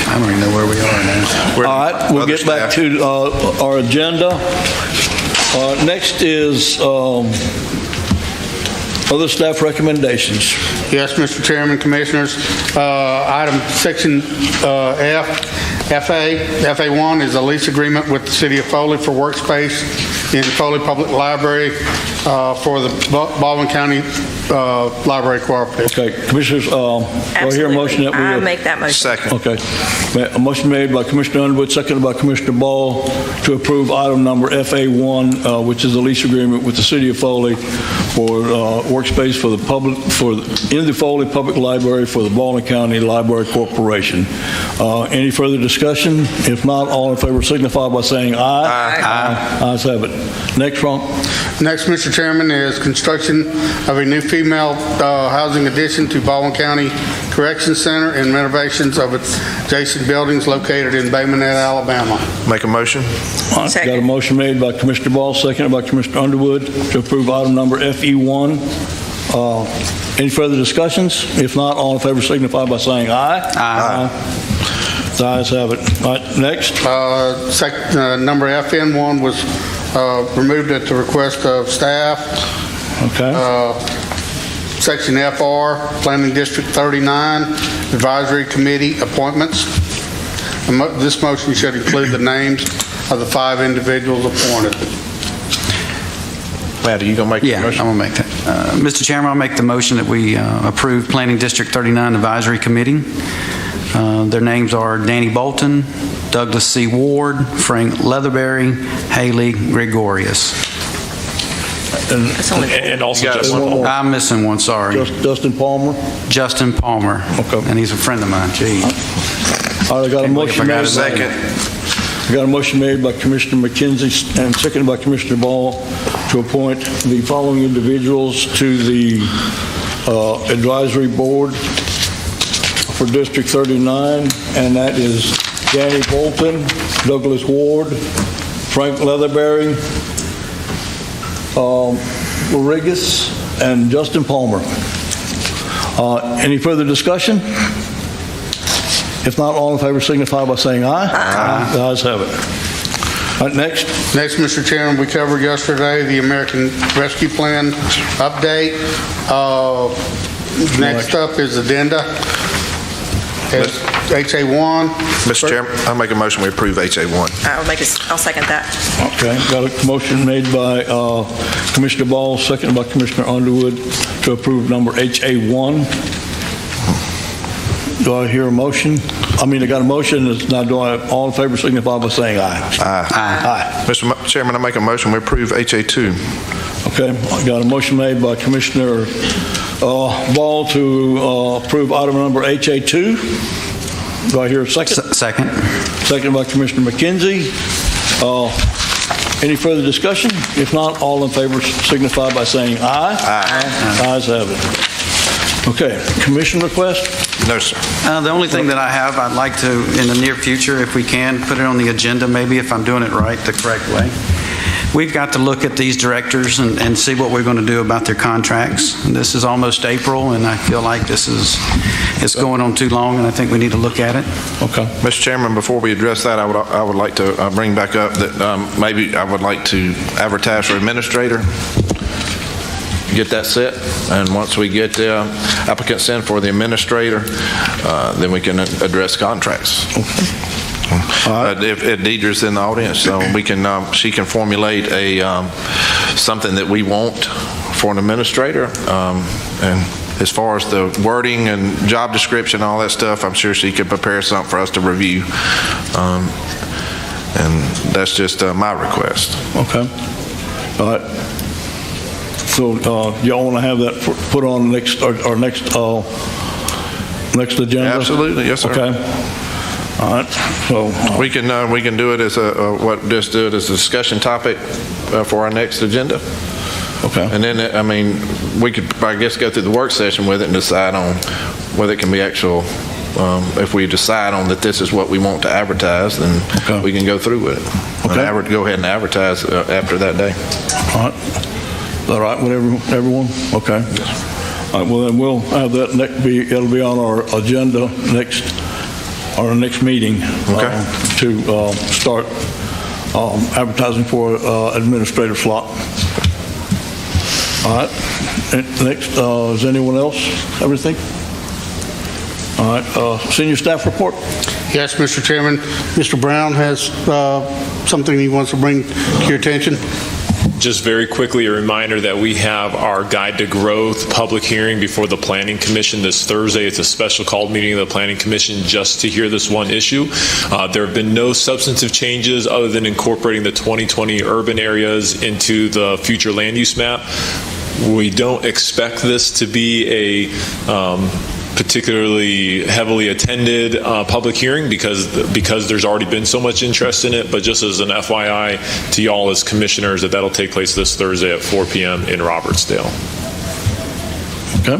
I don't even know where we are now. All right, we'll get back to our agenda. Next is other staff recommendations. Yes, Mr. Chairman, Commissioners. Item section FA1 is a lease agreement with the City of Foley for workspace in Foley Public Library for the Baldwin County Library Cooperative. Okay, Commissioners, do I hear a motion that we... I make that motion. Second. Okay. A motion made by Commissioner Underwood, seconded by Commissioner Ball to approve item number FA1, which is a lease agreement with the City of Foley for workspace for the public, in the Foley Public Library for the Baldwin County Library Corporation. Any further discussion? If not, all in favor signify by saying aye. Aye. Ayes have it. Next, Ron. Next, Mr. Chairman, is construction of a new female housing addition to Baldwin County Correction Center and renovations of its adjacent buildings located in Bay Minette, Alabama. Make a motion. All right, got a motion made by Commissioner Ball, seconded by Commissioner Underwood to approve item number FE1. Any further discussions? If not, all in favor signify by saying aye. Aye. The ayes have it. All right, next. Number FN1 was removed at the request of staff. Okay. Section FR, Planning District 39, Advisory Committee appointments. This motion should include the names of the 5 individuals appointed. Matt, are you going to make the motion? Yeah, I'm going to make that. Mr. Chairman, I'll make the motion that we approve Planning District 39 Advisory Committee. Their names are Danny Bolton, Douglas C. Ward, Frank Leatherberry, Haley Gregorius. And also just one more. I'm missing one, sorry. Justin Palmer. Justin Palmer. Okay. And he's a friend of mine, gee. All right, I got a motion made. Second. I got a motion made by Commissioner McKenzie and seconded by Commissioner Ball to appoint the following individuals to the advisory board for District 39, and that is Danny Bolton, Douglas Ward, Frank Leatherberry, Rodriguez, and Justin Palmer. Any further discussion? If not, all in favor signify by saying aye. Aye. The ayes have it. All right, next. Next, Mr. Chairman, we covered yesterday the American Rescue Plan update. Next up is addenda. HA1. Mr. Chairman, I'll make a motion we approve HA1. I'll second that. Okay, got a motion made by Commissioner Ball, seconded by Commissioner Underwood to approve number HA1. Do I hear a motion? I got a motion. Now, do I, all in favor signify by saying aye? Aye. Aye. Mr. Chairman, I make a motion we approve HA2. Okay, I got a motion made by Commissioner Ball to approve item number HA2. Do I hear a second? Second. Second by Commissioner McKenzie. Any further discussion? If not, all in favor signify by saying aye. Aye. Ayes have it. Okay, commission request? No, sir. The only thing that I have, I'd like to, in the near future, if we can, put it on the agenda, maybe if I'm doing it right, the correct way. We've got to look at these directors and see what we're going to do about their contracts. This is almost April, and I feel like it's going on too long, and I think we need to look at it. Okay. Mr. Chairman, before we address that, I would like to bring back up that maybe I would like to advertise for administrator, get that set, and once we get the applicants in for the administrator, then we can address contracts. If Deidre's in the audience, so we can, she can formulate something that we want for an administrator, and as far as the wording and job description, all that stuff, I'm sure she could prepare something for us to review, and that's just my request. Okay. All right. So y'all want to have that put on our next agenda? Absolutely, yes, sir. Okay. All right. So we can do it as just do it as a discussion topic for our next agenda. Okay. And then we could, I guess, go through the work session with it and decide on whether it can be actual. If we decide on that this is what we want to advertise, then we can go through with it. Okay. And go ahead and advertise after that day. All right. that right with everyone? Okay. All right, well, then we'll have that it'll be on our agenda our next meeting to start advertising for administrative slot. All right. Next, is anyone else? Everything? All right. Senior staff report. Yes, Mr. Chairman. Mr. Brown has something he wants to bring to your attention. Just very quickly, a reminder that we have our Guide to Growth public hearing before the Planning Commission this Thursday. It's a special called meeting of the Planning Commission just to hear this one issue. There have been no substantive changes other than incorporating the 2020 urban areas into the future land use map. We don't expect this to be a particularly heavily attended public hearing because there's already been so much interest in it, but just as an FYI to y'all as commissioners that'll take place this Thursday at 4 p.m. in Robertsdale. Okay.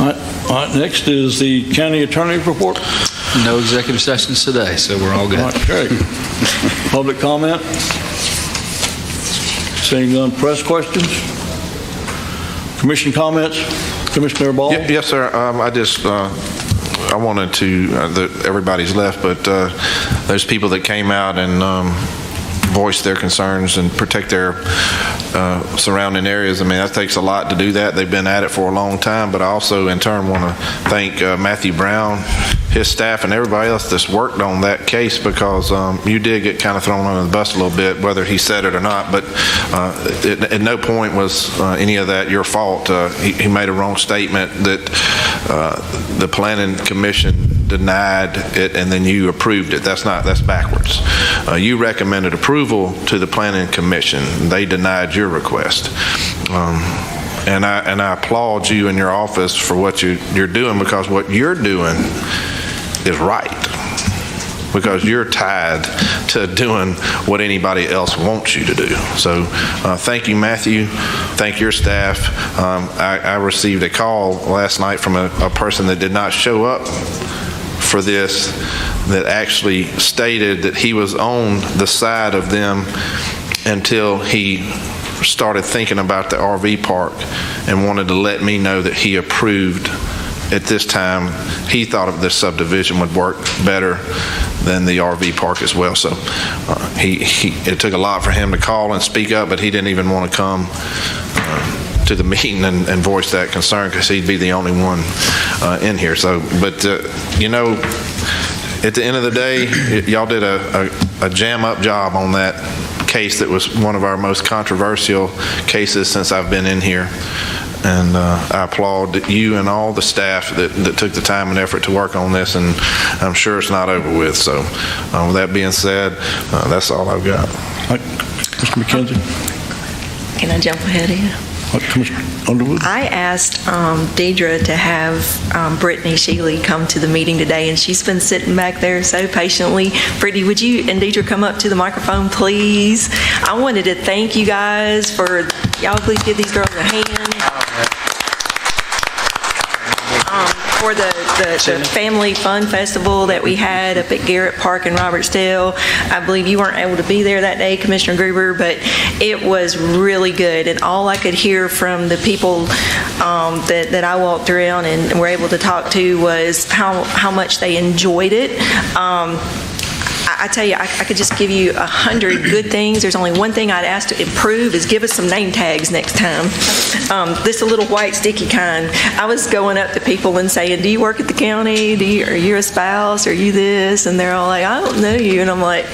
All right. Next is the county attorney report. No executive sessions today, so we're all good. All right, great. Public comment? Seeing none. Press questions? Commission comments? Commissioner Baldwin? Yes, sir. I wanted to, everybody's left, but those people that came out and voiced their concerns and protect their surrounding areas, I mean, that takes a lot to do that. They've been at it for a long time, but I also in turn want to thank Matthew Brown, his staff, and everybody else that's worked on that case, because you did get kind of thrown under the bus a little bit, whether he said it or not, but at no point was any of that your fault. He made a wrong statement that the Planning Commission denied it and then you approved it. That's backwards. You recommended approval to the Planning Commission. They denied your request. And I applaud you and your office for what you're doing, because what you're doing is right, because you're tied to doing what anybody else wants you to do. So thank you, Matthew. Thank your staff. I received a call last night from a person that did not show up for this, that actually stated that he was on the side of them until he started thinking about the RV park and wanted to let me know that he approved at this time. He thought of this subdivision would work better than the RV park as well. So it took a lot for him to call and speak up, but he didn't even want to come to the meeting and voice that concern, because he'd be the only one in here. So, but you know, at the end of the day, y'all did a jam-up job on that case that was one of our most controversial cases since I've been in here. And I applaud you and all the staff that took the time and effort to work on this, and I'm sure it's not over with. So with that being said, that's all I've got. Mr. McKenzie? Can I jump ahead here? Commissioner Underwood? I asked Deidre to have Brittany Shealy come to the meeting today, and she's been sitting back there so patiently. Brittany, would you and Deidre come up to the microphone, please? I wanted to thank you guys for, y'all please give these girls a hand. For the Family Fun Festival that we had up at Garrett Park in Robertsdale. I believe you weren't able to be there that day, Commissioner Gruber, but it was really good. And all I could hear from the people that I walked around and were able to talk to was how much they enjoyed it. I tell you, I could just give you 100 good things. There's only one thing I'd ask to improve is give us some name tags next time. This a little white sticky kind. I was going up to people and saying, do you work at the county? Are you a spouse? Are you this? And they're all like, I don't know you. And I'm like,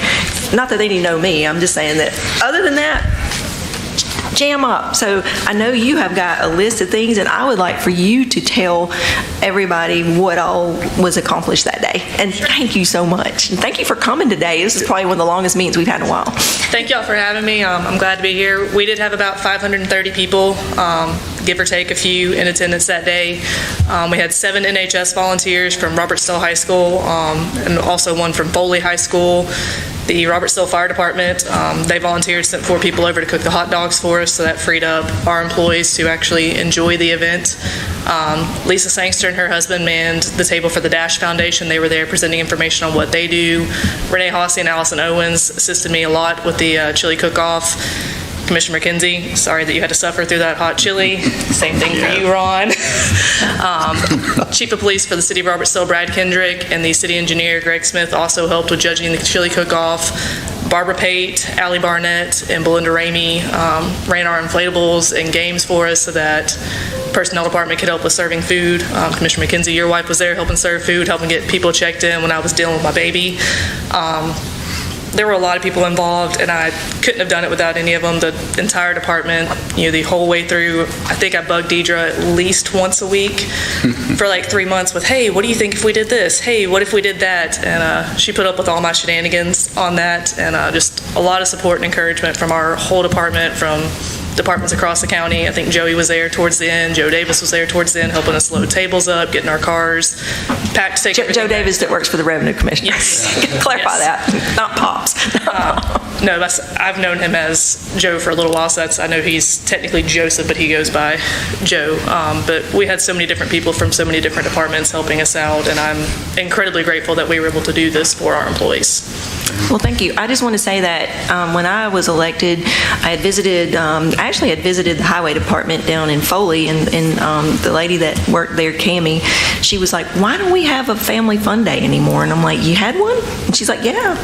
not that they didn't know me. I'm just saying that other than that, jam up. So I know you have got a list of things, and I would like for you to tell everybody what all was accomplished that day. And thank you so much. And thank you for coming today. This is probably one of the longest meetings we've had in a while. Thank y'all for having me. I'm glad to be here. We did have about 530 people, give or take a few, in attendance that day. We had 7 NHS volunteers from Robertsdale High School and also one from Foley High School. The Robertsdale Fire Department, they volunteered, sent 4 people over to cook the hot dogs for us, so that freed up our employees to actually enjoy the event. Lisa Sangster and her husband manned the table for the Dash Foundation. They were there presenting information on what they do. Renee Hossey and Allison Owens assisted me a lot with the chili cook-off. Commissioner McKenzie, sorry that you had to suffer through that hot chili. Same thing for you, Ron. Chief of Police for the City of Robertsville, Brad Kendrick, and the City Engineer, Greg Smith, also helped with judging the chili cook-off. Barbara Pate, Allie Barnett, and Belinda Ramey ran our inflatables and games for us so that personnel department could help with serving food. Commissioner McKenzie, your wife was there helping serve food, helping get people checked in when I was dealing with my baby. There were a lot of people involved, and I couldn't have done it without any of them. The entire department, the whole way through. I think I bugged Deidre at least once a week for like 3 months with, hey, what do you think if we did this? Hey, what if we did that? And she put up with all my shenanigans on that, and just a lot of support and encouragement from our whole department, from departments across the county. I think Joey was there towards the end. Joe Davis was there towards the end, helping us load tables up, getting our cars packed to take Joe Davis that works for the Revenue Commission. Yes. Clarify that, not Pops. No, I've known him as Joe for a little while, so I know he's technically Joseph, but he goes by Joe. But we had so many different people from so many different departments helping us out, and I'm incredibly grateful that we were able to do this for our employees. Well, thank you. I just want to say that when I was elected, I actually had visited the highway department down in Foley, and the lady that worked there, Cammie, she was like, why don't we have a family fun day anymore? And I'm like, you had one? And she's like, yeah.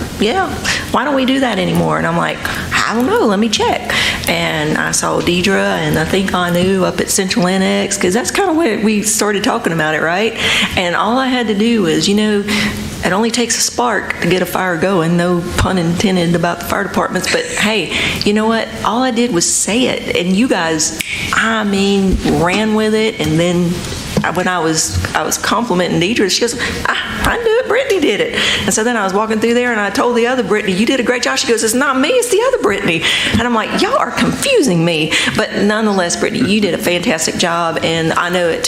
Why don't we do that anymore? And I'm like, I don't know, let me check. And I saw Deidre and I think Anu up at Central Annex, because that's kind of where we started talking about it, right? And all I had to do was, it only takes a spark to get a fire going. No pun intended about the fire departments, but hey, you know what? All I did was say it, and you guys, ran with it. And then when I was complimenting Deidre, she goes, I knew it, Brittany did it. And so then I was walking through there, and I told the other Brittany, you did a great job. She goes, it's not me, it's the other Brittany. And I'm like, y'all are confusing me. But nonetheless, Brittany, you did a fantastic job, and I know it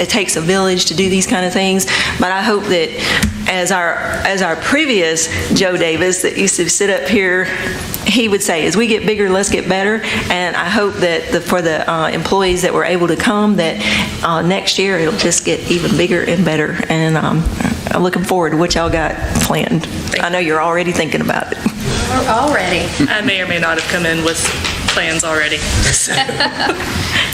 takes a village to do these kind of things, but I hope that as our previous Joe Davis that used to sit up here, he would say, as we get bigger, let's get better. And I hope that for the employees that were able to come, that next year it'll just get even bigger and better. And I'm looking forward to what y'all got planned. I know you're already thinking about it. We're already. I may or may not have come in with plans already.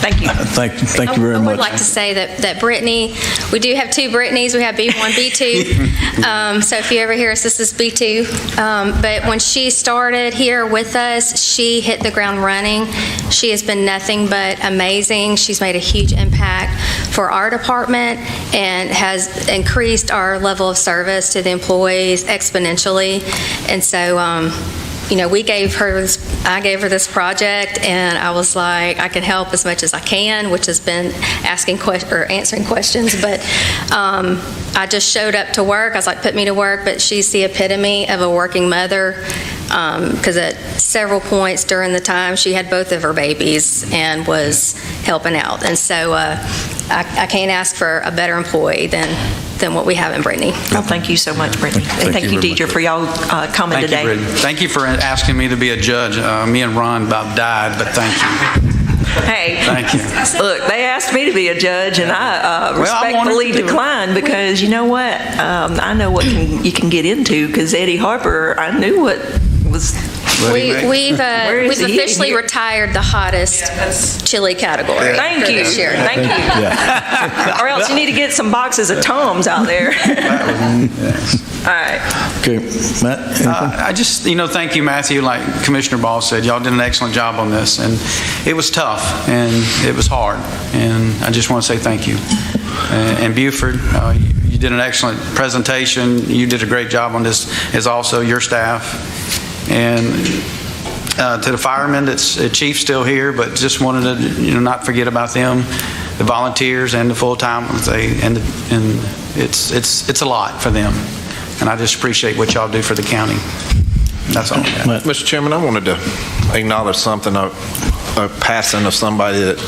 Thank you. Thank you very much. I would like to say that Brittany, we do have two Brittany's. We have B1, B2. So if you ever hear us, this is B2. But when she started here with us, she hit the ground running. She has been nothing but amazing. She's made a huge impact for our department and has increased our level of service to the employees exponentially. And so, I gave her this project, and I was like, I can help as much as I can, which has been answering questions. But I just showed up to work. I was like, put me to work. But she's the epitome of a working mother, because at several points during the time she had both of her babies and was helping out. And so I can't ask for a better employee than what we have in Brittany. Well, thank you so much, Brittany. And thank you, Deidre, for y'all coming today. Thank you, Brittany. Thank you for asking me to be a judge. Me and Ron about died, but thank you. Hey, thank you. Look, they asked me to be a judge, and I respectfully declined because you know what? I know what you can get into, because Eddie Harper, I knew what was... We've officially retired the hottest chili category. Thank you. This year. Thank you. Or else you need to get some boxes of Toms out there. All right. Okay, Matt? I just, thank you, Matthew. Like Commissioner Ball said, y'all did an excellent job on this, and it was tough, and it was hard, and I just want to say thank you. And Buford, you did an excellent presentation. You did a great job on this, as also your staff. And to the firemen, Chief's still here, but just wanted to not forget about them, the volunteers and the full-timers. And it's a lot for them, and I just appreciate what y'all do for the county. That's all. Mr. Chairman, I wanted to acknowledge something, a passing of somebody that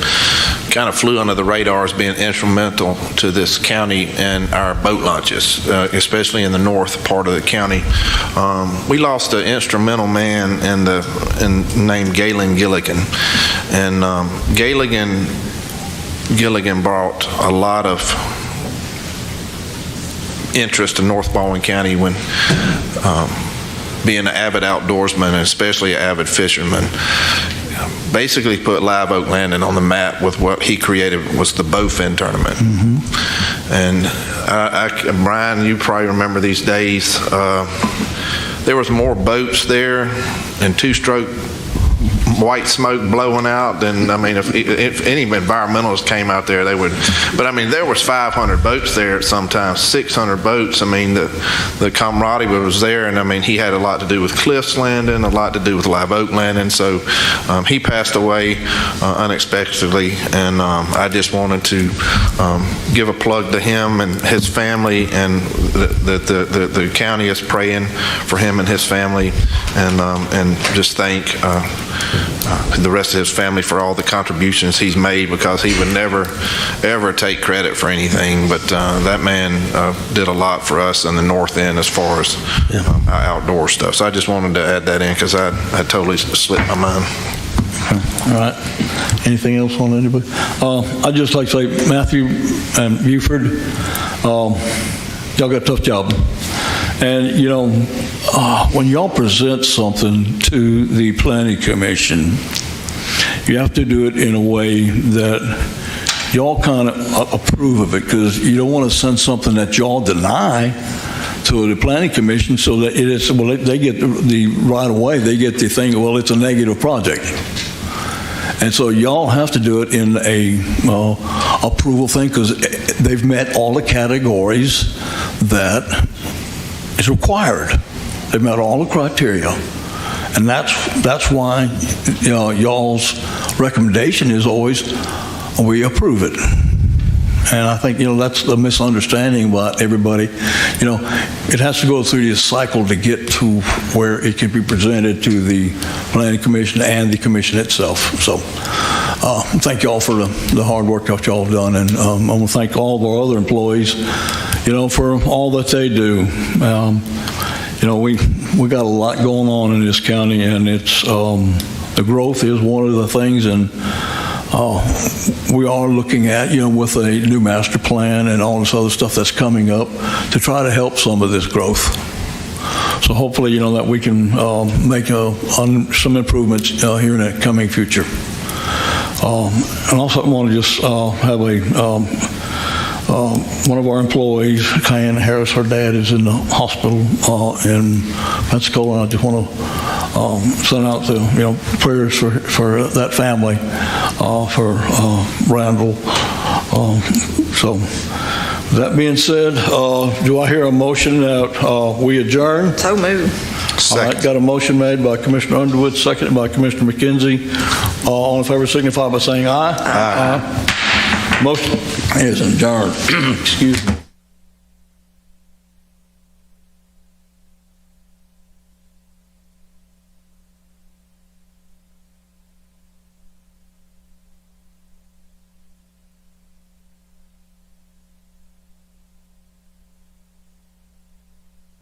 kind of flew under the radar as being instrumental to this county and our boat launches, especially in the north part of the county. We lost an instrumental man named Galen Gilligan. And Gilligan brought a lot of interest in North Baldwin County when being an avid outdoorsman and especially an avid fisherman, basically put Live Oak Landing on the map with what he created was the bowfin tournament. And Brian, you probably remember these days. There was more boats there and two-stroke white smoke blowing out than, I mean, if any environmentalists came out there, they would. But I mean, there was 500 boats there at sometimes, 600 boats. I mean, the camaraderie was there, and I mean, he had a lot to do with Cliffs Landing, a lot to do with Live Oak Landing. So he passed away unexpectedly, and I just wanted to give a plug to him and his family, and the county is praying for him and his family, and just thank the rest of his family for all the contributions he's made, because he would never, ever take credit for anything. But that man did a lot for us in the North End as far as outdoor stuff. So I just wanted to add that in because I totally slipped my mind. All right. Anything else on anybody? I'd just like to say, Matthew and Buford, y'all got a tough job. And, you know, when y'all present something to the Planning Commission, you have to do it in a way that y'all kind of approve of it, because you don't want to send something that y'all deny to the Planning Commission so that it is, well, they get the right away, they get the thing, well, it's a negative project. And so y'all have to do it in a approval thing, because they've met all the categories that is required. They've met all the criteria. And that's why, you know, y'all's recommendation is always, we approve it. And I think, you know, that's the misunderstanding about everybody. You know, it has to go through this cycle to get to where it can be presented to the Planning Commission and the Commission itself. So thank y'all for the hard work that y'all have done. And I want to thank all of our other employees, you know, for all that they do. You know, we got a lot going on in this county, and it's the growth is one of the things, and we are looking at, you know, with a new master plan and all this other stuff that's coming up to try to help some of this growth. So hopefully, you know, that we can make some improvements here in the coming future. And also I want to just have one of our employees, Cayenne Harris, her dad is in the hospital in Pensacola, and I just want to send out the, you know, prayers for that family, for Randall. So that being said, do I hear a motion that we adjourn? So moved. All right, got a motion made by Commissioner Underwood, seconded by Commissioner McKenzie. All in favor signify by saying aye. Aye. Motion is adjourned. Excuse me.